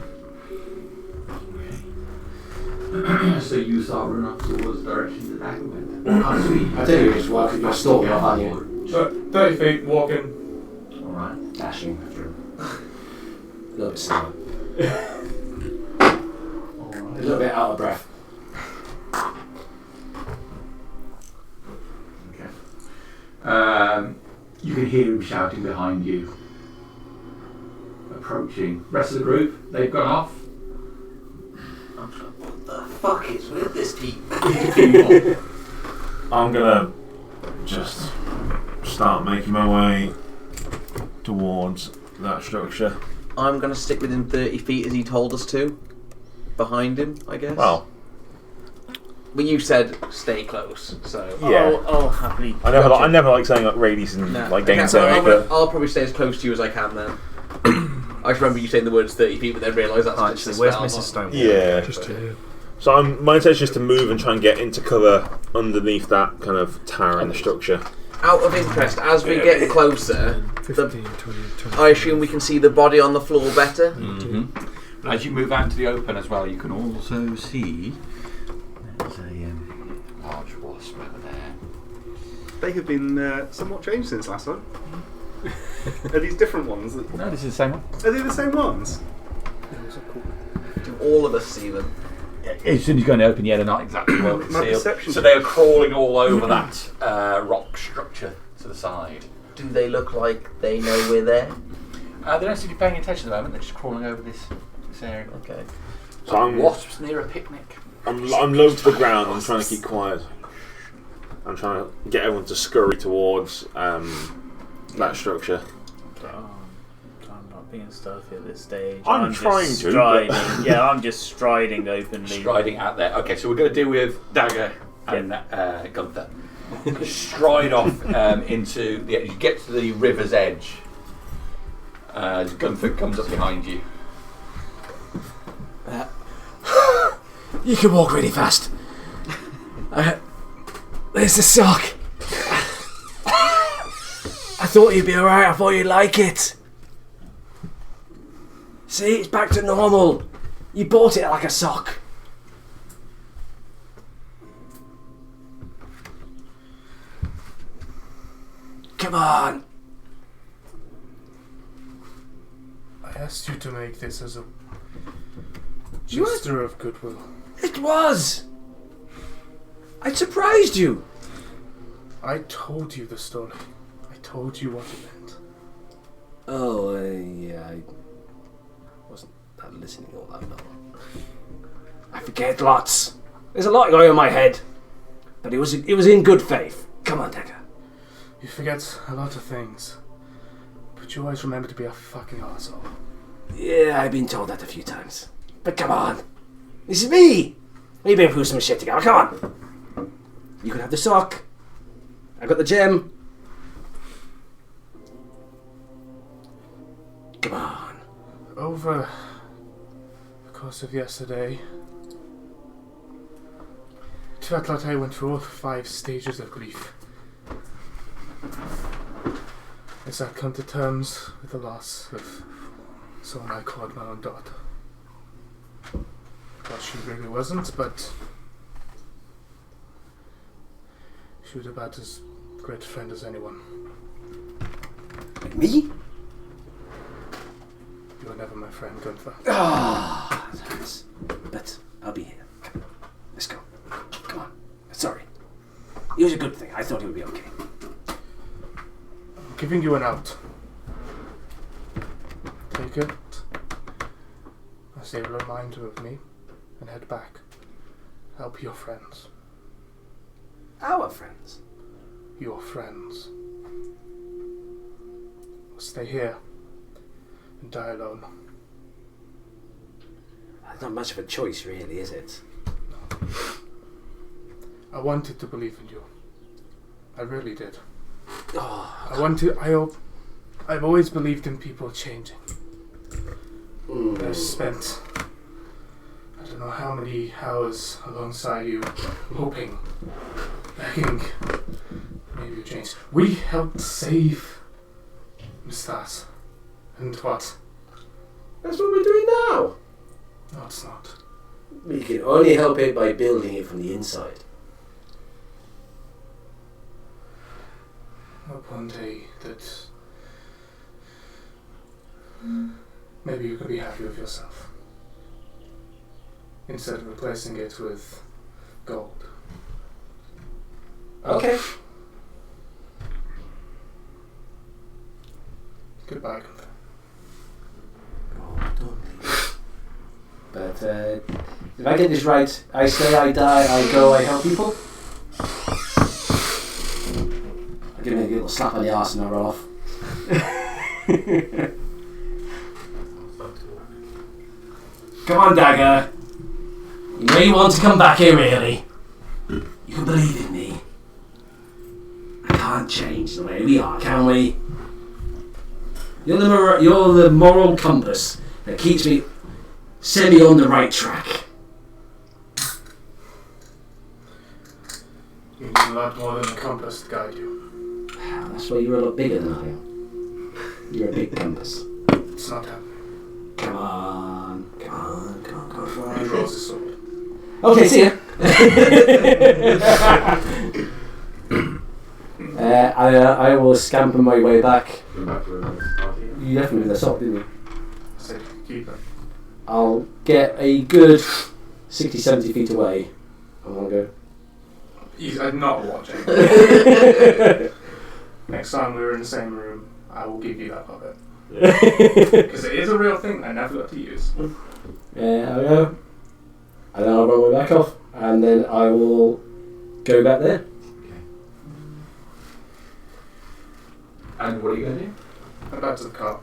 So you start running off towards the direction that Dagger went. What kind of speed? I tell you, just walk. You're stalking off, aren't you? 30 feet, walking. Alright. Dashing after him. A little bit slower. A little bit out of breath. Okay. You can hear him shouting behind you. Approaching. Rest of the group, they've gone off. What the fuck is with this team? I'm gonna just start making my way towards that structure. I'm going to stick within 30 feet as he told us to. Behind him, I guess. Well, But you said stay close, so... yeah. I'll happily. I never like saying like radius and like Okay, game so zone, but I'll probably stay as close to you as I can then. I just remember you saying the words 30 feet, but then realise that's just a Actually, where's spell, Mrs. not- Stone? yeah. Just to So my intention is to move and try and get into cover underneath that kind of tower in the structure. Out of interest, as we get closer, 15, 20, 20. I assume we can see the body on the floor better. Mm-hmm. As you move out into the open as well, you can also see there's a large wasp over there. They have been somewhat changed since last time. Are these different ones? No, this is the same one. Are they the same ones? Do all of us see them? As soon as you go in the open, yeah, they're not exactly well My concealed. perception. So they are crawling all over that rock structure to the side. Do they look like they know we're there? They don't seem to be paying attention at the moment. They're just crawling over this area. Okay. So I'm Wasps near a picnic. I'm low to the ground. I'm trying to keep quiet. I'm trying to get everyone to scurry towards that structure. Time not stopping and stuff at this stage. I'm trying just to, striding. but- Yeah, I'm just striding openly. Striding out there. Okay, so we're going to deal with Dagger and Gunther. Stride off into the edge. You get to the river's edge. As Gunther comes up behind you. You can walk really fast. There's the sock. I thought you'd be alright. I thought you'd like it. See, it's back to normal. You bought it like a sock. Come on. I asked you to make this as a gesture of goodwill. It was. I surprised you. I told you the story. I told you what it meant. Oh, yeah, I wasn't that listening all that long. I forget lots. There's a lot going on in my head. But it was in good faith. Come on, Decker. You forget a lot of things. But you always remember to be a fucking arsehole. Yeah, I've been told that a few times. But come on. This is me. We've been through some shit together. Come on. You can have the sock. I got the gem. Come on. Over the course of yesterday, it felt like I went through all 5 stages of grief. As I come to terms with the loss of someone I called my own daughter. Well, she really wasn't, but she was about as great a friend as anyone. Me? You were never my friend, Gunther. Ah, thanks. But I'll be here. Let's go. Come on. Sorry. It was a good thing. I thought it would be okay. I'm giving you an out. Take it as a reminder of me and head back. Help your friends. Our friends. Your friends. Stay here and die alone. That's not much of a choice, really, is it? I wanted to believe in you. I really did. Oh, I've always believed in people changing. mm. I've spent I don't know how many hours alongside you, hoping, begging, maybe you change. We helped save Mustas. And what? That's what we're doing now. No, it's not. We can only help it by building it from the inside. Hope one day that maybe you can be happy with yourself. Instead of replacing it with gold. Okay. Goodbye, Gunther. Oh, don't leave. But if I get this right, I stay, I die, I go, I help people. I give me a little slap on the arse and I roll off. Come on, Dagger. You know you want to come back here, really. You can believe in me. I can't change the way we are, can we? You're the moral compass that keeps me semi on the right track. You need a lot more than a compass to guide you. That's why you're a lot bigger than I am. You're a big compass. It's not happening. Come on. He draws his sword. Okay, see ya. I will scamper my way back. You left me with a sock, didn't you? I said, keep it. I'll get a good 60, 70 feet away. And I'll go. He's not watching. Next time we're in the same room, I will give you that puppet. Because it is a real thing I never got to use. Yeah, I'll go. And then I'll run my back off. And then I will go back there. And what are you going to do? Go back to the car.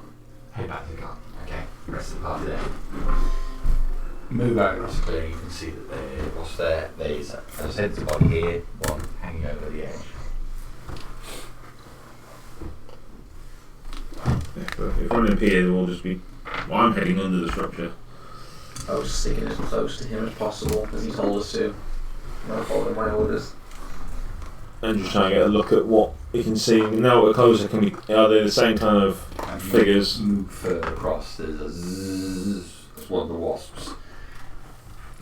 Head back to the car. Okay, the rest of the party there. Move out across the clearing, you can see that what's there. There's, as I said, there's a body here, one hanging over the edge. If I'm in here, we'll just be. Well, I'm heading under the structure. I was sticking as close to him as possible, as he told us to. No following my orders. And just trying to get a look at what you can see. Now we're closer, are they the same kind of figures? Move further across, there's a zzz. That's one of the wasps.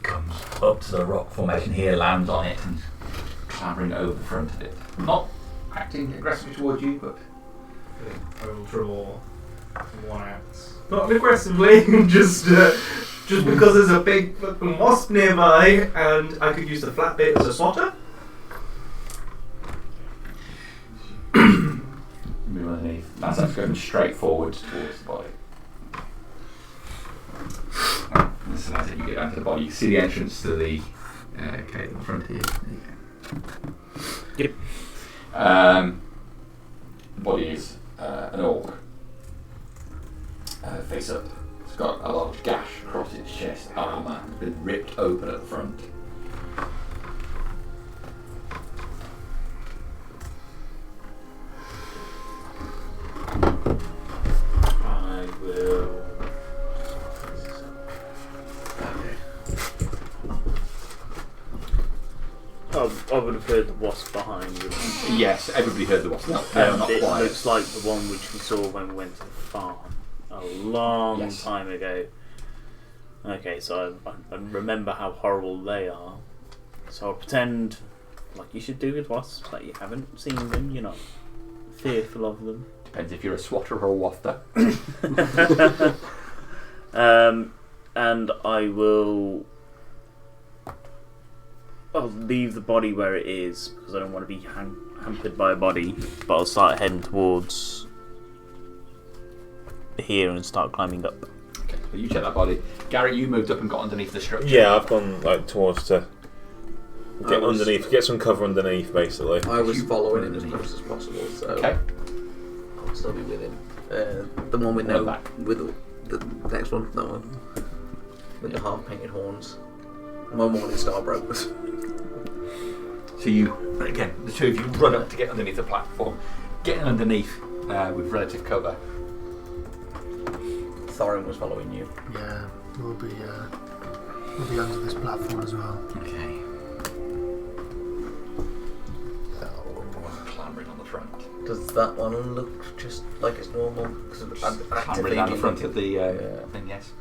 Comes up to the rock formation here, lands on it, and clambering over the front of it. Not acting aggressively towards you, but. I will draw one out. Not aggressively, just because there's a big fucking wasp nearby, and I could use the flat bit as a swatter. Move underneath. That's going straight forwards towards the body. So that's it, you get down to the body. You see the entrance to the cave in front here. There you go. The body is an orc. Face up. It's got a large gash across its chest. Armour has been ripped open at the front. I will. I would have heard the wasp behind you. Yes, everybody heard the wasp. It quiet. looks like the one which we saw when we went to the farm a long time ago. Okay, so I remember how horrible they are. So I'll pretend, like you should do with wasps, that you haven't seen them, you're not fearful of them. Depends if you're a swatter or a wafter. And I'll leave the body where it is because I don't want to be hampered by a body. But I'll start heading towards here and start climbing up. Okay, so you check that body. Gary, you moved up and got underneath the structure. Yeah, I've gone towards to get underneath, get some cover underneath, basically. I was following him as close as possible, so Okay. I'll still be with him. The one with the next one, that one with the half-painted horns. My morning star broke. So you, again, the two of you run up to get underneath the platform. Getting underneath with relative cover. Thorin was following you. Yeah, we'll be under this platform as well. Okay. Clambering on the front. Does that one look just like it's normal? Clambering down the front of the thing, yes.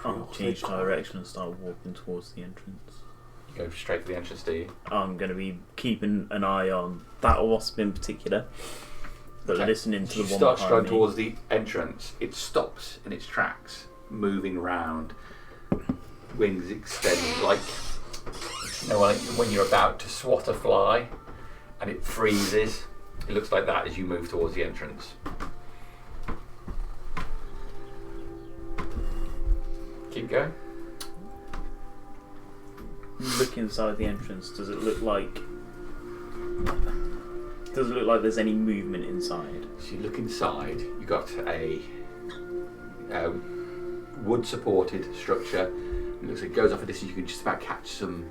I'll change direction and start walking towards the entrance. You go straight for the entrance, do you? I'm going to be keeping an eye on that wasp in particular, but listening to the one behind me. You start straight towards the entrance, it stops in its tracks, moving round, wings extended like when you're about to swat a fly and it freezes. It looks like that as you move towards the entrance. Keep going. Look inside the entrance. Does it look like there's any movement inside? So you look inside. You got a wood-supported structure. It looks like it goes off a distance. You can just about catch some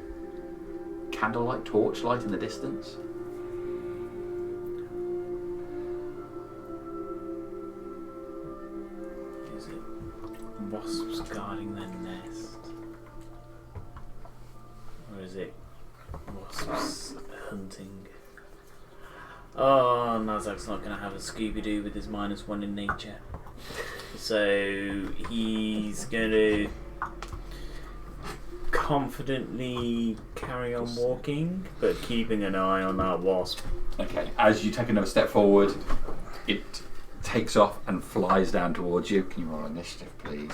candlelight, torchlight in the distance. Is it wasps guarding their nest? Or is it wasps hunting? Oh, Nazak's not going to have a Scooby-Doo with his -1 in nature. So he's going to confidently carry on walking, but keeping an eye on that wasp. Okay, as you take another step forward, it takes off and flies down towards you. Can you roll initiative, please?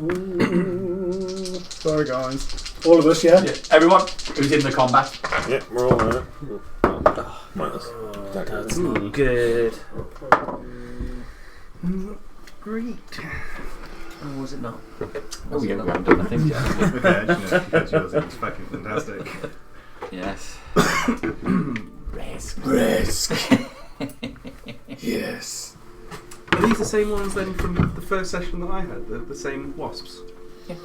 Ooh, sorry, guys. All of us, yeah? Everyone who's in the combat. Yeah, we're all in it. Minus. That's not good. Great. Or was it not? Oh, yeah, we haven't done nothing yet. Okay, actually, yours is fucking fantastic. Yes. Risk. Yes. Are these the same ones then from the first session that I had? The same wasps? Yeah.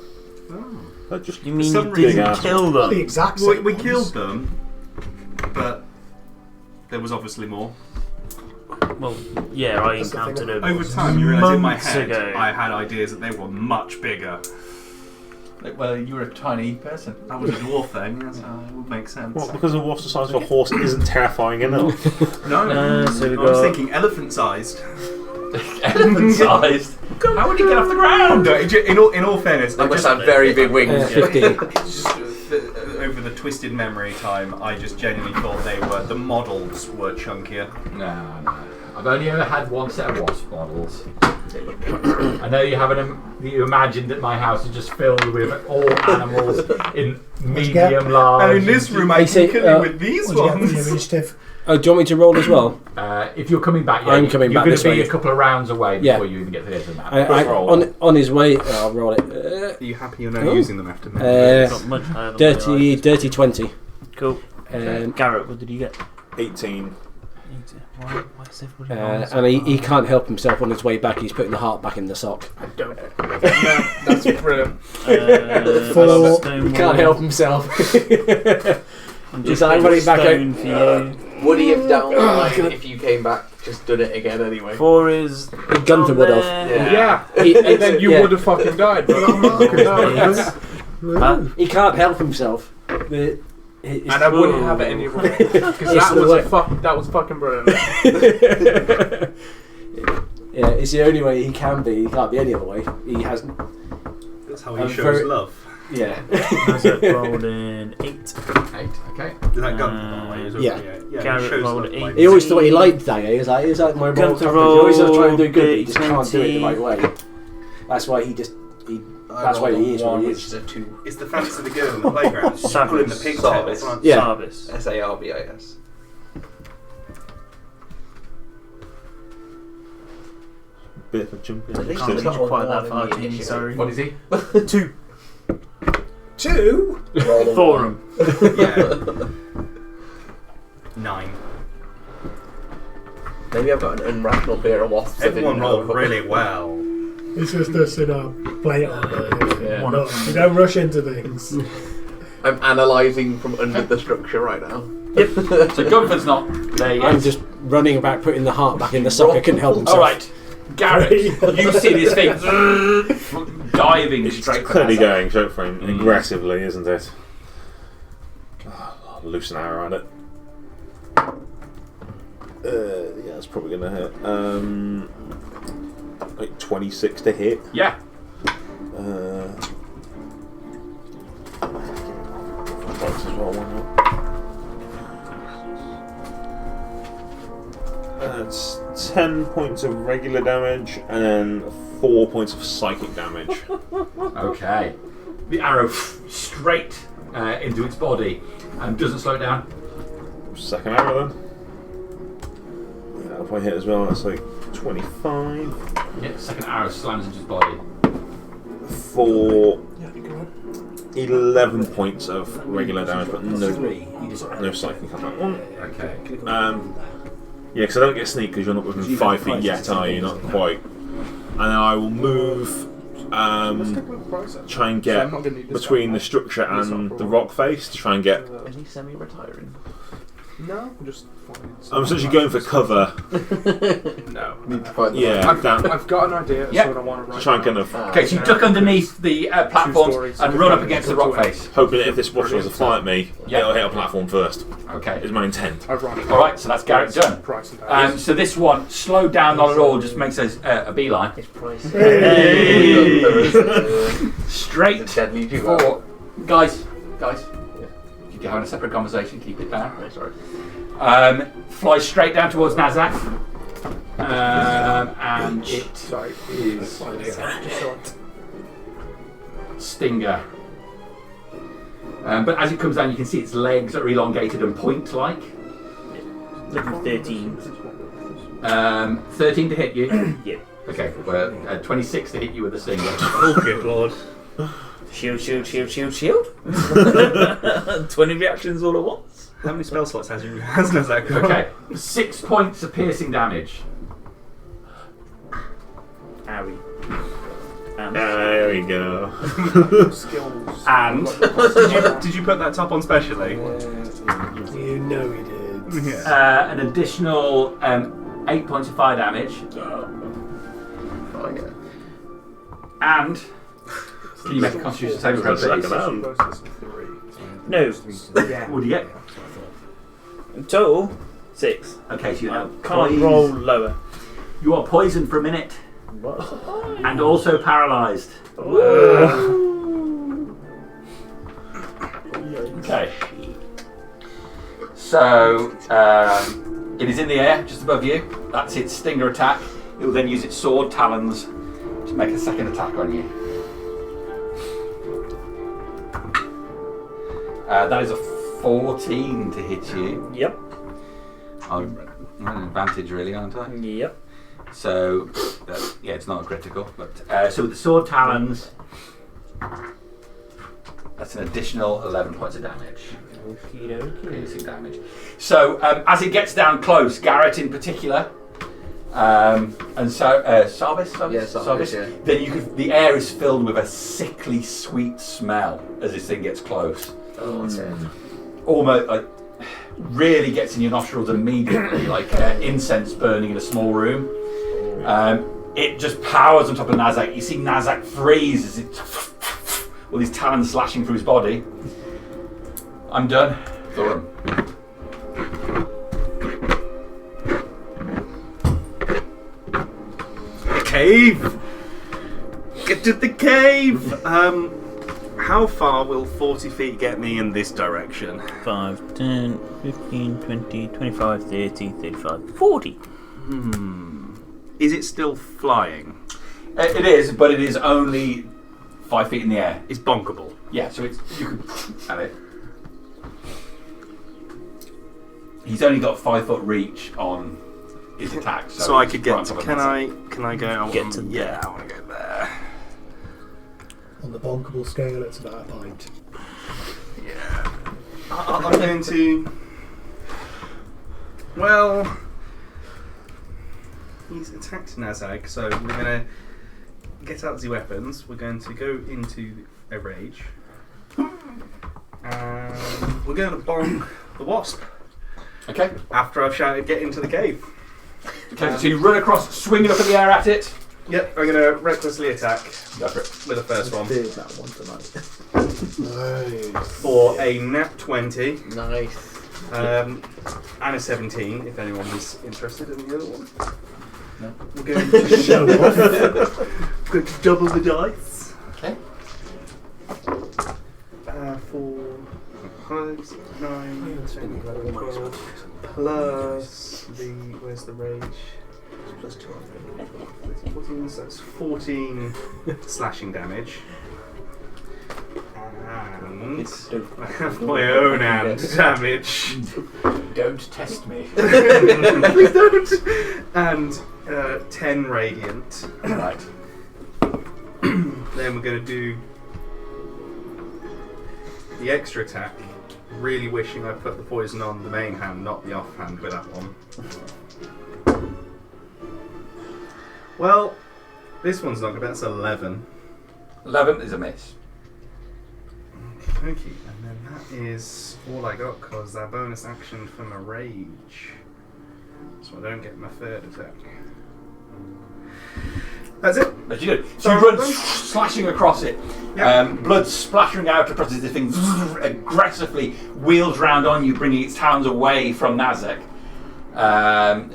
Oh. Just You mean some you reason- didn't kill Not the them? exact Well, same we ones. killed them, but there was obviously more. Well, yeah, I That's the thing. encountered them. Over time, you realise in my months head, ago. I had ideas that they were much bigger. Well, you were a tiny person. I was a dwarf then, yes, it would make sense. Well, because a wasp the size of a horse isn't terrifying enough. No, So we I was got thinking elephant-sized. Elephant-sized. How would he get off the ground? No, in all fairness, I must have very big wings. 15. It's just, over the twisted memory time, I just genuinely thought the models were chunkier. No. I've only ever had one set of wasp models. I know you imagined that my house is just filled with all animals in medium, large. And in this room, I Hey, say, can kill you with these What'd you get for your ones. initiative? Oh, do you want me to roll as well? If you're coming back, I'm coming back You're this going to way. be a couple of rounds away Yeah. before you even get to the edge of the map. On his way, I'll roll it. Are you happy you're not Oh. using them after me? not much higher than my life. dirty 20. Cool. Garrett, what did you get? 18. Why is everybody rolling so And he high? can't help himself on his way back. He's putting the heart back in the sock. I don't. No, that's brilliant. Four. Stone He can't wall. help himself. I'm He's just like running back stone for you. Would he have down if you came back, just done it again anyway? 4 is Gunther would have. Yeah. And then you would have fucking died. Huh? He can't help himself. And I wouldn't have it anyway. Because It's the way. that was fucking brilliant. Yeah, it's the only way he can be. He can't be any other way. He has. That's how he I'm shows very- love. Yeah. Isaac rolled an 8. 8, okay. Is that gun, by the way? Is it- Yeah. yeah, Garrett he shows rolled love eight. by- He always thought he liked Dagger. He was like my moral Gunther compass. He always does try and do good, but he rolled just can't do it the 20. right way. That's why he just. That's why he is what he which is. is a 2. It's the fancy of the girl in the playground. She's pulling the pigtails. Sarvis. Yeah. Sarvis. Sarbis. Bit of a jump in. At least Can't it's reach not quite one that in far, the Jamie, initiative. sorry. What is he? 2. 2? Roll a Forum. Yeah. 9. Maybe I've got an unrational pair of wasps. Everyone rolled really well. It's just us in our play on. Yeah. No, you don't rush into things. I'm analysing from under the structure right now. So Gunther's not there yet. I'm just running back, putting the heart back in the sock. I couldn't help himself. All right, Garrett, you see this thing diving straight for Clearly Hazard. going straight for him aggressively, isn't it? I'll loose an arrow at it. Yeah, that's probably going to hit. Like 26 to hit. Yeah. As well, why not? That's 10 points of regular damage and then 4 points of psychic damage. Okay. The arrow straight into its body and doesn't slow it down. Second arrow then. Yeah, that'll probably hit as well. That's like 25 Yeah, second arrow slams into its body. for 11 points of regular damage, but no psychic on that one. Okay. Yeah, because I don't get sneak because you're not within 5 feet yet, are you? Not quite. And then I will move, try and get between the structure and the rock face to try and get. Is he semi-retiring? No, just. I'm essentially going for cover. No. Need to find the Yeah, down. I've got an idea. Yeah. So I want to write. Try and kind of Okay, so you duck underneath the platforms and run up against the rock face. hoping that if this watch was to fly at me, Yeah. it'll hit a platform first. Okay. Is my intent. Ironic. All right, so that's Garrett done. Price and So this one, slowed down not at all, just makes a beeline. His price. Straight Deadly duo. for... Guys, you're having a separate conversation, keep it down. Oh, sorry. Flies straight down towards Nazak. And it Sorry. is Just short. Stinger. But as it comes down, you can see its legs are elongated and point-like. Looking for 13. 13 to hit you. Yep. Okay, well, 26 to hit you with a stinger. Oh, good lord. Shield. 20 reactions all at once. How many spell slots has Nazak got? Okay, 6 points of piercing damage. Owie. There we go. Skills. And Did you put that top on specially? You know he did. an additional 8 points of fire damage. Fire. And can you make a constitution saving throw, please? No. What do you get? In total, 6. Okay, so you I are can't roll lower. You are poisoned for a minute and also paralysed. Okay. So it is in the air just above you. That's its stinger attack. It will then use its sword talons to make a second attack on you. That is a 14 to hit you. Yep. I'm at an advantage, really, aren't I? Yep. So, yeah, it's not a critical. But so with the sword talons, that's an additional 11 points of damage. Piercing damage. So, as it gets down close, Garrett in particular, and so Sarvis, Yeah, Sarvis, yeah. then the air is filled with a sickly sweet smell as this thing gets close. Oh, okay. Almost like really gets in your nostrils immediately, like incense burning in a small room. It just powers on top of Nazak. You see Nazak freeze as it with his talons slashing through his body. I'm done. Thorin. The cave! Get to the cave! How far will 40 feet get me in this direction? 5, 10, 15, 20, 25, 30, 35, 40. Is it still flying? It is, but it is only 5 feet in the air. It's bonkable. Yeah, so you could have it. He's only got 5 foot reach on his attack, So I could right get. on top of Can Nazak. I go? Get to yeah, I want to go there. On the bonkable scale, it's about a pint. Yeah. I'm going to. Well, he's attacked Nazak, so we're going to get out the weapons. We're going to go into a rage. And we're going to bonk the wasp Okay. after I've shouted, get into the cave. Okay, so you run across, swinging up in the air at it. Yep, I'm going to recklessly attack Go for it. with the first one. Did that one tonight. Nice. For a nat 20 Nice. and a 17, if anyone is interested in the other one. No. We're going to show off. We're going to double the dice. Okay. 4, 5, 6, 9, 10, 12, plus the. Where's the rage? Plus 12. 14, so that's 14 slashing damage. And I have my own hand damage. Don't test me. Please don't! And 10 radiant. Right. Then we're going to do the extra attack. Really wishing I put the poison on the main hand, not the off hand with that one. Well, this one's not good. That's 11. 11 is a miss. Okay, and then that is all I got because that bonus action from a rage. So I don't get my third attack. That's it. But you do. So you run slashing across it. Yep. Blood splattering out across it. This thing aggressively wheels round on you, bringing its talons away from Nazak.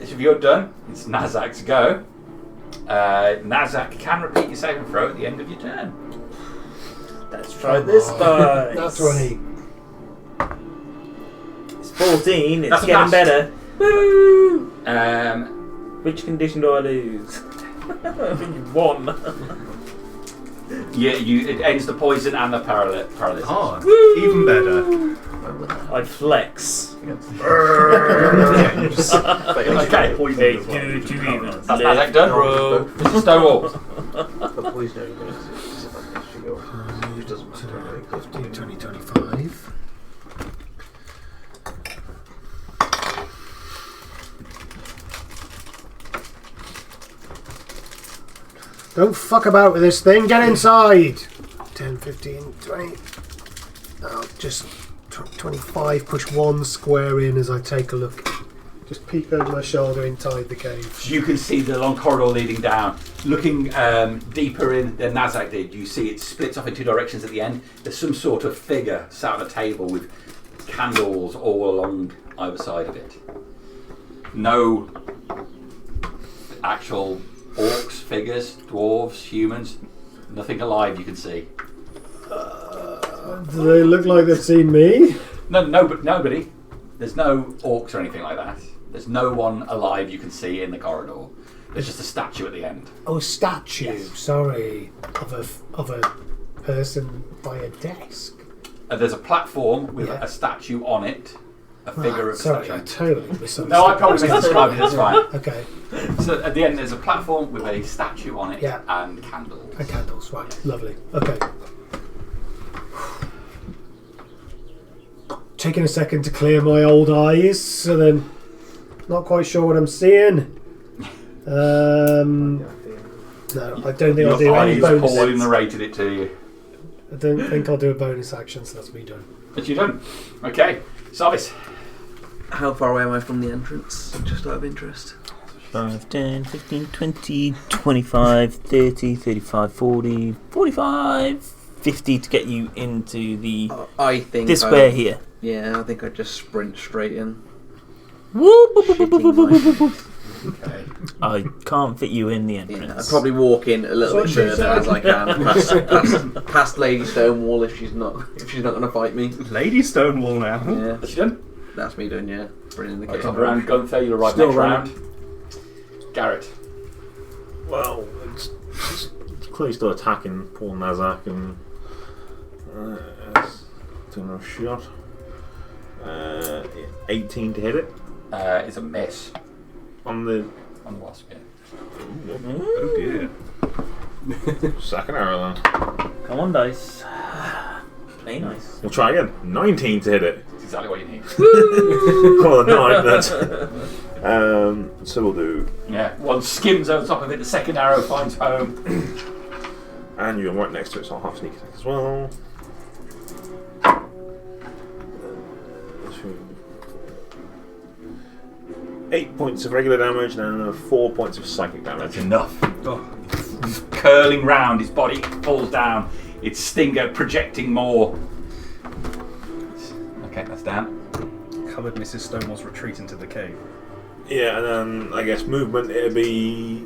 If you're done, it's Nazak's go. Nazak can repeat your saving throw at the end of your turn. Let's try this dice. That's 20. It's 14. It's That's a getting pass. better. Woo! Um, Which condition do I lose? 1. it ends the poison and the paralysis. Oh, even better. I flex. Yeah, you just Okay. Hey, 2 even. That's Nazak done. Mr. Stonewall. The poison only goes to Don't fuck about with this thing. Get inside. 10, 15, 20. I'll just 25. Push 1 square in as I take a look. Just peek over my shoulder inside the cave. So you can see the long corridor leading down. Looking deeper in than Nazak did, you see it splits off in 2 directions at the end. There's some sort of figure sat on a table with candles all along either side of it. No actual orcs, figures, dwarves, humans. Nothing alive you can see. Do they look like they've seen me? No, but nobody. There's no orcs or anything like that. There's no one alive you can see in the corridor. There's just a statue at the end. Oh, a statue. Yes. Sorry, of a person by a desk. There's a platform with a statue on it. A figure of a sorry, statue. I totally misunderstood. No, I probably misdescribed it. That's fine. Okay. So at the end, there's a platform with a statue on it and candles. And candles, right? Lovely. Okay. Taking a second to clear my old eyes, so then not quite sure what I'm seeing. No, I don't think I'll do any bonus. Paul narrated it to you. I don't think I'll do a bonus action, so that's me done. But you don't. Okay, Sarvis. How far away am I from the entrance? Just out of interest. 5, 10, 15, 20, 25, 30, 35, 40, 45, 50 to get you into the I think this square here. Yeah, I think I'd just sprint straight in. Okay. I can't fit you in the entrance. Yeah, I'd probably walk in a little bit further as I can, past Lady Stonewall if she's not going to fight me. Lady Stonewall now. Yeah, What's she done? that's me done. Yeah, bringing the cave. Around Gunther, you'll arrive Still next around. round. Garrett. Well, it's clearly still attacking Paul Nazak and doing a shot. 18 to hit it. It's a miss On the on the wasp. Yeah. Oh dear. second arrow then. Come on, dice. Play nice. We'll try again. 19 to hit it. That's exactly what you need. Well, 9, that's... so we'll do... Yeah. One skims over top of it. The second arrow finds home. And you're right next to it, so I'll have sneak attack as well. 8 points of regular damage and 4 points of psychic damage. That's enough. Curling round, his body falls down. Its stinger projecting more. Okay, that's down. Covered Mrs. Stonewall's retreat into the cave. Yeah, and then I guess movement, it'll be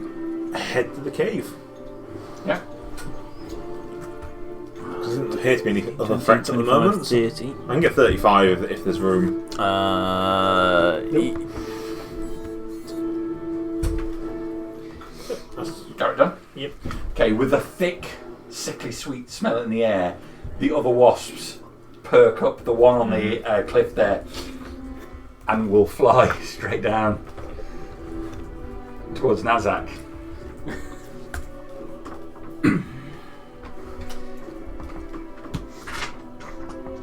head to the cave. Yeah. Doesn't appear to be any other threats at the moment. 30. I can get 35 if there's room. Garrett done? Yep. Okay, with the thick, sickly sweet smell in the air, the other wasps perk up, the one on the cliff there, and will fly straight down towards Nazak.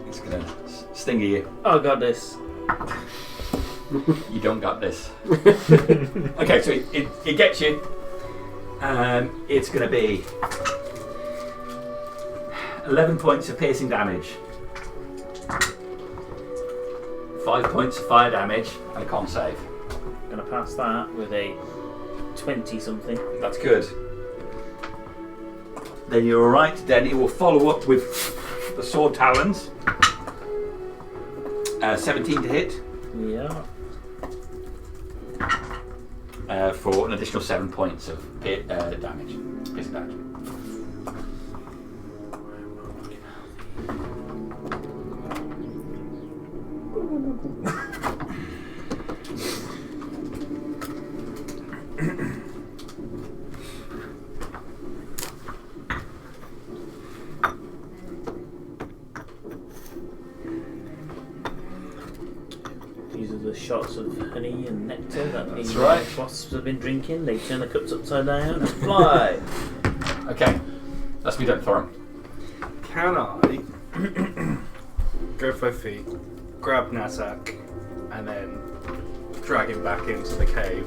It's gonna sting you. Oh, got this. You don't got this. Okay, so it gets you. It's going to be 11 points of piercing damage, 5 points of fire damage, and a con save. Gonna pass that with a 20 something. That's good. Then you're alright. Then it will follow up with the sword talons. 17 to hit. Yeah. For an additional 7 points of damage. Piercing damage. These are the shots of honey and nectar that the right. wasps have been drinking. They turn the cups upside down and fly. Okay, that's me done for him. Can I go 5 feet, grab Nazak, and then drag him back into the cave?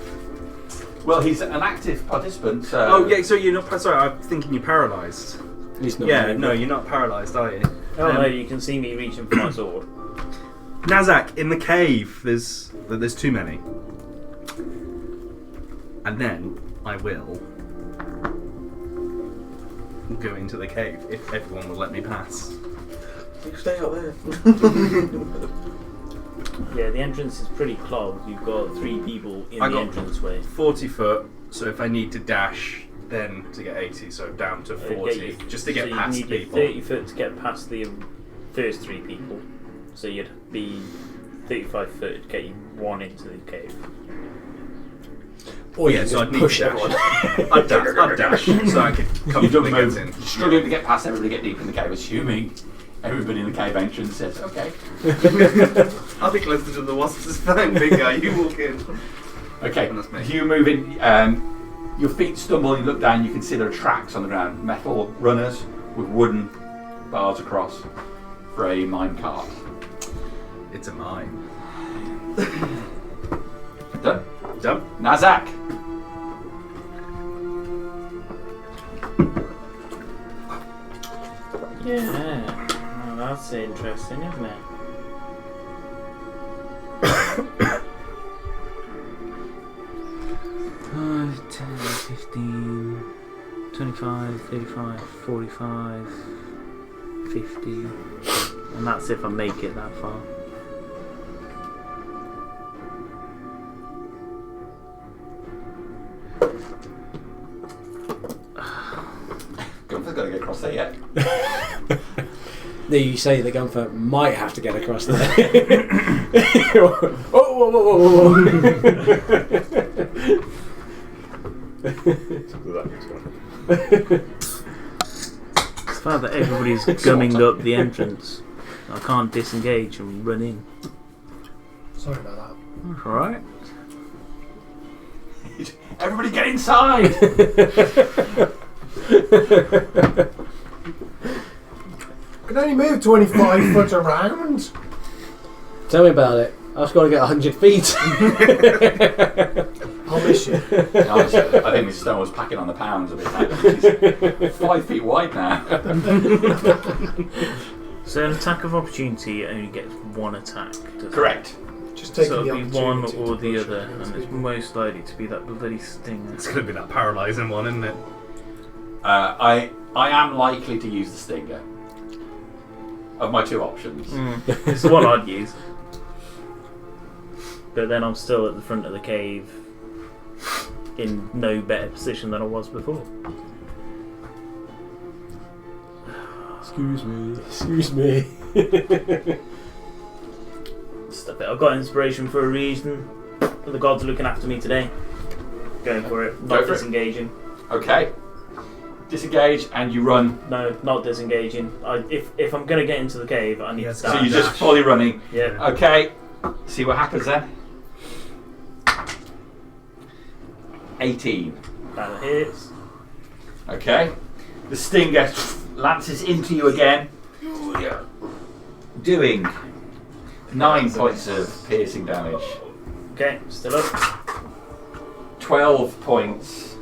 Well, he's an active participant, so... Oh, yeah, so you're not... Sorry, I'm thinking you're paralysed. He's not Yeah, moving. no, you're not paralysed, are you? Oh no, you can see me reaching for my sword. Nazak, in the cave, there's too many. And then I will go into the cave if everyone will let me pass. You stay out there. Yeah, the entrance is pretty clogged. You've got 3 people in I the got- entranceway. 40 foot, so if I need to dash, then to get 80, so down to 40, just to get past you need people. 30 foot to get past the first 3 people. So you'd be 35 foot to get you 1 into the cave. Or Yeah, you so can I'd need push to dash. everyone. I'd dash so I could You comfortably don't get move. in. You're struggling to get past everybody, get deep in the cave, assuming everybody in the cave entrance says, okay. I'll be closer to the wasps. It's fine, big guy. You walk in. Okay, That's me. you move in, your feet stumble, you look down, you can see there are tracks on the ground, metal runners with wooden bars across for a mine cart. It's a mine. Done. Done. Nazak! Yeah, well, that's interesting, isn't it? Five, 10, 15, 25, 35, 45, 50, and that's if I make it that far. Gunther's got to get across there yet. No, you say the Gunther might have to get across there. Oh, whoa, whoa, whoa, It's the fact that everybody's gumming up the entrance. I can't disengage and run in. Sorry about that. That's alright. Everybody get inside! I can only move 25 foot around. Tell me about it. I've just got to get 100 feet. I'll miss you. Honestly, I think Mrs. Stone was packing on the pounds a bit. She's 5 feet wide now. So an attack of opportunity only gets 1 attack. doesn't it? Correct. Just taking So the it'll be one opportunity or to the push other, it against and it's people. most likely to be that bloody stinger. It's going to be that paralysing one, isn't it? I am likely to use the stinger. Of my 2 options. It's the one I'd use. But then I'm still at the front of the cave in no better position than I was before. Excuse me. Excuse me. Stuff it. I've got inspiration for a reason. The gods are looking after me today. Going for it. Go Not for it. disengaging. Okay. Disengage and you run. No, not disengaging. If I'm going to get into the cave, I need to Yes, So dash. you're just fully running. Yeah. Okay. See what happens then. 18. That hits. Okay. The stinger lances into you again. Doing 9 points of piercing damage. Okay, still up. 12 points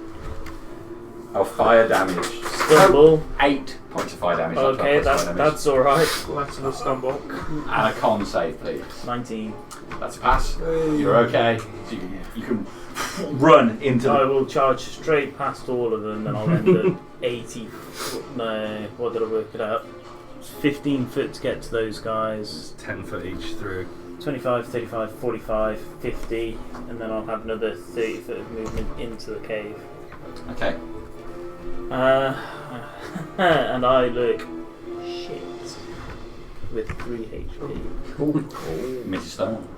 of fire damage. Stumble. 8 points of fire damage. not 12 Okay, points of fire damage. that's alright. That's a stumble. And a con save, please. 19. That's a pass. You're okay. So you can run into I the... will charge straight past all of them, and I'll end up 80 foot. No, what did I work it out? It's 15 foot to get to those guys. 10 foot each through. 25, 35, 45, 50, and then I'll have another 30 foot of movement into the cave. Okay. And I look shit with 3 HP. Mrs. Stone.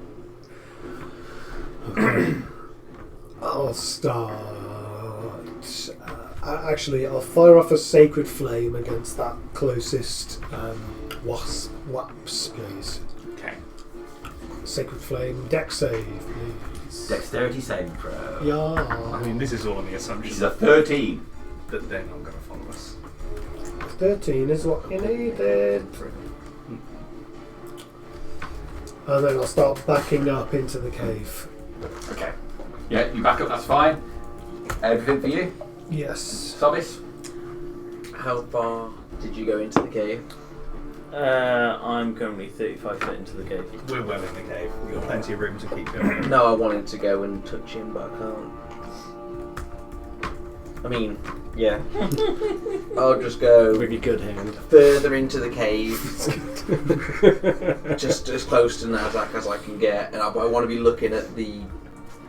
I'll start. Actually, I'll fire off a sacred flame against that closest wasps, please. Okay. Sacred flame, dex save, please. Dexterity saving throw. I Yeah. mean, this is all on the This assumption is a 13. that they're not going to follow us. 13 is what you needed. And then I'll start backing up into the cave. Okay. Yeah, you back up, that's fine. Everything for you? Yes. Sobis? How far did you go into the cave? I'm currently 35 foot into the cave. We're well in the cave. We've got plenty of room to keep going. No, I wanted to go and touch him, but I can't. I mean, yeah. I'll just go With your good hand. further into the cave, just as close to Nazak as I can get, and I want to be looking at the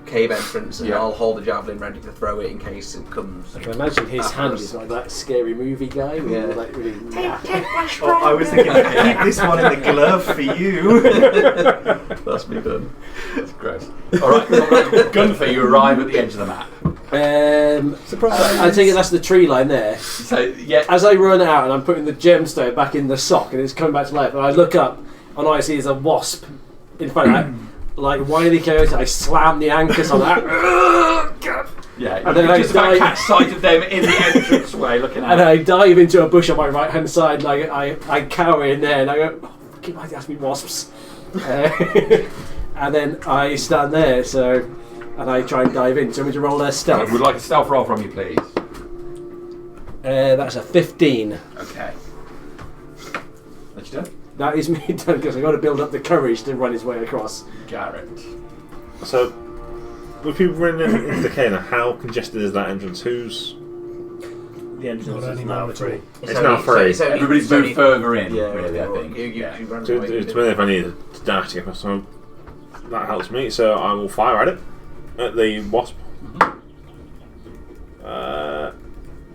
cave entrance, and I'll hold the javelin ready to throw it in case it comes. I can imagine his hand is like that scary movie guy. Yeah. Like really I was thinking, keep this one in the glove for you. That's me done. That's gross. Alright, Gunther, you arrive at the edge of the map. I take it that's the tree line there. So, yeah. As I run out and I'm putting the gemstone back in the sock and it's coming back to life, and I look up and all I see is a wasp in front of that. Like Wily Coyote, I slam the anchors on that. Yeah, and then you I just about dive, catch sight of them in the entrance way looking at and I dive into a bush on my right hand side, and I cower in there and I go, oh, fucking why that's me wasps. And then I stand there, and I try and dive in. So I'm going to roll their stealth. I would like a stealth roll from you, please. That's a 15. Okay. What you done? That is me done because I've got to build up the courage to run his way across. Garrett. So, with people running into the cave, how congested is that entrance? Who's... The entrance Not is any now mandatory. free. It's now free. Everybody's moved further in, really, I think. You run To away with it. if I need to dash to get across, so that helps me. So I will fire at it, at the wasp.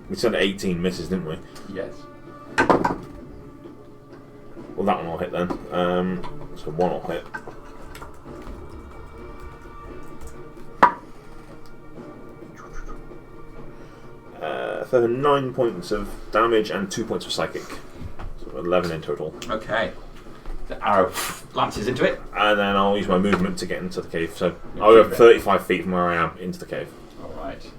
We said 18 misses, didn't we? Yes. Well, that one will hit then. So one will hit. So 9 points of damage and 2 points of psychic. So 11 in total. Okay. The arrow lances into it. And then I'll use my movement to get into the cave. So I'll go 35 feet from where I am into the cave. Alright.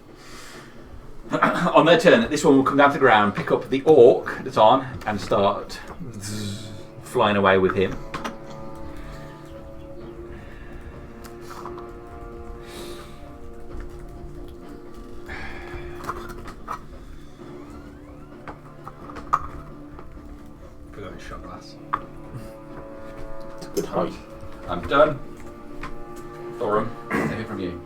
On their turn, this one will come down to the ground, pick up the orc that's on, and start flying away with him. Forgot his shot glass. Good height. I'm done. Thorum, anything from you?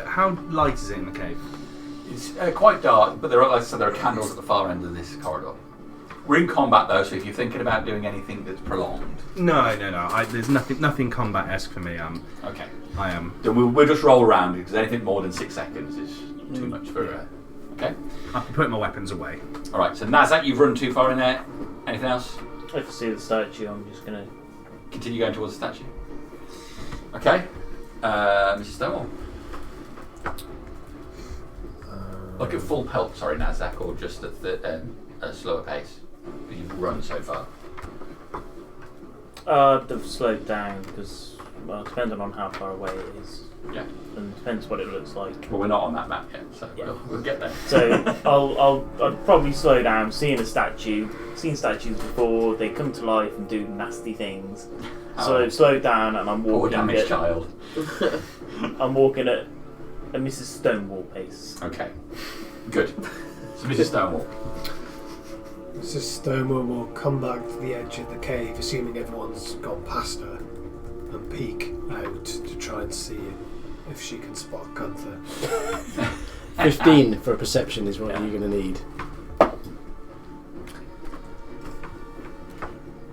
How light is it in the cave? It's quite dark, but there are candles at the far end of this corridor. We're in combat though, so if you're thinking about doing anything that's prolonged, No. There's nothing combat-esque for me. okay. I am. Then we'll just roll around because anything more than 6 seconds is too much for. Okay. I'm putting my weapons away. All right. So Nazak, you've run too far in there. Anything else? If I see the statue, I'm just gonna Continue going towards the statue. Okay. Mrs. Stonewall. Look at full pelt, sorry, Nazak, or just at the slower pace. You've run so far. they've slowed down because, well, depending on how far away it is. Yeah. And depends what it looks like. Well, we're not on that map yet, so Yeah. we'll get there. So I'll probably slow down, seen statues before, they come to life and do nasty things. So I've slowed down and I'm Poor walking damaged at, child. I'm walking at a Mrs. Stonewall pace. Okay. Good. So Mrs. Stonewall. Mrs. Stonewall will come back to the edge of the cave, assuming everyone's gone past her, and peek out to try and see if she can spot Gunther. 15 for a perception is what you're going to need.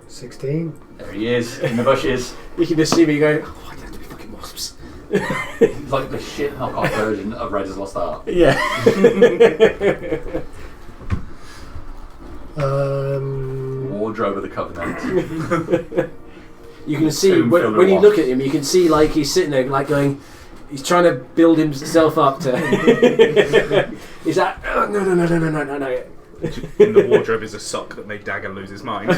16. There he is, in the bushes. You can just see me going, oh, why do I have to be fucking wasps? It's like the shit knockoff version of Raiders Lost Ark. Yeah. Wardrobe of the Covenant. You can see, Tomb filled when with you wasps. look at him, you can see like he's sitting there like going, he's trying to build himself up to... He's like, oh, no. In the wardrobe is a sock that made Dagger lose his mind.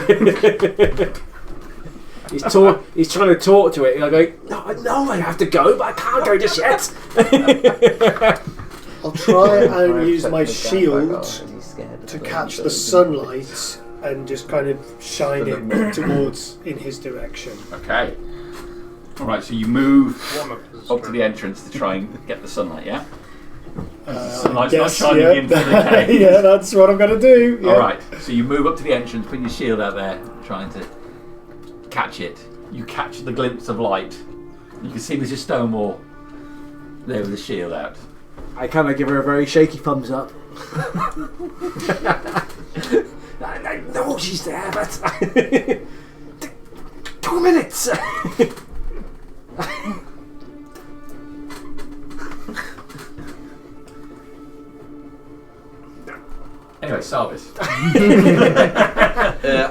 He's trying to talk to it. Like, no, I have to go, but I can't go just yet. I'll try and use my shield to catch the sunlight and just kind of shine it towards in his direction. Okay. Alright, so you move up to the entrance to try and get the sunlight, yeah? Sunlight's not shining into the cave. Yeah, that's what I'm going to do. Yeah. Alright, so you move up to the entrance, put your shield out there, trying to catch it. You catch the glimpse of light. You can see there's a stone wall there with the shield out. I kind of give her a very shaky thumbs up. I know she's there, but 2 minutes. Anyway, Sarvis.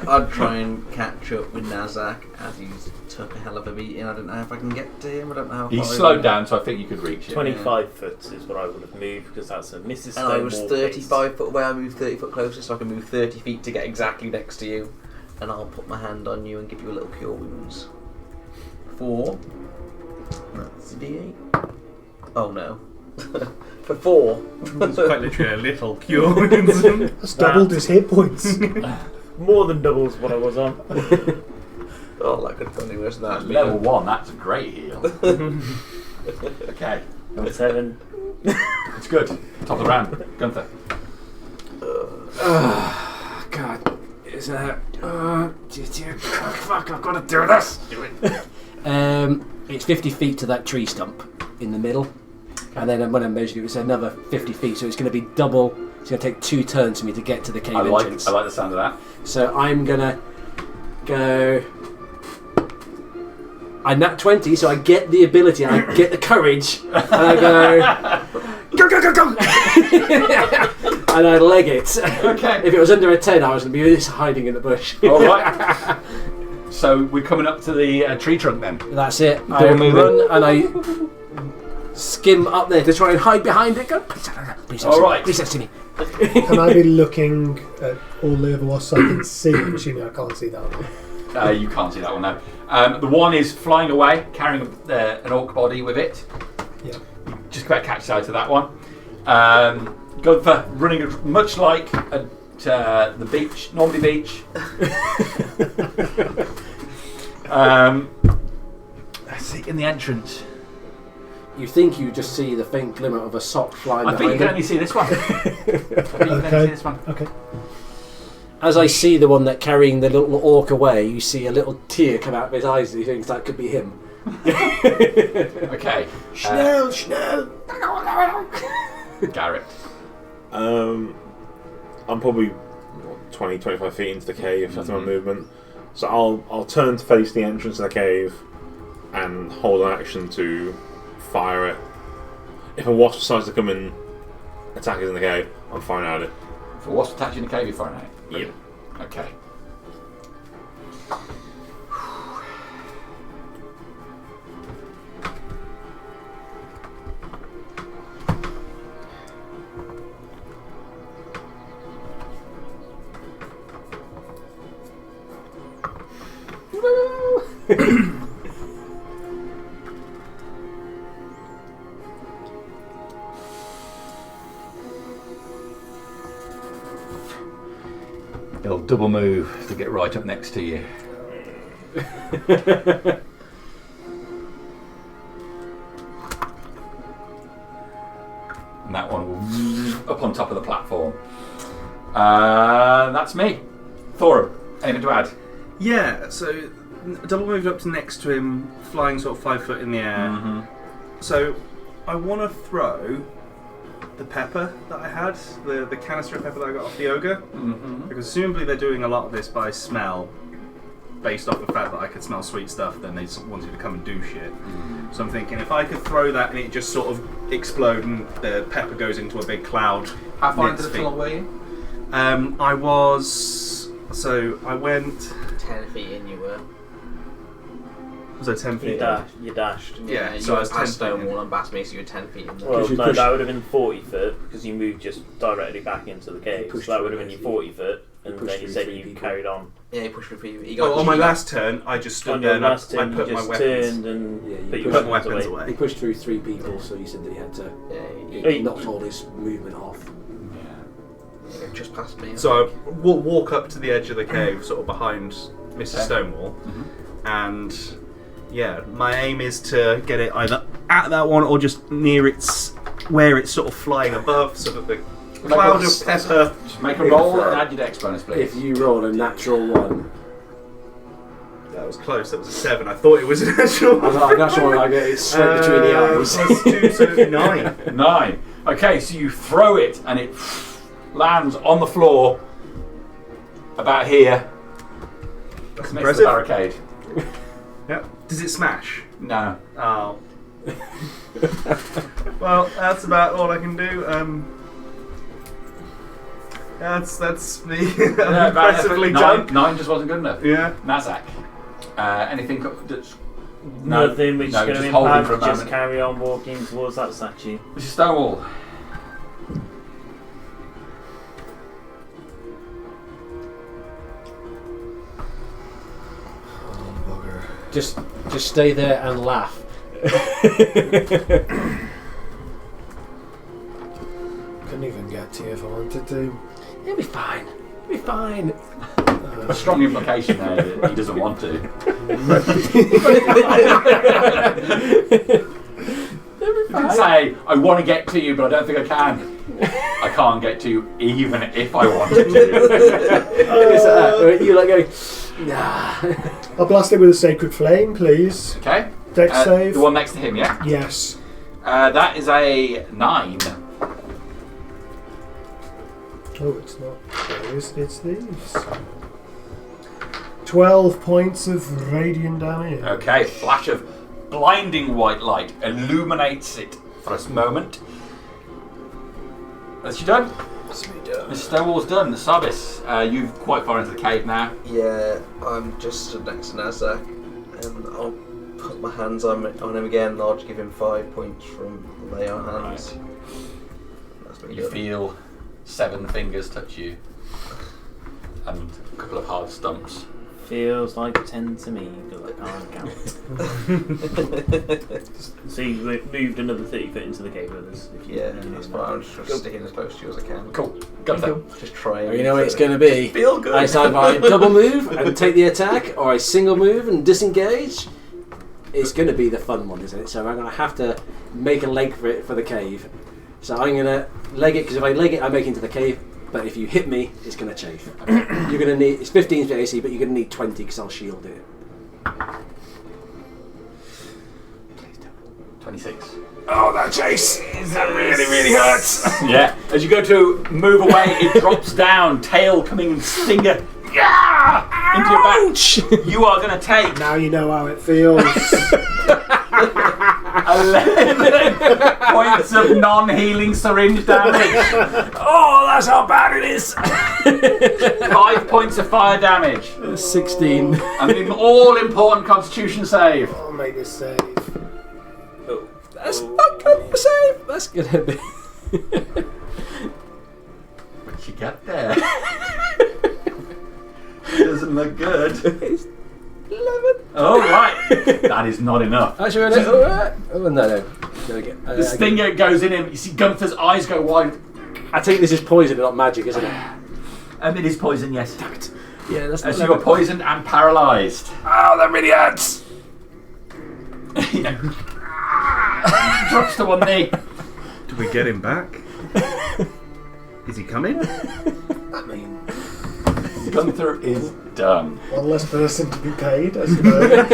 I'd try and catch up with Nazak as he's took a hell of a beating. I don't know if I can get to him. I don't know how He's far slowed down, so I think you could reach him. 25 foot is what I would have moved because that's a Mrs. And I was Stonewall 35 foot away. I moved 30 foot closer, so I can move 30 feet to get exactly next to you. And I'll put my hand on you and give you a little cure wounds. 4. That's a D8. Oh no. For 4. It's quite literally a little cure wounds. That's doubled his hit points. More than doubles what I was on. Oh, that could have gone any worse than that. Level 1, that's a great heal. Okay. Number 7. It's good. Top of the round. Gunther. God. Is that... fuck, I've got to do this. Do it. It's 50 feet to that tree stump in the middle. And then when I measured it, it was another 50 feet. So it's going to be double. It's going to take 2 turns for me to get to the cave entrance. I like the sound of that. So I'm going to go... I nat 20, so I get the ability, I get the courage, and I go, go! And I leg it. Okay. If it was under a 10, I was going to be hiding in the bush. Alright. So we're coming up to the tree trunk then. That's it. I I move run and I skim up there to try and hide behind it. Go, please to me. Can I be looking at all the other wasps I can see? I'm assuming I can't see that one. You can't see that one now. The one is flying away, carrying an orc body with it. Yeah. Just about catch sight of that one. Gunther running much like at the beach, Normandy Beach. Let's see, in the entrance. You think you just see the faint glimmer of a sock flying I think you behind can only see this one. Okay. As I see the one that carrying the little orc away, you see a little tear come out of his eyes and he thinks that could be him. Okay. Schnell! Garrett. I'm probably 20, 25 feet into the cave. That's my movement. So I'll turn to face the entrance of the cave and hold an action to fire it. If a wasp decides to come and attack us in the cave, I'm firing at it. If a wasp attacks you in the cave, you're firing at it? Yep. Okay. He'll double move to get right up next to you. And that one will up on top of the platform. That's me. Thorum, anything to add? Yeah, so double moved up to next to him, flying sort of 5 foot in the air. Mm-hmm. So I want to throw the pepper that I had, the canister of pepper that I got off the ogre, because presumably they're doing a lot of this by smell, based off the fact that I could smell sweet stuff. Then they wanted you to come and do shit. So I'm thinking if I could throw that and it just sort of explode and the pepper goes into a big cloud. How far near into its the feet. tunnel were you? I went 10 feet in, you were. Was I 10 feet? You dashed. Yeah, you so I were was past 10 feet stone in. wall and past me, so you were 10 feet in there. Well, you no, pushed- that would have been 40 foot because you moved just directly back into the cave. pushed So that would have through been your 40 foot, and pushed then you through said 3 you people. carried on. Yeah, he pushed for people. On my last turn, I just stood On there your and last I turn, you put my just weapons. turned and Yeah, you put your Put my weapons weapons away. away. He pushed through 3 people, so you said that he had to. Yeah, He knocked all his movement off. he just past me. So I walk up to the edge of the cave, sort of behind Mr. Stonewall, and yeah, my aim is to get it either at that one or just near where it's sort of flying above, so that the cloud of pepper. Just make a roll and add your dex bonus, please. If you roll a natural 1. That was close. That was a 7. I thought it was a natural. I was like, natural 1. I get it straight between the eyes. Plus 2, so 9. 9. Okay, so you throw it and it lands on the floor about here. That's Next to the barricade. Yep. Does it smash? No. Oh. Well, that's about all I can do. That's me. Impressively done. 9 just wasn't good enough. Yeah. Nazak. Anything that's Nothing which is going just to hold him impact, for a just moment. carry on walking towards that statue. This is Stonewall. Just stay there and laugh. Couldn't even get to you if I wanted to. It'll be fine. It'll be fine. A strong implication there that he doesn't want to. He didn't say, I want to get to you, but I don't think I can. I can't get to you even if I wanted to. You're like going, nah. I'll blast it with a sacred flame, please. Okay. Dex save. The one next to him, yeah? Yes. That is a 9. Oh, it's not those, it's these. 12 points of radiant damage. Okay, flash of blinding white light illuminates it for a moment. That's you done? That's me done. Mr. Stonewall's done. Sabis, you've quite far into the cave now. Yeah, I'm just stood next to Nazak, and I'll put my hands on him again, and I'll just give him 5 points from lay on hands. Right. That's me You done. feel 7 fingers touch you, and a couple of hard stumps. Feels like 10 to me, but I can't count. So you moved another 30 foot into the cave with us. If you Yeah, that's fine. I'm just sticking as close to you as I can. Cool. Got that. Just trying. Well, you know what it's going to be. Feel good. It's either I double move and take the attack, or I single move and disengage. It's going to be the fun one, isn't it? So I'm going to have to make a leg for it for the cave. So I'm going to leg it, because if I leg it, I make it into the cave. But if you hit me, it's going to chafe. You're going to need, it's 15 for AC, but you're going to need 20 because I'll shield it. 26. Oh, that chase! That really hurts! Yeah. As you go to move away, it drops down, tail coming and stinger into your back. You are going to take Now you know how it feels. 11 points of non-healing syringe damage. Oh, that's how bad it is! 5 points of fire damage. 16. And an all-important Constitution save. I'll make this save. That's not going to save. That's going to be. What'd you get there? Doesn't look good. It's 11. Oh, right. That is not enough. Actually, oh, no. There we go. The stinger goes in him. You see Gunther's eyes go wide. I think this is poison and not magic, isn't it? It is poison, yes. Damn it. Yeah, that's So you are poisoned and paralysed. Oh, that really hurts. Drops to one knee. Do we get him back? Is he coming? I mean, Gunther is done. one less person to be paid, I suppose.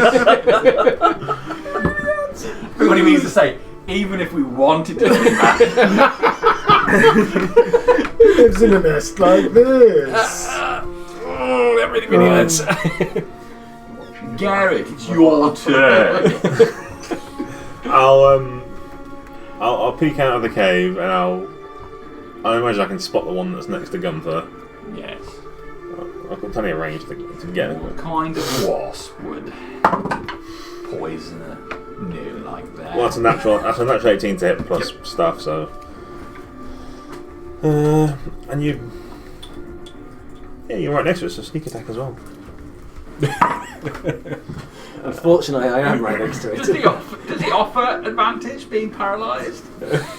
What he means to say, even if we wanted to do that, Who lives in a nest like this? That really hurts. Garrett, it's your turn. I'll peek out of the cave and I imagine I can spot the one that's next to Gunther. Yes. I've got plenty of range to get it. What kind of wasp would poison a new like that? Well, that's a natural 18 to hit plus stuff. So, and you're right next to it, so sneak attack as well. Unfortunately, I am right next to it. Does he offer advantage being paralysed?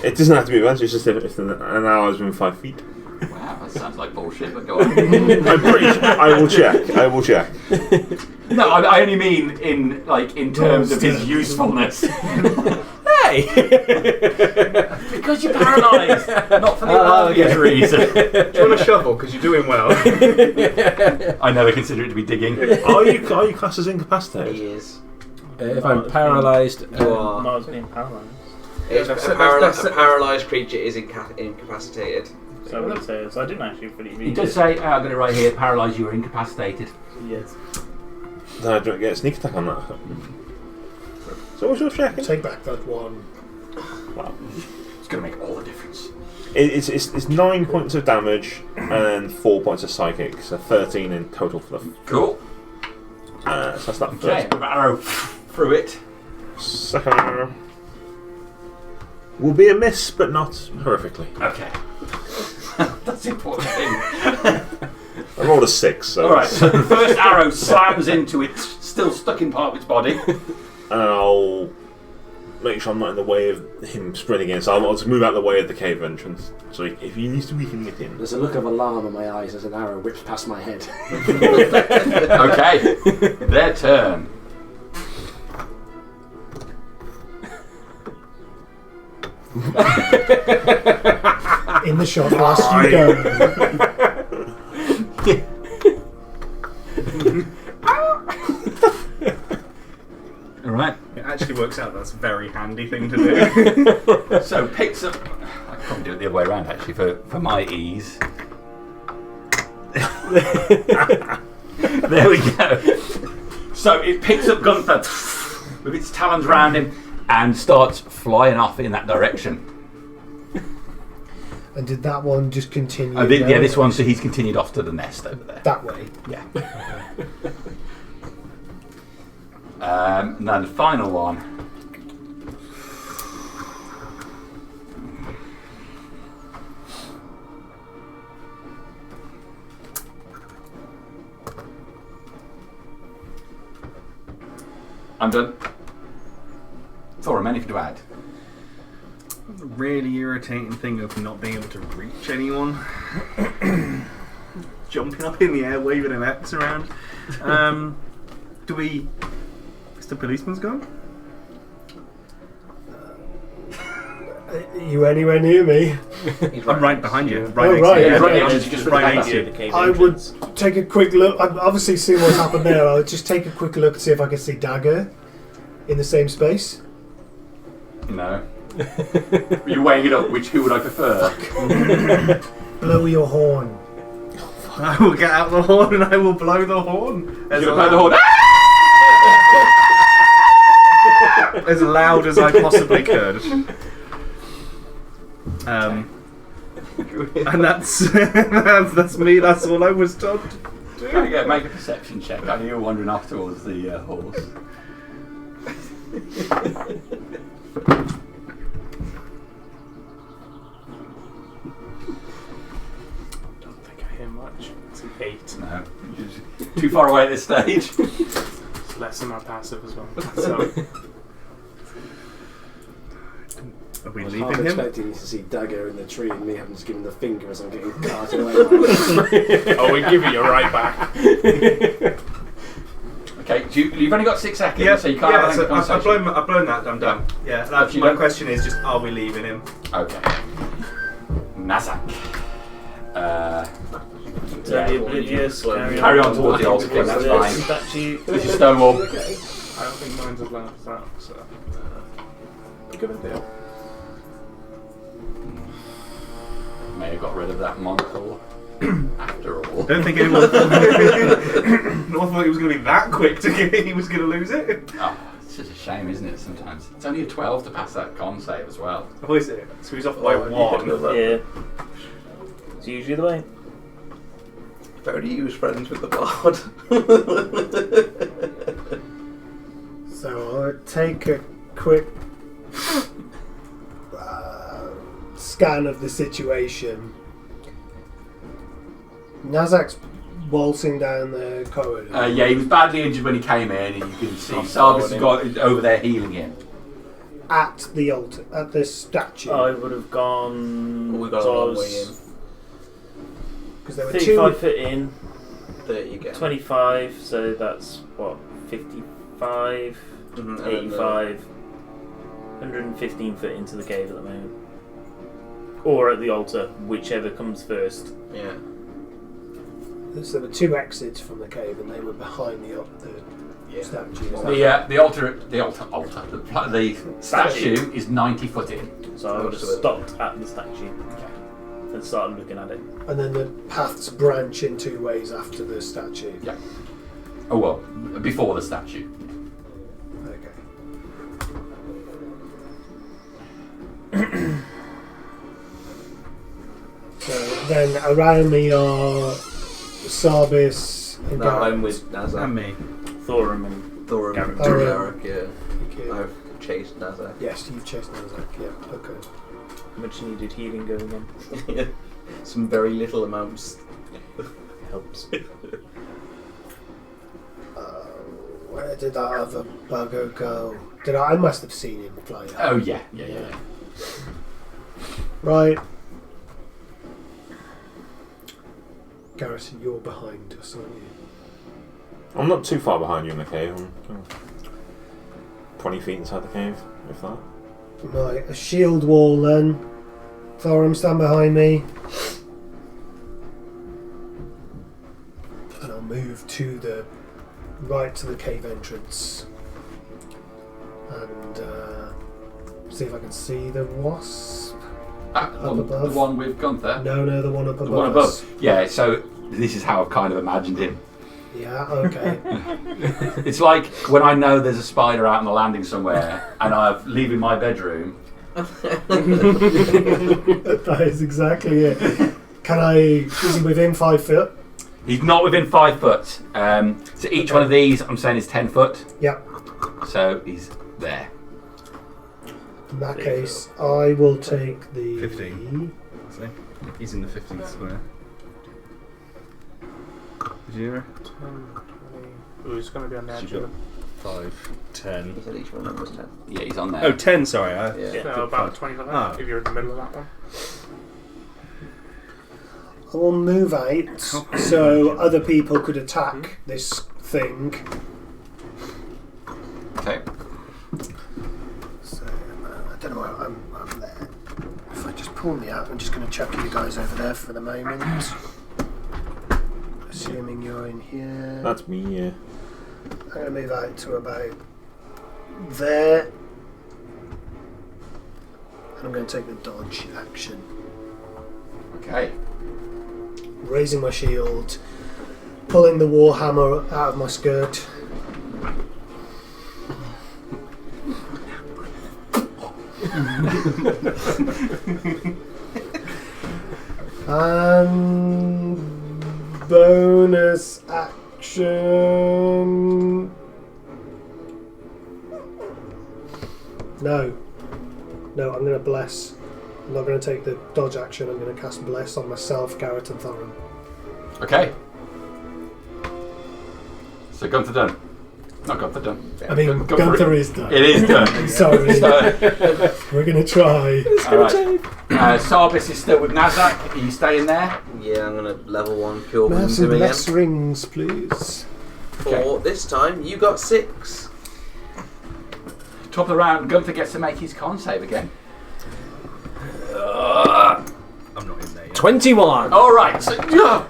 It doesn't have to be advantage. It's just if an ally has been 5 feet. Wow, that's sounds like bullshit, but go on. I'm pretty sure. I will check. No, I only mean in terms of his usefulness. Hey! Because you're paralysed, not for the obvious reason. Do you want a shovel? Because you're doing well. I never consider it to be digging. Are you classed as incapacitated? He is. If I'm paralysed, You are. Miles being paralysed. A paralysed creature is incapacitated. So what it says. I didn't actually fully read He does say, I've got it right here, paralysed, you are incapacitated. Yes. Then I don't get a sneak attack on that. So what's your check? Take back that one. Wow. It's going to make all the difference. It's 9 points of damage and 4 points of psychic, so 13 in total for the. Cool. So that's that Okay, first. arrow through it. Second arrow will be a miss, but not horrifically. Okay. That's the important thing. I rolled a 6, so. Alright, so the first arrow slams into it, still stuck in part of its body. And I'll make sure I'm not in the way of him sprinting in, so I'll just move out of the way of the cave entrance. So if he needs to, we can get in. there's a look of alarm in my eyes as an arrow whips past my head. Okay, their turn. In the shot, last you go. Alright, It actually works out that's a very handy thing to do. so picks up. I could probably do it the other way around actually for my ease. There we go. So it picks up Gunther with its talons round him and starts flying off in that direction. And did that one just continue? Yeah, this one, so he's continued off to the nest over there. That way. Yeah. And then the final one. I'm done. Thor, anything to add? The really irritating thing of not being able to reach anyone. Jumping up in the air, waving an X around. Do we... Is the policeman's gone? Are you anywhere near me? I'm right behind you. Oh, right. Yeah, Right right, next to you. Just right next to you. cave I would entrance. take a quick look. I've obviously seen what's happened there. I'll just take a quick look and see if I can see Dagger in the same space. No. You're weighing it up. Who would I prefer? Blow your horn. I will get out the horn and I will blow the horn. You're gonna blow the horn. As loud as I possibly could. And that's me. That's all I was told to do. Can I get make a perception check? I knew you were wandering off towards the horse. Don't think I hear much. It's an 8. No, you're too far away at this stage. It's less than my passive as well. So Are we I was leaving half him? expecting to see Dagger in the tree and me having just given the finger as I'm getting carted away. oh, we give you right back. Okay, you've only got 6 seconds, Yeah, so you can't have so a conversation. I've blown that. I'm done. Yeah. If you My don't- question is just: are we leaving him? Okay. Nazak. Totally oblivious. Carry on towards the altar king, that's fine. Statue. This is Stonewall. I don't think mine's as loud as that. So good idea. May have got rid of that monocle after all. Don't think anyone. No one thought he was going to be that quick to get. He was going to lose it. Oh, it's just a shame, isn't it, sometimes? It's only a 12 to pass that con save as well. Oh, is it? So he's off by one. Yeah. It's usually the way. If only he was friends with the bard. So I'll take a quick scan of the situation. Nazak's waltzing down the corridor. Yeah, he was badly injured when he came in, and you can see Sarvis has got over there healing him. At the altar, at the statue. I would have gone. We got a so I long was- way in. Because there were 35 two. foot in, 30 again. 25, so that's what, 55, Mhm, and then 85, 115 foot into the cave at the moment. Or at the altar, whichever comes first. Yeah. So there were two exits from the cave, and they were behind the statue. The statue is 90 foot in. So I would have stopped at the statue and started looking at it. And then the paths branch in two ways after the statue. Yeah. Oh well, before the statue. Okay. So then around me are Sarbis and No, Garrett. I'm with Nazak. And me. Thorum and Thorum, Garrett. Garrett, yeah. Okay. I've chased Nazak. Yes, you've chased Nazak. Yeah, okay. much needed healing going on. Some very little amounts. Helps. Where did that other bugger go? I must have seen him fly out. Oh yeah. Right. Garrison, you're behind us, aren't you? I'm not too far behind you in the cave. I'm kind of 20 feet inside the cave, if that. Right, a shield wall then. Thorum, stand behind me. And I'll move to the right to the cave entrance. And see if I can see the wasp. The above? one with Gunther. No, the one up above. The one above. us. Yeah. So this is how I've kind of imagined him. Yeah, okay. It's like when I know there's a spider out on the landing somewhere, and I'm leaving my bedroom. That is exactly it. Is he within 5 foot? He's not within 5 foot. So each one of these, I'm saying, is 10 foot. Yep. So he's there. In that case, I will take the 15. See? He's in the 15th square. Did you hear? 10, 20. Ooh, it's going to be on the edge of them. 5, 10. He said each one of them was 10. Yeah, he's on there. Oh, 10, sorry. Yeah. So about 20 foot Ah. if you're in the middle of that one. I will move out so other people could attack this thing. Okay. So I don't know where I'm there. If I just pull me out, I'm just going to chuck you guys over there for the moment. Assuming you're in here. That's me, yeah. I'm going to move out to about there. And I'm going to take the dodge action. Okay. Raising my shield, pulling the warhammer out of my skirt. And bonus action. No, I'm going to bless. I'm not going to take the dodge action. I'm going to cast bless on myself, Garrett, and Thorum. Okay. So Gunther done. Not Gunther done. I mean, Go for Gunther it. is done. It is done. Sorry, So, we're going to try. alright. Sarbis is still with Nazak. Are you staying there? Yeah, I'm going to level 1 Cure May I have Wounds some him again. less rings, please? For this time, you got 6. Top of the round, Gunther gets to make his con save again. I'm not in there yet. 21. Alright, so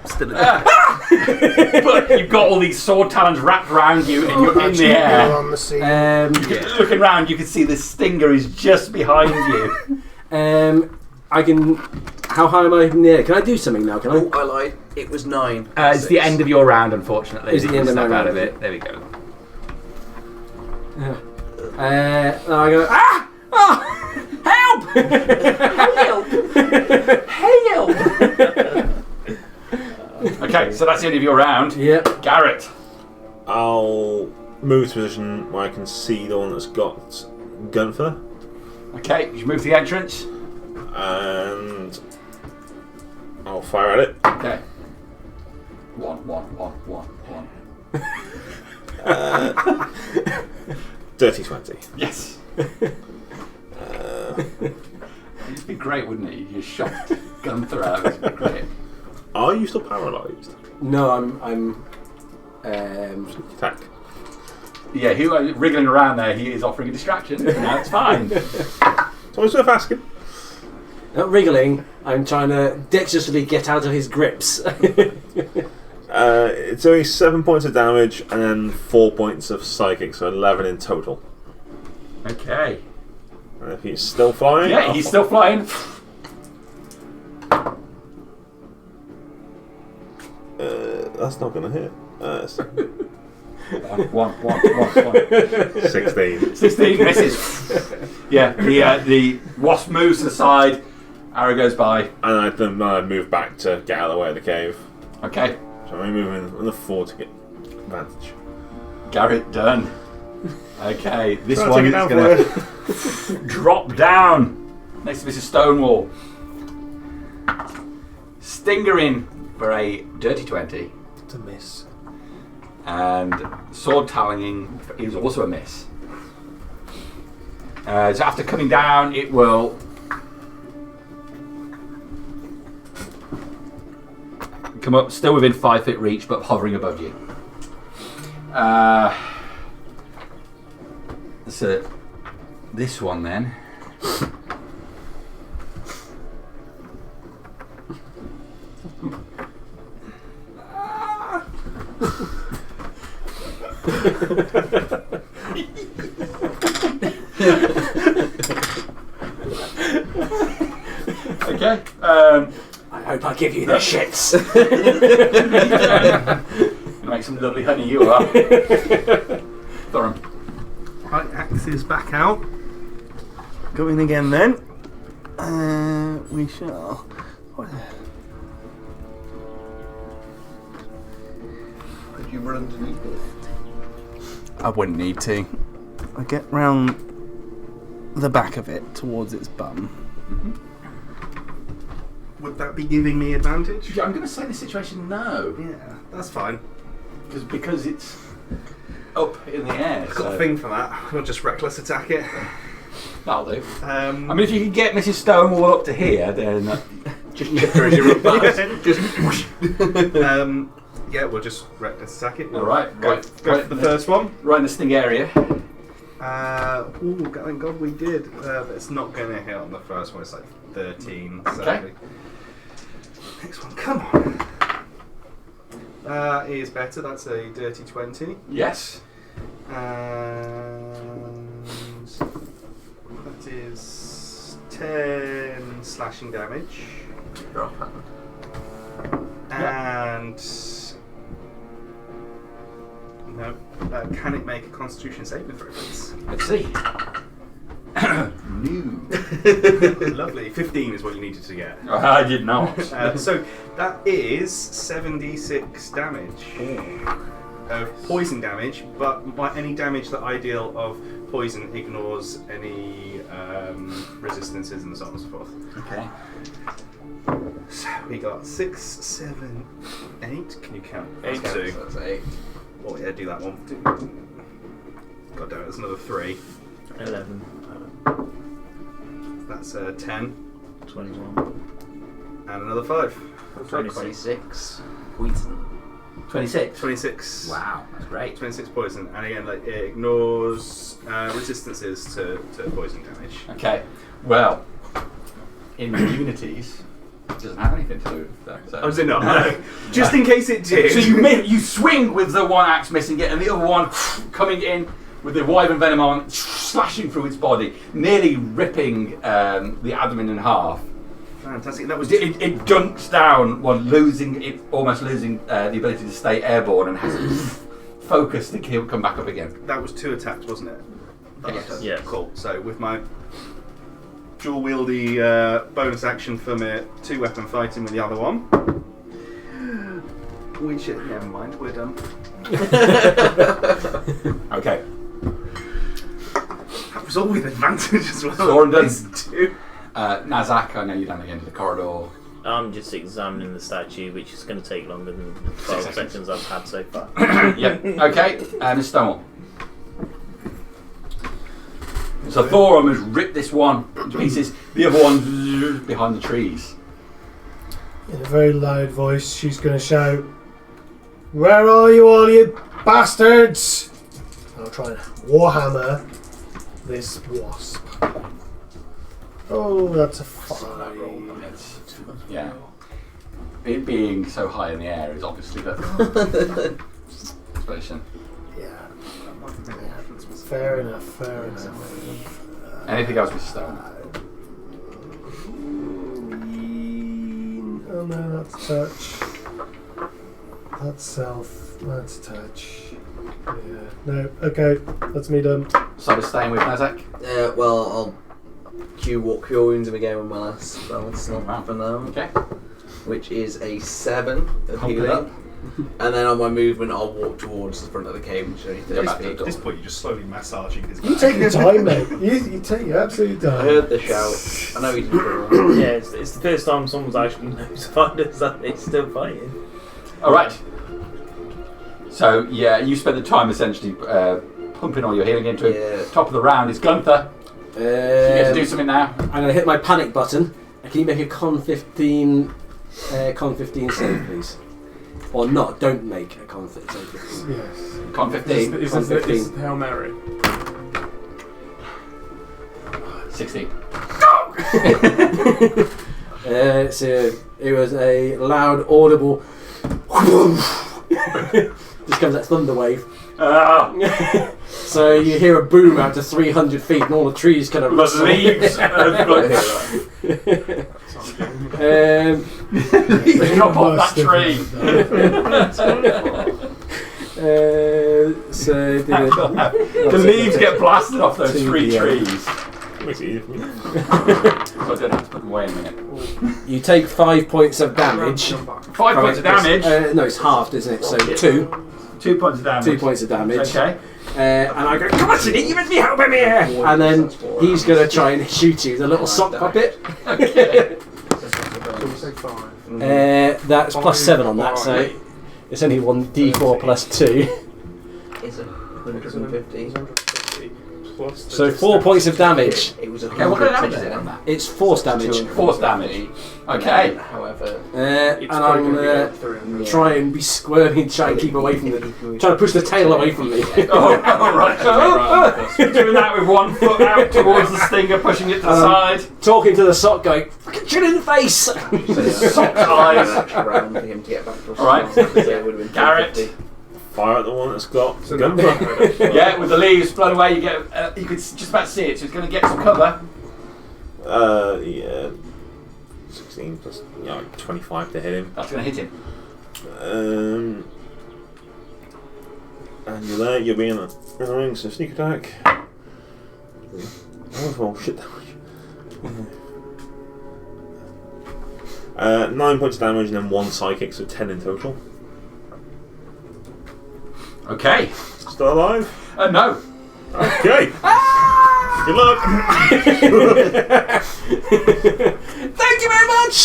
Still but you've got all these sword talons wrapped around you and you're in the Actually, you're air. on the scene. Looking around, you can see the stinger is just behind you. I can. How high am I in the air? Can I do something now? Can I? Oh, I lied. It was 9. It's the end of your round, unfortunately. It's the end of my Snap out round. of it. There we go. No, I go. Ah! Oh, help! Help! Okay, so that's the end of your round. Yep. Garrett. I'll move to a position where I can see the one that's got Gunther, Okay, you move to the entrance. and I'll fire at it. Okay. One. 30-20. Yes. It'd be great, wouldn't it? You just shot Gunther out. It'd be great. Are you still paralysed? No, I'm Attack. Yeah, he was wriggling around there. He is offering a distraction. No, it's fine. So it's worth asking. not wriggling. I'm trying to dexterously get out of his grips. It's only 7 points of damage and then 4 points of psychic, so 11 in total. Okay. And if he's still flying... Yeah, he's still flying. That's not going to hit. One. 16. 16 misses. Yeah, the wasp moves to the side. Arrow goes by. And then I move back to get out of the way of the cave. Okay. So I'm moving on the 4 to get advantage. Garrett done. Okay, this Try one to is take it going down to drop down next to Mrs. Stonewall. Stinger in for a dirty 20. It's a miss. And sword talioning is also a miss. So after coming down, it will come up, still within 5 foot reach, but hovering above you. So this one then. Okay. I hope I give you the shits. Make some lovely honey, you are. Thorum. Right, axe is back out. Go in again then. We shall. Could you run underneath it? I wouldn't need to. I get round the back of it towards its bum. Would that be giving me advantage? Yeah, I'm going to say in this situation, no. Yeah, that's fine. Because it's up in the air. I've got a thing for that. We'll just reckless attack it. That'll do. I mean, if you can get Mrs. Stonewall up to here, then Just chip her as you run past. Just yeah, we'll just reckless attack it. All right, Go right for the first one. right in the sting area. Thank God we did. But it's not going to hit on the first one. It's like 13. Okay. Sadly. Next one, come on. That is better. That's a dirty 20. Yes. And that is 10 slashing damage. drop it. And no, can it make a Constitution saving throw, please? Let's see. No. Lovely. 15 is what you needed to get. I did not. So that is 76 damage of poison damage, but any damage that I deal of poison ignores any resistances and so on and so forth. Okay. So we got 6, 7, 8. Can you count? 8 2. So that's 8. Oh yeah, do that one. God damn it, that's another 3. 11. That's 10. 21. And another 5. 26. Poison. 26. 26. Wow, that's great. 26 poison, and again, like it ignores resistances to poison damage. Okay. Well, in immunities, it doesn't have anything to do with that. So. Oh, does it not? No. Just in case it did. So you swing with the one axe missing it, and the other one coming in with the wyvern venom on, slashing through its body, nearly ripping the abdomen in half. Fantastic. That was It dunks down, almost losing the ability to stay airborne, and has to focus to come back up again. that was 2 attacks, wasn't it? Yes. Yes. Cool. So with my dual wieldy bonus action for my 2-weapon fighting with the other one, we should. Never mind. We're done. Okay. That was all with advantage as well. Soren done. It's 2. Nazak, I know you're down at the end of the corridor. I'm just examining the statue, which is going to take longer than the 12 seconds I've had so far. Yep. Okay. Miss Stonewall. So Thorum has ripped this one to pieces. The other one's behind the trees. In a very loud voice, she's going to shout, "Where are you all, you bastards?" I'll try and warhammer this wasp. Oh, that's a 5. Yeah. It being so high in the air is obviously the explanation. Yeah. Fair enough. Anything else with stone? Oh no, that's touch. That's self. That's touch. Yeah. No. Okay. That's me done. So we're staying with Nazak? Well, I'll cure wounds him again with my last spell slot for now. Okay. Which is a 7 of Pump it healing. up. And then on my movement, I'll walk towards the front of the cave, which is only 30 back to the feet. door. At this point, you're just slowly massaging his back. You take your time, mate. You take your absolute I time. heard the shout. I know he didn't do it. Yeah, it's the first time someone's actually notified us that they're still fighting. Alright. So, yeah, you spend the time essentially pumping all your healing into it. Yeah. Top of the round is Gunther. So you get to do something now. I'm going to hit my panic button. Can you make a con 15 save, please? Or not, don't make a con 15 save. Yes. Con 15. Is Con this 15. the Hail Mary? 16. So it was a loud, audible. Just comes that thunder wave. So you hear a boom out to 300 feet, and all the trees kind of rustle. Leaves. Drop off that tree. So The leaves get blasted off those 3 trees. Makes it easy for me. So I don't have to put them away in a minute. you take 5 points of damage. 5 points of damage. No, it's halved, isn't it? So 2. 2 points of damage. 2 points of damage. Okay. And I go, come on, Sidney, you must be helping me here! And then he's going to try and shoot you with a little sock puppet. Okay. So we say 5. That's plus 7 on that, so it's only 1d4 plus 2. It's 150. Plus the So 4 points of damage. It was Okay, what kind of damage is it on that? It's force damage. Force damage. Okay. However, And I'm going to try and be squirming, try and keep away from the... Trying to push the tail away from me. Oh, right. Doing that with 1 foot out towards the stinger, pushing it to the side. Talking to the sock, going, fucking shoot it in the face! Sock eyes. round for him to get back to us. Alright. So it would have been Garrett. 250. Fire at the one that's got So gun. Yeah, with the leaves blown away, you get. You could just about see it, so it's going to get some cover. Yeah. 16 plus 25 to hit him. That's going to hit him. And you're there, you're being annoying, so sneak attack. Oh, shit damage. 9 points of damage and then 1 psychic, so 10 in total. Okay. Still alive? No. Okay. Good luck. Thank you very much!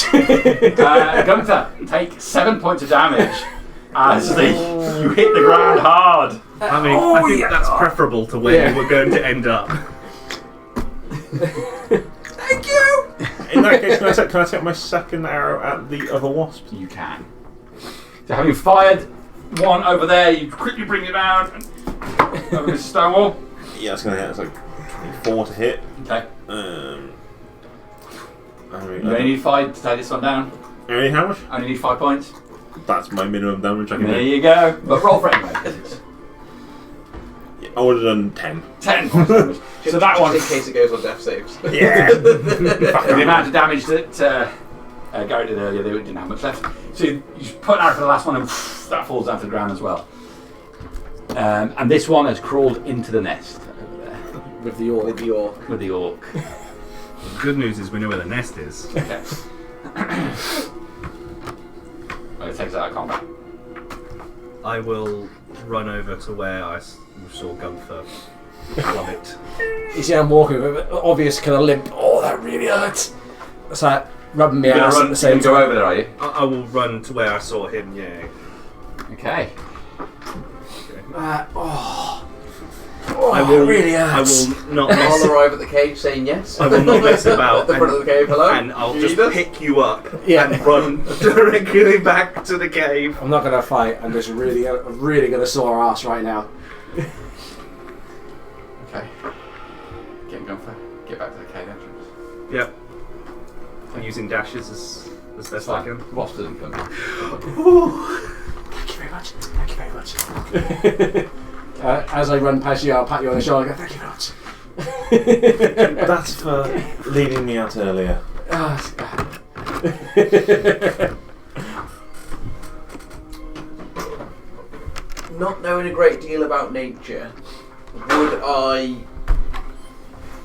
Gunther, take 7 points of damage as you hit the ground hard. I mean, I think that's preferable to where you were going to end up. Thank you! In that case, can I take my second arrow at the other wasp? You can. So having fired one over there, you quickly bring it down over this stone wall. Yeah, it's going to hit. It's like 24 to hit. Okay. I You only need 5 to take this one down. Only how much? Only need 5 points. That's my minimum damage I can There do. you go. But roll for it anyway, because it's I would have done 10. 10 points of damage. So that one, Just in case it goes on death saves. Yeah. the amount of damage that Gary did earlier, they didn't have much left. So you just put an arrow for the last one and that falls down to the ground as well. And this one has crawled into the nest over there. With the orc. With the orc. The good news is we know where the nest is. Okay. Well, it takes it out of combat. I will run over to where I saw Gunther plummet. You see I'm walking with an obvious kind of limp. Oh, that really hurts. It's like rubbing my You're ass gonna at the same go time. over there, are you? I will run to where I saw him, yeah. Okay. I will. really I hurts. will not mess. I'll arrive at the cage saying yes. I will not mess about. At the front of the cave, hello? And I'll You just need us? pick you up Yeah. and run directly back to the cave. I'm not going to fight. I'm just really going to saw our ass right now. Okay. Get back to the cave entrance. Yep. I'm using dashes as best I can. Wasp doesn't come. Thank you very much. Thank you very much. As I run past you, I'll pat you on the shoulder and go, thank you very much. That's for leaving me out earlier. Not knowing a great deal about nature,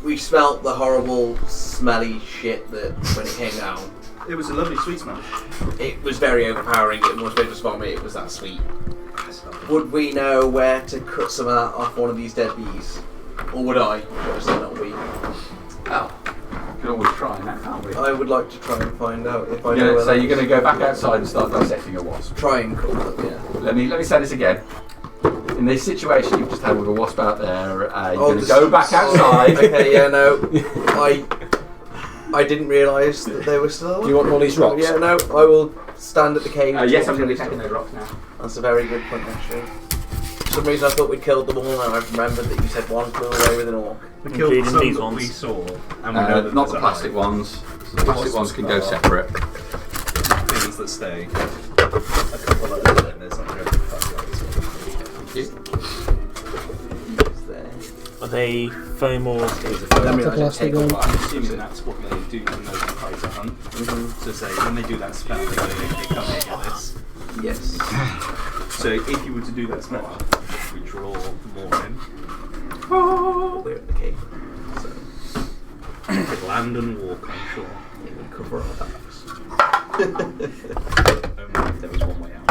we smelt the horrible, smelly shit that when it came down. It was a lovely sweet smell. It was very overpowering. It almost made us vomit. It was that sweet. Would we know where to cut some of that off one of these dead bees? Or would I? Obviously not we. Oh, we can always try that, can't we? I would like to try and find out if I know where So that you're going to go back outside and start dissecting a wasp. Try and cut them, yeah. Let me say this again. In this situation you've just had with a wasp out there, you're going to this- go back outside. Okay, yeah, no. I didn't realise that they were still alive. Do you want all these rocks? Yeah, no, I will stand at the cave. Yes, I'm going to be taking those rocks now. That's a very good point, actually. For some reason I thought we'd killed them all, and I've remembered that you said one flew away with an orc. We killed Including some these that ones. we saw, and we know that Not there's the a plastic hive. ones. So the plastic ones can go separate. Things that stay. A couple of others, and there's not really plastic ones. Are they foam or? Then we The plastic one. I'm assuming that's what they do when those hives are hunt. So say, when they do that spell, they come here get this. Yes. So if you were to do that spell, we draw more in. We're at the cave. So You could land and walk, I'm sure. it would cover our backs. Only if there was one way out.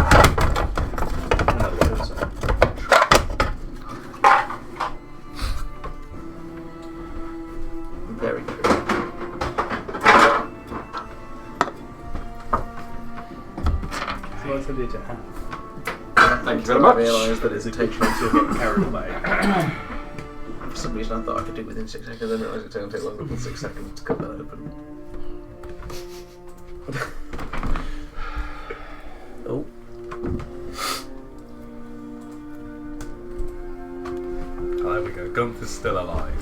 Another way also. Very true. Nice idea to have. Thank you very much. I realised that There's it's a good chance you'll get carried away. For some reason I thought I could do it within 6 seconds, then realised it's going to take longer than 6 seconds to cut that open. Oh. Oh, there we go. Gunther's still alive.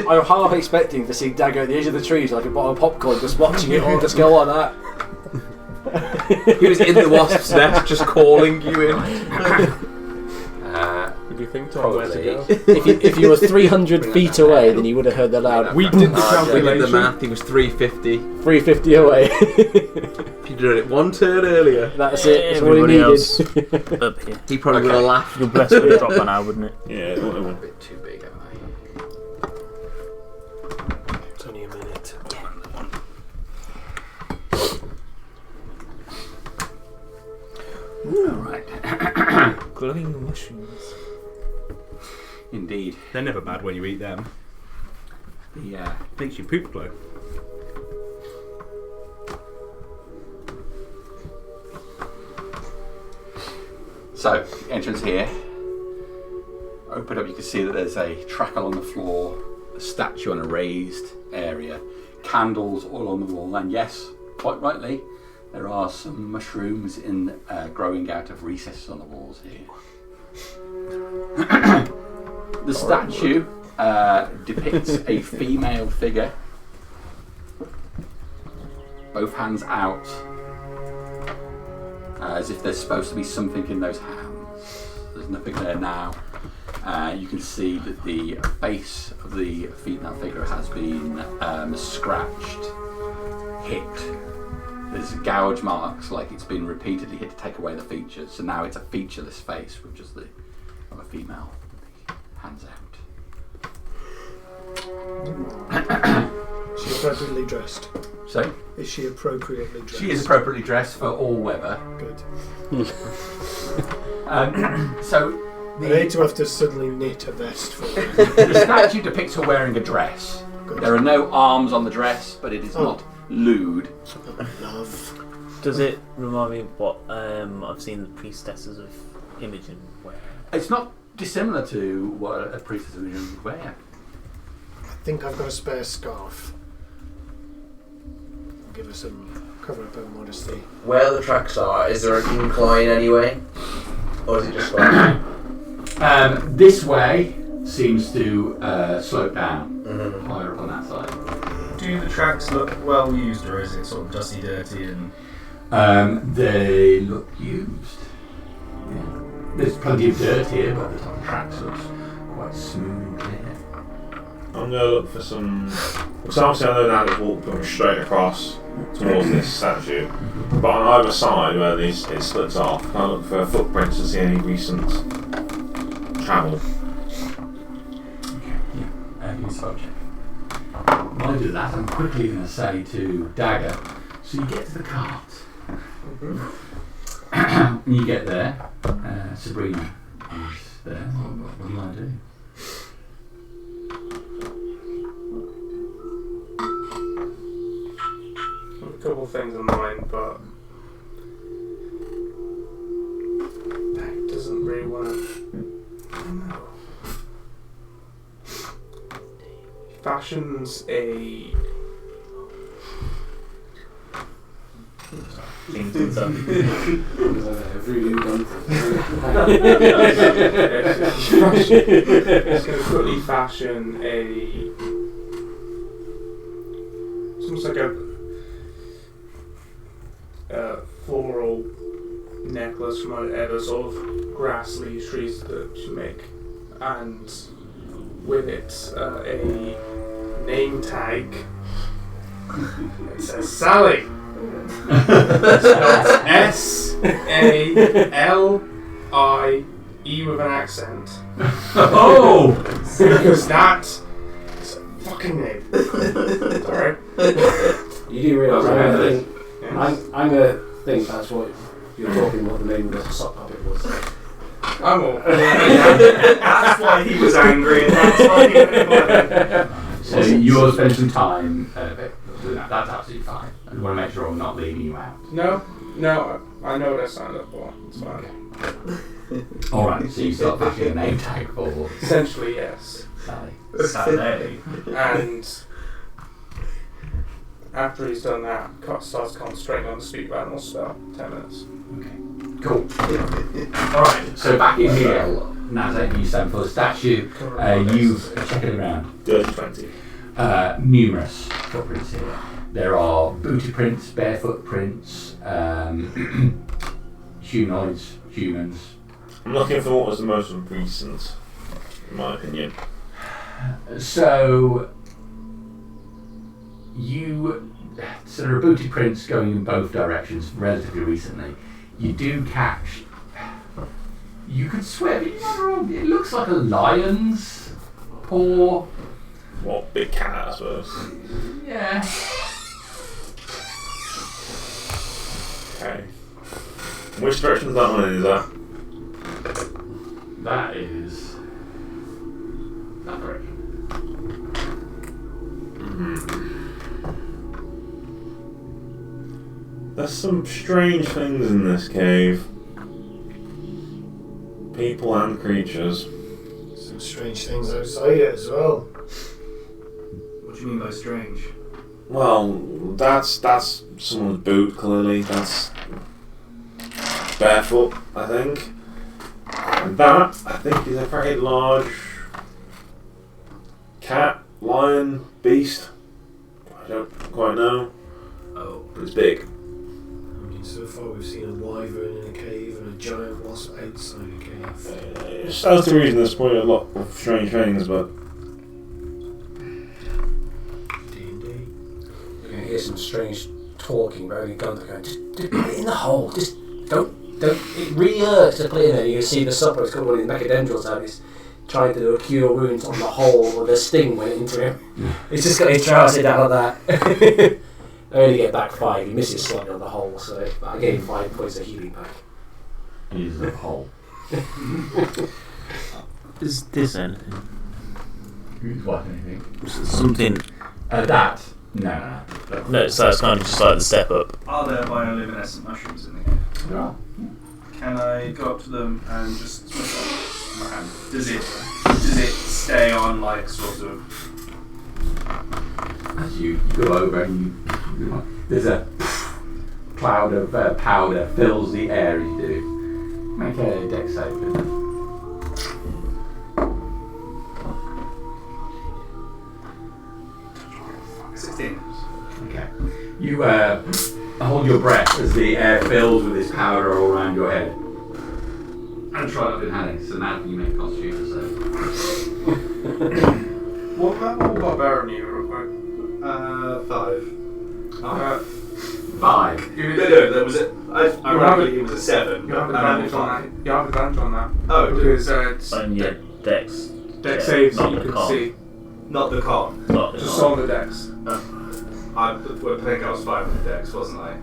I'm half expecting to see Dagger at the edge of the trees like a bottle of popcorn, just watching it all just go on that. He was in the wasp's nest just calling you in. What do you think, Tom? Where to go? If you were 300 feet away, then you would have heard the loud. We did the I did calculation. the math, he was 350. 350 away. If you'd done it one turn earlier, That's it. That's all he Everybody needed. else up here. he probably would have laughed. Your breast would have dropped by now, wouldn't it? Yeah, it would. A bit too big, haven't I? It's only a minute. Alright. Glowing mushrooms. Indeed. They're never bad when you eat them. The Makes your poop glow. So, entrance here. Open up, you can see that there's a track along the floor, a statue on a raised area, candles all on the wall, and yes, quite rightly, there are some mushrooms growing out of recesses on the walls here. The statue depicts a female figure, both hands out, as if there's supposed to be something in those hands. There's nothing there now. You can see that the face of the female figure has been scratched, hit. There's gouge marks like it's been repeatedly hit to take away the features. So now it's a featureless face with just the of a female with the hands out. Is she appropriately dressed? So Is she appropriately dressed? she is appropriately dressed for all weather. Good. So I hate to have to suddenly knit a vest for her. the statue depicts her wearing a dress. Good. There are no arms on the dress, but it is Oh. not lewd. Love. Does it remind me of what I've seen the priestesses of Imogen wear? It's not dissimilar to what a priestess of Imogen would wear. I think I've got a spare scarf. Give her some cover up her modesty. Where the tracks are, is there an incline anyway? Or is it just flat? This way seems to slope down higher up on that side. Do the tracks look well used, or is it sort of dusty, dirty, and? They look used. Yeah. There's plenty of dirt here, but the top of the tracks looks quite smooth and clear. I'm going to look for some. Because obviously I know now that walk going straight across towards this statue. But on either side where it splits off, can I look for footprints to see any recent travel? Okay, yeah. You spell check. While I do that, I'm quickly going to say to Dagger, so you get to the cart. When you get there, Sabrina is there. What do you want to do? A couple of things in mind, but that doesn't really want to. I don't know. Fashions a. Things and stuff. It's going to quickly fashion it's almost like a floral necklace from whatever sort of grass leaf trees that you make, and with it a name tag. It says Sally. Spelled S-A-L-I-E with an accent. Oh! Because that is a fucking name. Sorry. You do realise Yeah. I'm going to think that's what you're talking about, the name of the sock puppet was. I'm all. That's why he was angry, and that's why he went. So you'll spend some time doing that. That's absolutely fine. I want to make sure I'm not leaving you out. No, I know what I signed up for. It's fine. Alright, so you start fashioning a name tag for Essentially, yes. Sally. Saturday. And after he's done that, starts concentrating on the speak of animals spell. 10 minutes. Okay. Cool. Alright, so back in here, Nazak, you stand for the statue. You've checked it around. Dirty 20. Numerous footprints here. There are booty prints, barefoot prints, humanoids, humans. I'm looking for what was the most recent, in my opinion. So there are booty prints going in both directions relatively recently. You do catch. You could swear, but you're not wrong. It looks like a lion's paw. What, big cat, I suppose. Yeah. Okay. Which direction is that one is that? That is that direction. There's some strange things in this cave. People and creatures. Some strange things outside it as well. What do you mean by strange? Well, that's someone's boot, clearly. That's barefoot, I think. And that, I think, is a very large cat, lion, beast. I don't quite know. Oh. But it's big. I mean, so far we've seen a wyvern in a cave and a giant wasp outside a cave. It stands to reason there's probably a lot of strange things, but D&D. You're going to hear some strange talking, but only Gunther going, just put it in the hole, just don't, it really hurts to put it in there. You can see the supper, it's got one of his macadendrils out, he's trying to do a cure wounds on the hole where the sting went into him. He's just got his trousers down like that. I only get back 5, he misses slightly on the hole, so I gave him 5 points of healing back. Is a hole. Is this anything? What, anything? Something. That? No. No, so it's kind of just like the step up. Are there bioluminescent mushrooms in the game? There are. Can I go up to them and just swing my hand? Does it stay on like sort of? As you go over and there's a cloud of powder fills the air as you do. Make a dex save, please. 16. Okay. You hold your breath as the air fills with this powder all around your head. And try not to inhale. So now can you make a constitution save? What level barbarian are you real quick? 5. 5. No, that was it. Ironically, it was a 7. You have advantage on that. You have advantage on that. Oh, Because it's On your dex. dex Yeah, saves not that you the can con. see. not the con. Not the Just con. on the dex. I think I was 5 with the dex, wasn't I?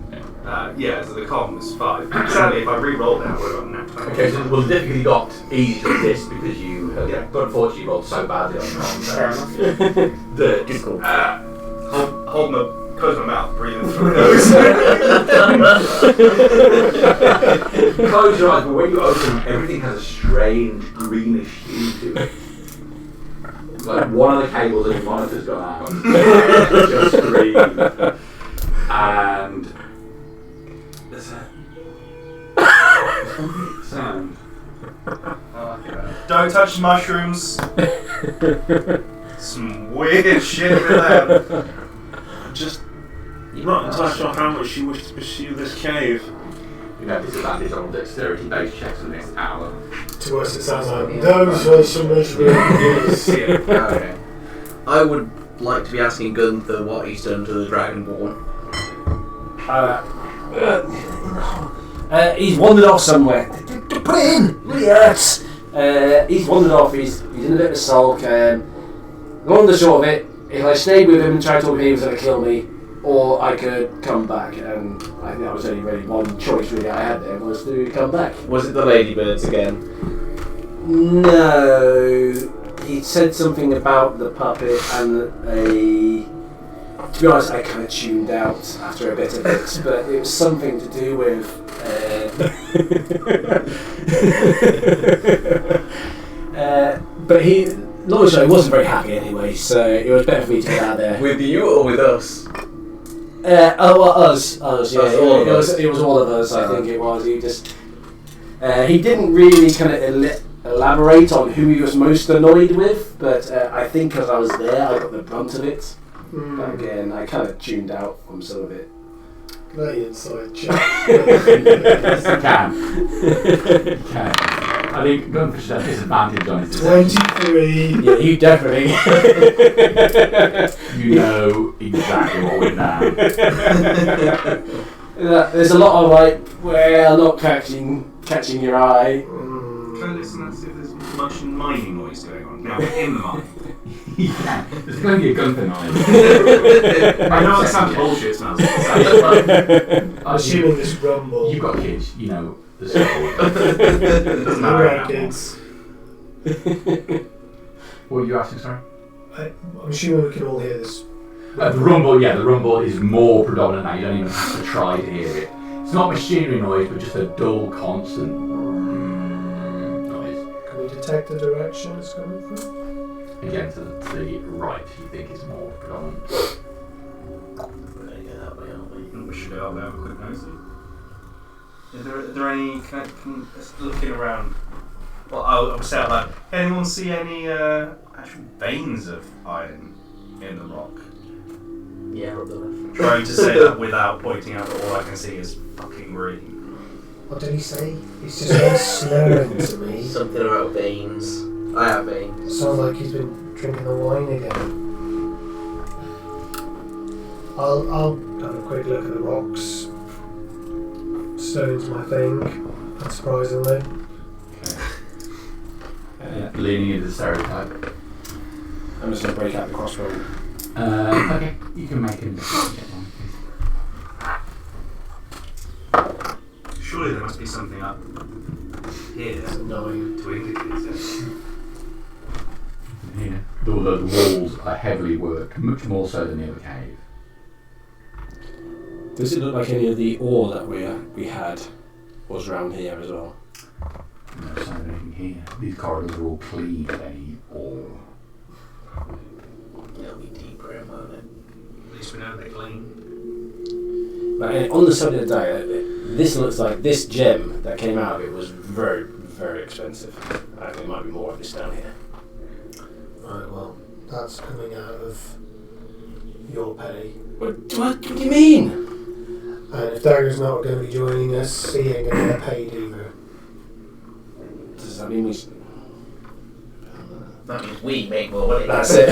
Yeah, so the con was 5. Sadly, if I re-rolled that, I would have got an Okay, so well, the difficulty got easy to this because you, but unfortunately, you rolled so badly on the Fair con. enough. That Good call. Hold my, close my mouth, breathing through my nose. close your eyes, but when you open them, everything has a strange greenish hue to it. Like one of the cables in your monitor's gone out. Just green. And there's a sound. Don't touch the mushrooms. Some weird shit with them. Just not entirely sure how much you wish to pursue this cave. You have disadvantage on dexterity-based checks for the next hour. To us, it sounds like those are some mushrooms. Okay. I would like to be asking Gunther what he's done to the Dragonborn. He's wandered off somewhere. Put it in! Really hurts! He's wandered off, he's in a bit of a sulk. Long and the short of it, if I stayed with him and tried to talk to him, he was going to kill me, or I could come back. And I think that was only really one choice really I had there, was to come back. Was it the ladybirds again? No, he said something about the puppet and a... To be honest, I kind of tuned out after a bit of it, but it was something to do with... but he... Long story, he wasn't very happy anyway, so it was better for me to get out of there. With you or with us? Us, yeah. all of us. It was all of us, I think it was. He just... he didn't really kind of elaborate on who he was most annoyed with, but I think because I was there, I got the brunt of it. But again, I kind of tuned out from some of it. Play inside chat. Yes, you can. You can. I think Gunther should have disadvantage on his deception. 23. Yeah, you definitely. You know exactly what went down. There's a lot of like, well, not catching your eye. Can I listen and see if there's much mining noise going on? Now, in the mine. Yeah, there's going to be a Gunther noise. I know it sounds bullshit, it smells. I'm assuming this rumble. You've got kids, you know the story. Doesn't matter. Alright, kids. What were you asking, sorry? I'm assuming we can all hear this. The rumble is more predominant now. You don't even have to try to hear it. It's not machinery noise, but just a dull, constant noise. Can we detect the direction it's coming from? Again, to the right, you think is more predominant. We should go out there with a quick nosy. Are there any looking around? Well, I'll say out loud. Anyone see any actual veins of iron in the rock? Yeah, up the left. Trying to say that without pointing out that all I can see is fucking green. What did he say? He's just all slurring to me. Something about veins. I have veins. Sounds like he's been drinking the wine again. I'll have a quick look at the rocks. Stone's my thing, unsurprisingly. Leaning into the stereotype. I'm just going to break out the crossbow. Okay, you can make him. Surely there must be something up here It's annoying. to indicate it. Yeah. The walls are heavily worked, much more so than the other cave. Does it look like any of the ore that we had? was around here as well. No sign of anything here. These corridors are all clean of any ore. It'll be deeper in a moment. At least we know they're clean. But on the subject of diet, this looks like this gem that came out of it was very, very expensive. I think there might be more of this down here. Right, well, that's coming out of your pay. What do you mean? And if Dagger's not going to be joining us, he ain't going to get paid either. Does that mean we... That means we make more money. That's it.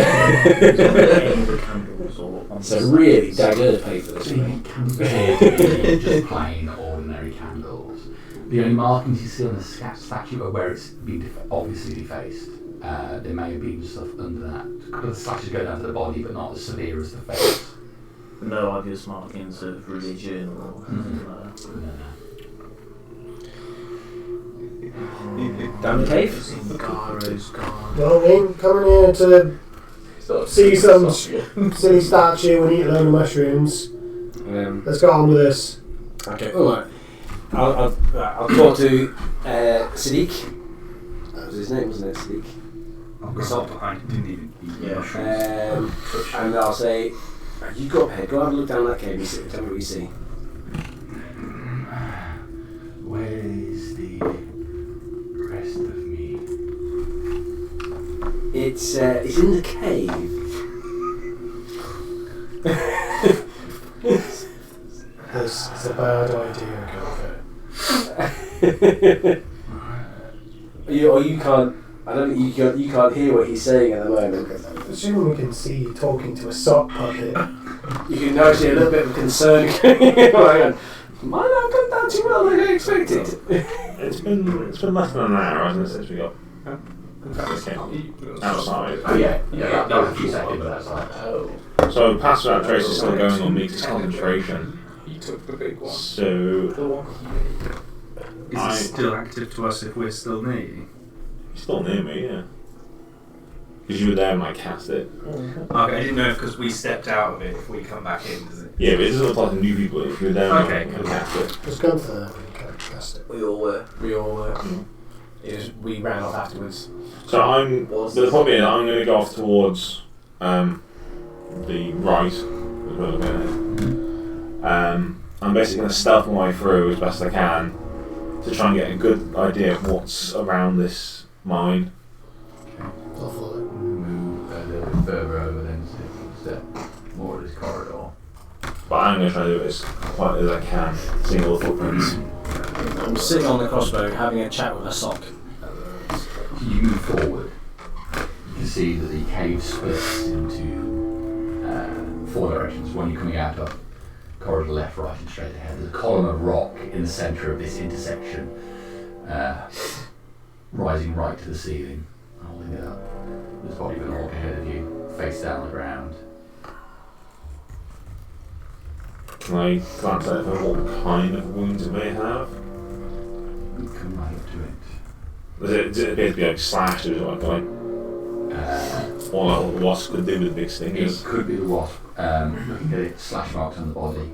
Candles or So really, Dagger paid for this. So you can just plain, ordinary candles. The only markings you see on the statue are where it's been obviously defaced. There may have been stuff under that. The slashes go down to the body, but not as severe as the face. no obvious markings of religion or anything like that. Down the cave? Garo's gone. Well, we ain't coming here to see some silly statue and eat a load of mushrooms. Let's go on with this. Okay, alright. I'll talk to Sadiq. That was his name, wasn't it? Sadiq. I've got salt behind. Didn't even eat mushrooms. And I'll say, you go up ahead, go have a look down that cave and see, tell me what you see. Where is the rest of me? It's in the cave. This is a bad idea, Gilbert. you can't. I don't think you can't hear what he's saying at the moment. Assuming we can see you talking to a sock puppet. You can notice a little bit of concern going on. Might not have gone down too well like I expected. It's been less than an hour, hasn't it, since we got outside. Oh yeah, that was a few seconds, but that's like, So pass without trace is still going on Meek's concentration. He took the big one. So Is it still active to us if we're still near you? he's still near me, yeah. Because you were there when I cast it. Okay, I didn't know if because we stepped out of it, if we come back in, does it? Yeah, but it doesn't apply to new people. If you were there when Okay, I cast it. Just go for that when you can't cast it. We all were. We all we ran off afterwards. So but the point is, I'm going to go off towards the right, as we're looking at it. I'm basically going to stealth my way through as best I can to try and get a good idea of what's around this mine. I'll follow. move a little bit further over then to step more of this corridor. But I'm going to try to do it as quiet as I can, seeing all the footprints. I'm sitting on the crossbow having a chat with a sock. So you move forward. You can see that the cave splits into 4 directions. One you're coming out of, corridor left, right, and straight ahead. There's a column of rock in the centre of this intersection, rising right to the ceiling, holding it up. There's a body of an orc ahead of you, face down on the ground. Can I glance at it for what kind of wounds it may have? You come right up to it. Does it appear to be like slashed or like or like what the wasp could do with the big It stingers? could be the wasp. Looking at it, slash marks on the body.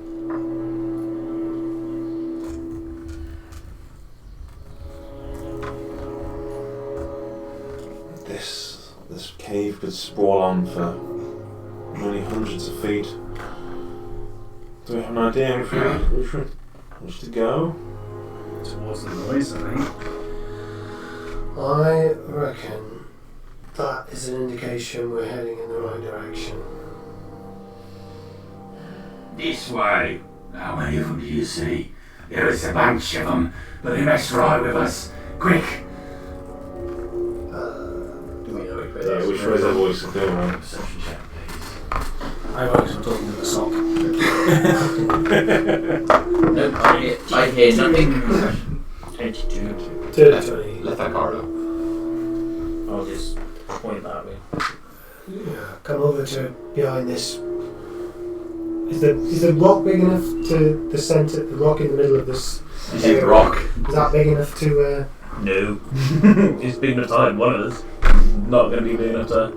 This cave could sprawl on for many hundreds of feet. Do we have an idea which to go? Towards the noise, I think. I reckon that is an indication we're heading in the right direction. This way. How many of them do you see? There is a bunch of them, but they mess right with us. Quick! Do we know which way Yeah, that's which way is that voice to go around? Perception check, please. I was talking to the sock. Nope, I hear nothing. 22. 30. Left hand corridor. I'll just point that way. Yeah, come over to behind this. Is the rock big enough to the centre? The rock in the middle of this. You see the rock? Is that big enough to? No. It's big enough to hide one of us. Not going to be big enough to...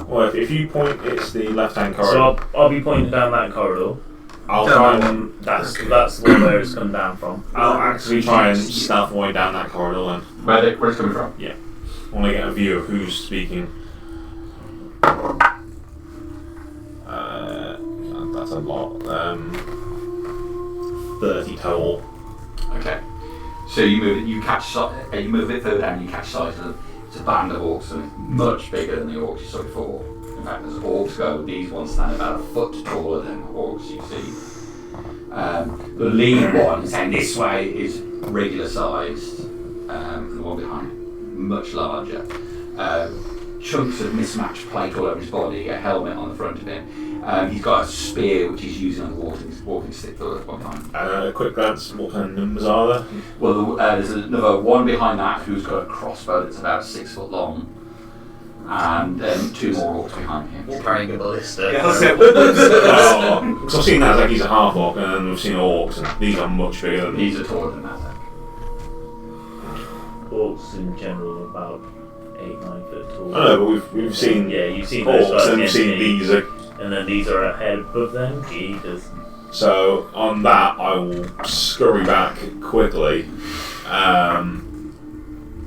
Well, if you point, it's the left-hand corridor. So I'll be pointing down that corridor. I'll try and That's the one where it's come down from. I'll actually try and stealth my way down that corridor then. Where's it coming from? I want to get a view of who's speaking. That's a lot. 30 total. Okay. So you move it. You move it further down. You catch sight of them. It's a band of orcs, and it's much bigger than the orcs you saw before. In fact, as orcs go, these ones stand about a foot taller than orcs you see. The lead one, saying this way, is regular sized. The one behind, much larger. Chunks of mismatched plate all over his body, a helmet on the front of him. He's got a spear which he's using on the walking stick for the one behind. A quick glance, what kind of numbers are there? Well, there's another one behind that who's got a crossbow that's about 6 foot long. And then 2 more orcs behind him. All carrying a ballista. Because I've seen that, like he's a half orc, and then we've seen orcs, and these are much bigger than These are taller than that. Orcs in general are about 8-9 foot tall. I know, but we've seen you've seen those orcs, and we've guys seen getting these. and then these are a head above them. Jesus. So on that, I will scurry back quickly.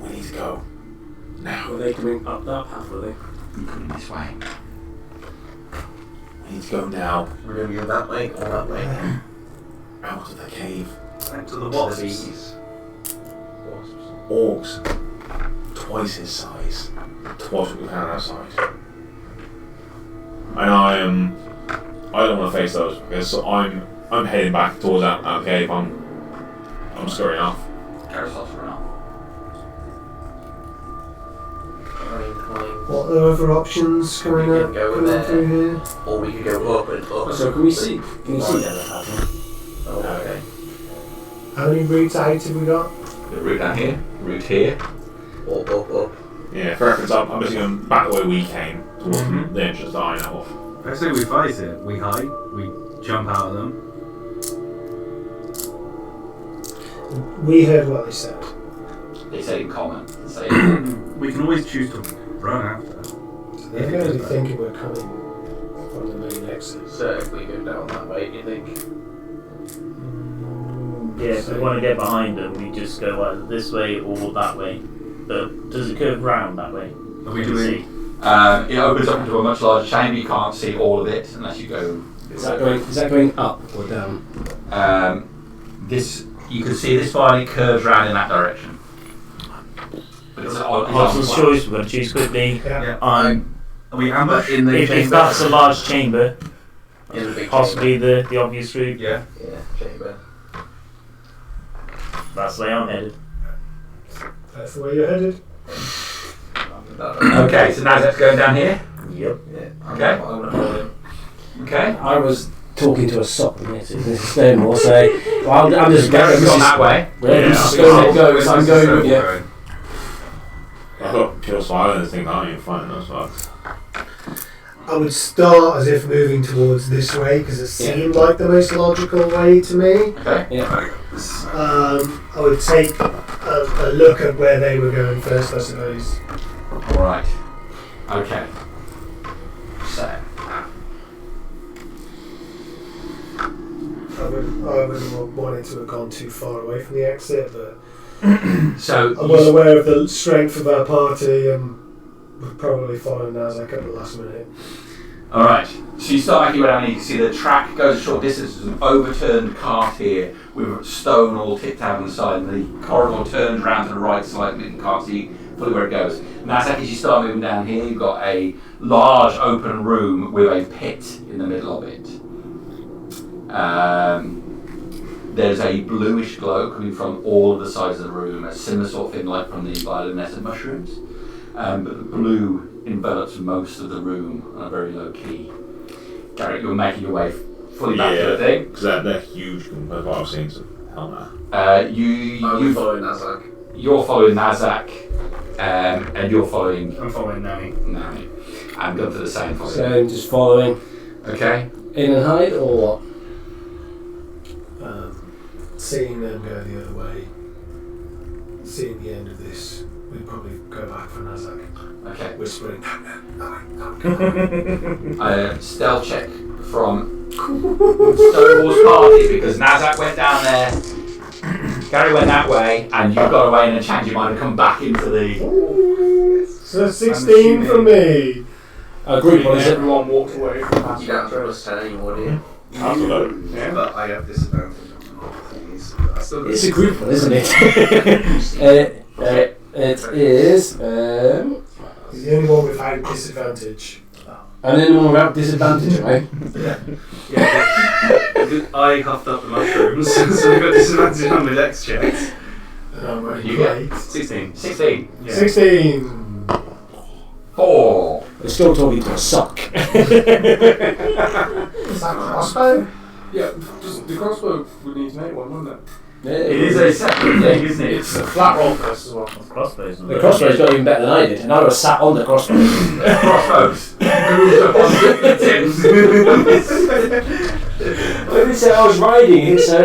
We need to go now. Were they coming up that path, were they? You're coming this way. We need to go now. We're going to go that way or that way. Out of the cave. Back to the To wasps. bees. Orcs, twice his size. Twice what we had outside. And I don't want to face those because I'm heading back towards that cave. I'm scurrying off. Carousel's run off. What are the other options coming We up can go coming there. through here? Or we could go up and up. So can you see the other path? Oh, okay. How many routes out have we got? The route down here, route here. Up. Yeah, for reference, I'm basically going back the way we came towards the entrance that I know of. I say we fight it. We hide. We jump out of them. We heard what they said. They say in common. They say We can always choose to run after. So they're going to be thinking we're coming from the main exit. So if we go down that way, do you think? Yeah, if we want to get behind them, we just go either this way or that way. But does it curve round that way? Are we doing? it opens up into a much larger chamber. You can't see all of it unless you go. Is that going up or down? This you can see this far. It curves round in that direction. But it's Marshall's choice. We're going to choose quickly. Yeah. On Are we ambush? In the if chamber. that's a large chamber, In the big possibly the obvious route. Yeah. chamber. Yeah, chamber. That's the way I'm headed. That's the way you're headed. Okay, so now that's going down here. Yep. Yeah. Okay. I'm gonna follow him. Okay. I was talking to a sock and this is no more say, well, I'm just Gary's gone that way. Yeah, just go let go, so I'm going with you. I've got pure silence, think I ain't fine, that's fine. I would start as if moving towards this way because it seemed like the most logical way to me. Okay. Yeah. I would take a look at where they were going first, I suppose. All right. Okay. So. I wouldn't want it to have gone too far away from the exit, but So. I'm well aware of the strength of our party and would probably follow Nazak at the last minute. Alright, so you start making your way down and you can see the track goes a short distance. There's an overturned cart here with stone all tipped out on the side, and the corridor turns round to the right slightly and you can't see fully where it goes. Now, as you start moving down here, you've got a large open room with a pit in the middle of it. There's a bluish glow coming from all of the sides of the room, a similar sort of thing like from the bioluminescent mushrooms. But the blue envelops most of the room on a very low key. Garrett, you're making your way fully back to the thing. Because they're huge compared to what I've seen, so hell no. I'm You following Nazak. you're following Nazak, and you're following I'm following Nami. Nami. I'm going to the same for So you. I'm just following Okay? in and hide or what? Seeing them go the other way, seeing the end of this, we'd probably go back for Nazak, Okay. whispering, no. Stealth check from Stonewall's party because Nazak went down there, Gary went that way, and you got away and then changed your mind and come back into the. So 16 for me. Group one, is it? Everyone walked away from past You don't have to plus 10 anymore, do you? Yeah. But I have disadvantage on things. I still got It's a group one, isn't it? It is. He's the only one without disadvantage. And anyone without disadvantage, right? Yeah, I huffed up the mushrooms, so I've got disadvantage on my dex checks. You get 16. 16. Yeah. 16. 4. We're still talking to a sock. Is that crossbow? Yeah, just the crossbow would need to make one, wouldn't it? It is a separate thing, isn't it? It's a flat roll first as well. Crossbows. The crossbow's got even better than I did, and I was sat on the crossbow. Crossbows. Moved up on the tips. I didn't say I was riding it, so.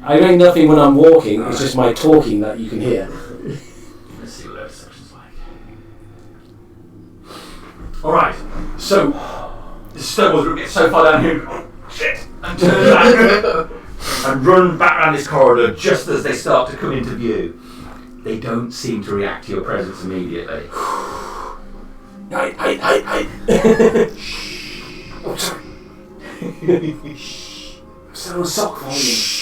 I make nothing when I'm walking, it's just my talking that you can hear. Let's see what that section's like. Alright, so the Stonewall's group gets so far down here, shit, and turn back and run back around this corridor just as they start to come into view. They don't seem to react to your presence immediately. I. Oh, sorry. So a sock volume.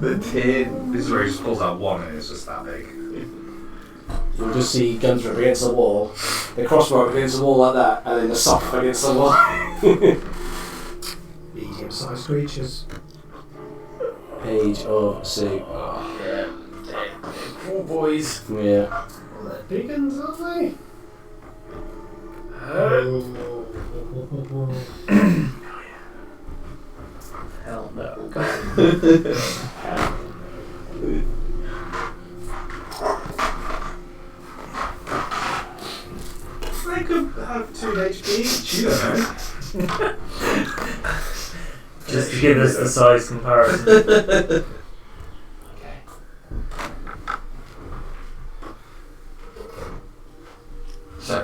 The tin. This is where he just pulls out one and it's just that big. You'll just see Gunther up against the wall, the crossbow up against the wall like that, and then the sock up against the wall. Medium-sized creatures. Page of soup. Oh, yeah. Poor boys. Yeah. Well, they're big uns, aren't they? Hell no. They could have 2 HP each, you don't know. Just to give us the size comparison. Okay. So,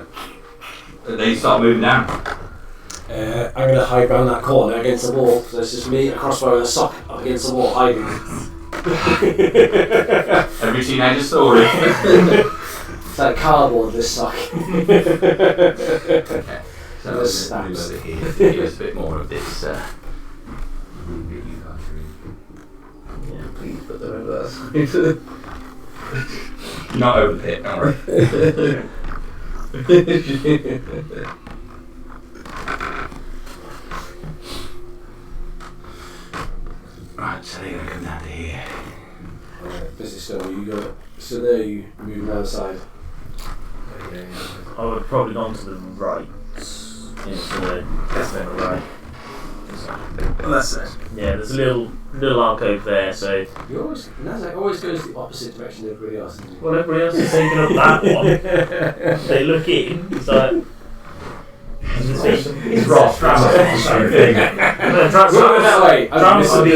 they start moving down. I'm going to hide round that corner against the wall. So it's just me, a crossbow, and a sock up against the wall, hiding. Every teenager story. It's like cardboard, this sock. Okay. So The let's snaps. move over here to give us a bit more of this. Room that you guys are in. Yeah, please put them over that side. Not over the pit, don't worry. Right, so they're going to come down to here. Business still, you go. So there you move around the side. I would have probably gone to the right. Into the right. That's it. Yeah, there's a little alcove there, so Nazak always goes the opposite direction of everybody else. Doesn't he? well, everybody else is taking up that one. They look in, it's like. It's Ross, Travis, same thing. Go that way. Travis would be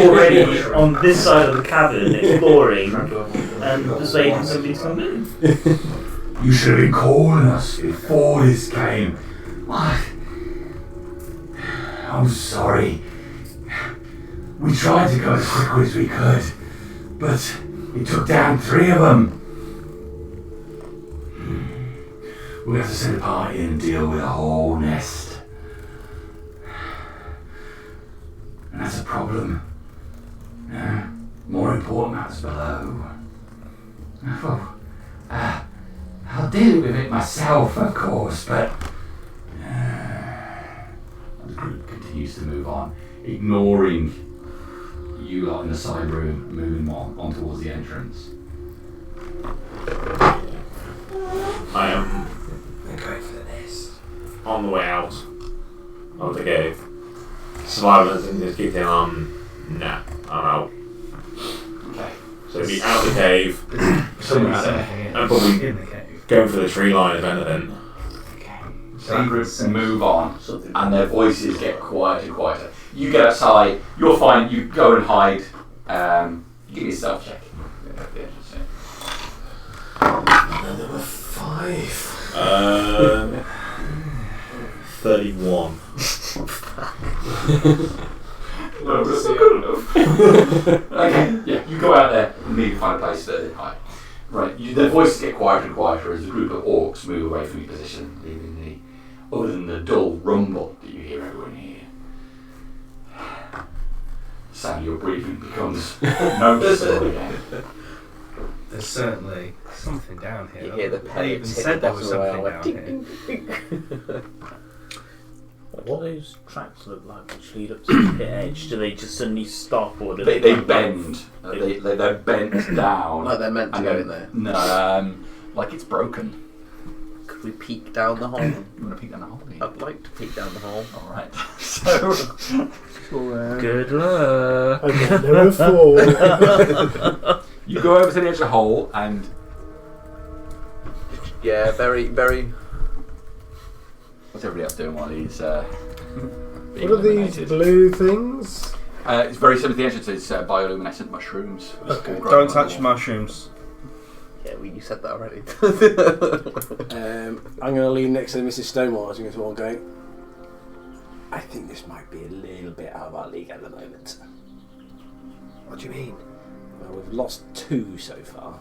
already on this side of the cabin exploring and persuading somebody to come in. You should have been calling us before this came. What? I'm sorry. We tried to go as quickly as we could, but it took down 3 of them. We'll have to send a party in and deal with a whole nest. And that's a problem. More important matters below. Well, I'll deal with it myself, of course, but the group continues to move on, ignoring you lot in the side room, moving on towards the entrance. I am Going for the nest. on the way out of the cave. Survivors and just keep on. Nah, I'm out. Okay. So be out the cave. Somewhere out there. And probably In the cave. going for the tree line if anything. So the group move on, and their voices get quieter and quieter. You get outside, you're fine, you go and hide. Give me a self check. Number 5. 31. No, that's not good enough. Okay, yeah, you go out there and maybe find a place that high. Right, the voices get quieter and quieter as the group of orcs move away from your position, leaving other than the dull rumble that you hear everyone hear. The sound of your breathing becomes noticeable again. There's certainly something down here. You hear the They pellets even hit said the there was bottom of something the down here. What do those tracks look like which lead up to the pit edge? Do they just suddenly stop, or do They they bend. They're bent down. Like they're meant to and go then- in there. No, like it's broken. Could we peek down the hole? You want to peek down the hole? Do you? I'd like to peek down the hole. Alright. So. Good luck. Okay, number 4. You go over to the edge of the hole and. Yeah, very, very. What's everybody else doing while he's. What are these blue things? It's very similar to the entrance. It's bioluminescent mushrooms. Okay. Don't touch mushrooms. Yeah, you said that already. I'm going to lean next to Mrs. Stonewall as we go through all going. I think this might be a little bit out of our league at the moment. What do you mean? Well, we've lost 2 so far.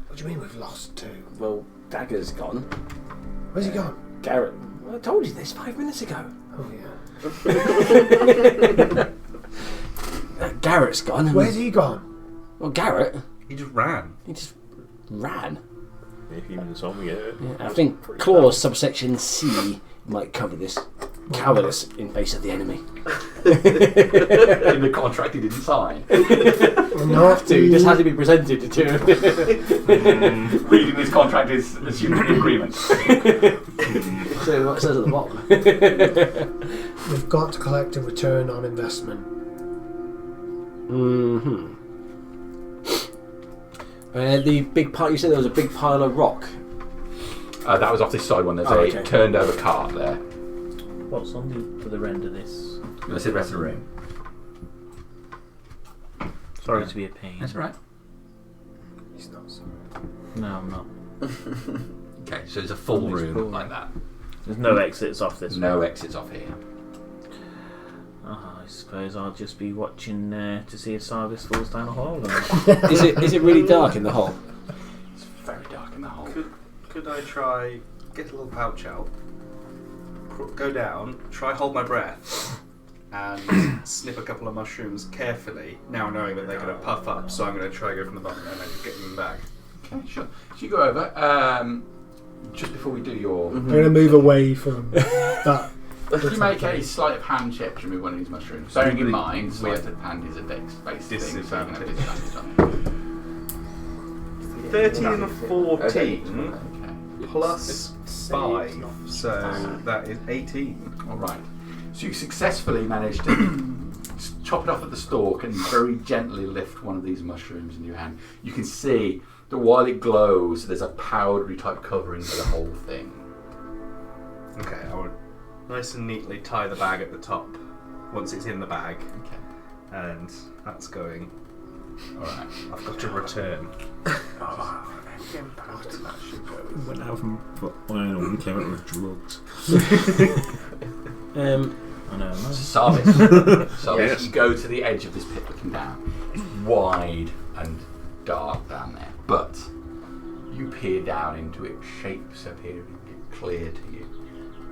What do you mean we've lost 2? Well, Dagger's gone. Where's he gone? Garrett. Well, I told you this 5 minutes ago. Oh yeah. Garrett's gone. and- Where's he gone? Well, Garrett. He just ran. He just ran. If even so, we get it. I think clause subsection C might cover this. Cowardice in face of the enemy. In the contract he didn't sign. Not to. It just has to be presented to him. Reading this contract is assuming the agreement. So what it says at the bottom. We've got to collect a return on investment. Mm-hmm. The big pile. You said there was a big pile of rock. That was off this side one. There's Oh, a okay. turned over cart there. What's on the other end of this? You want to see the rest of the room? Sorry to be a pain. That's right. He's not sorry. No, I'm not. Okay, so there's a full Oh, it's room cool. like that. There's no exits off this. No exits off here. Oh, I suppose I'll just be watching to see if Sarvis falls down a hole. Is it really dark in the hole? It's very dark in the hole. Could I try get a little pouch out, go down, try hold my breath, and snip a couple of mushrooms carefully. Now knowing that they're going to puff up, so I'm going to try go from the bottom and then get them back. Okay, sure. So you go over. Just before we do your, I'm going to move away from that. you make a sleight of hand check to remove one of these mushrooms. Bearing in mind, sleight of hand is a dex-based thing. So you can have disadvantage on it. 13 and a 14 Okay. plus 5, so that is 18. All right. So you successfully managed to chop it off at the stalk and very gently lift one of these mushrooms in your hand. You can see that while it glows, there's a powdery type covering for the whole thing. Okay, I would nice and neatly tie the bag at the top once it's in the bag, Okay. and that's going. All right. I've got to return. Went out from. Well, we came out with drugs. I know. Sarvis. Yes. You go to the edge of this pit looking down. It's wide and dark down there, but you peer down into it, shapes appearing clear to you.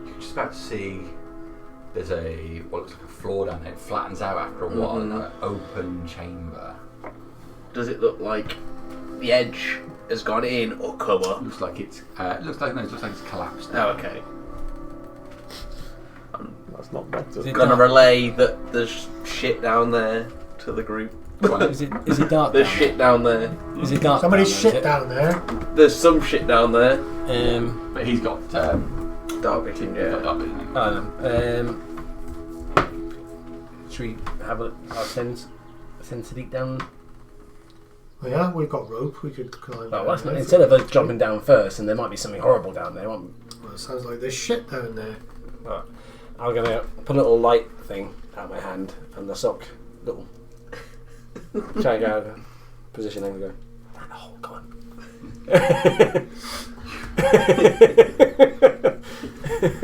You're just about to see there's what looks like a floor down there. It flattens out after a while, Mhm. an open chamber. Does it look like the edge has gone in or cover? Looks like it's looks like it's collapsed. Oh, okay. That's not better. Is it Gonna dark? relay that there's shit down there to the group. Go on then. Is it dark? There's down shit down there. there? Is it dark? Somebody's down shit down there. There's some shit down there. there? But he's got Dark vision, he's got yeah. dark vision. Should we have a send Sadiq down? Oh yeah, we've got rope. We could climb. Oh, down that's not, there. instead of us jumping down first, and there might be something horrible down there. Well, it sounds like there's shit down there. I'm gonna put a little light thing out my hand and the sock little Try and get out of a position and go. Oh, come on.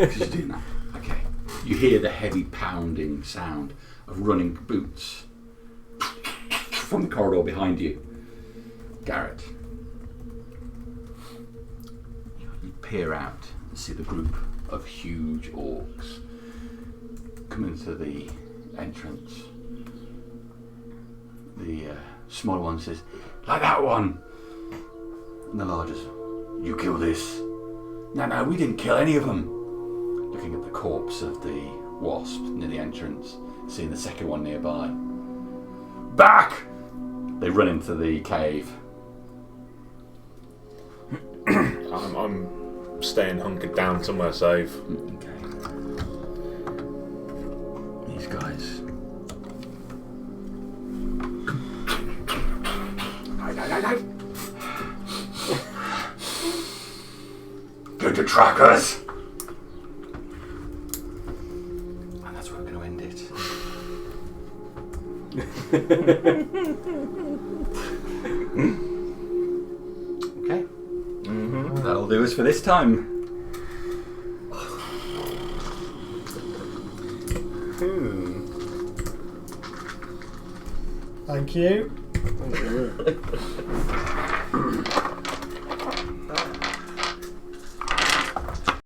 Because you're doing that. Okay. You hear the heavy pounding sound of running boots from the corridor behind you. Garrett. You peer out and see the group of huge orcs come into the entrance. The smaller one says, like that one. And the larger, you kill this. No, we didn't kill any of them. Looking at the corpse of the wasp near the entrance, seeing the second one nearby. Back! They run into the cave. I'm staying hunkered down somewhere safe. Okay. These guys. No. Go to trackers! And that's where we're going to end it. Okay. Mm-hmm. That'll do us for this time. Thank you. Thank you.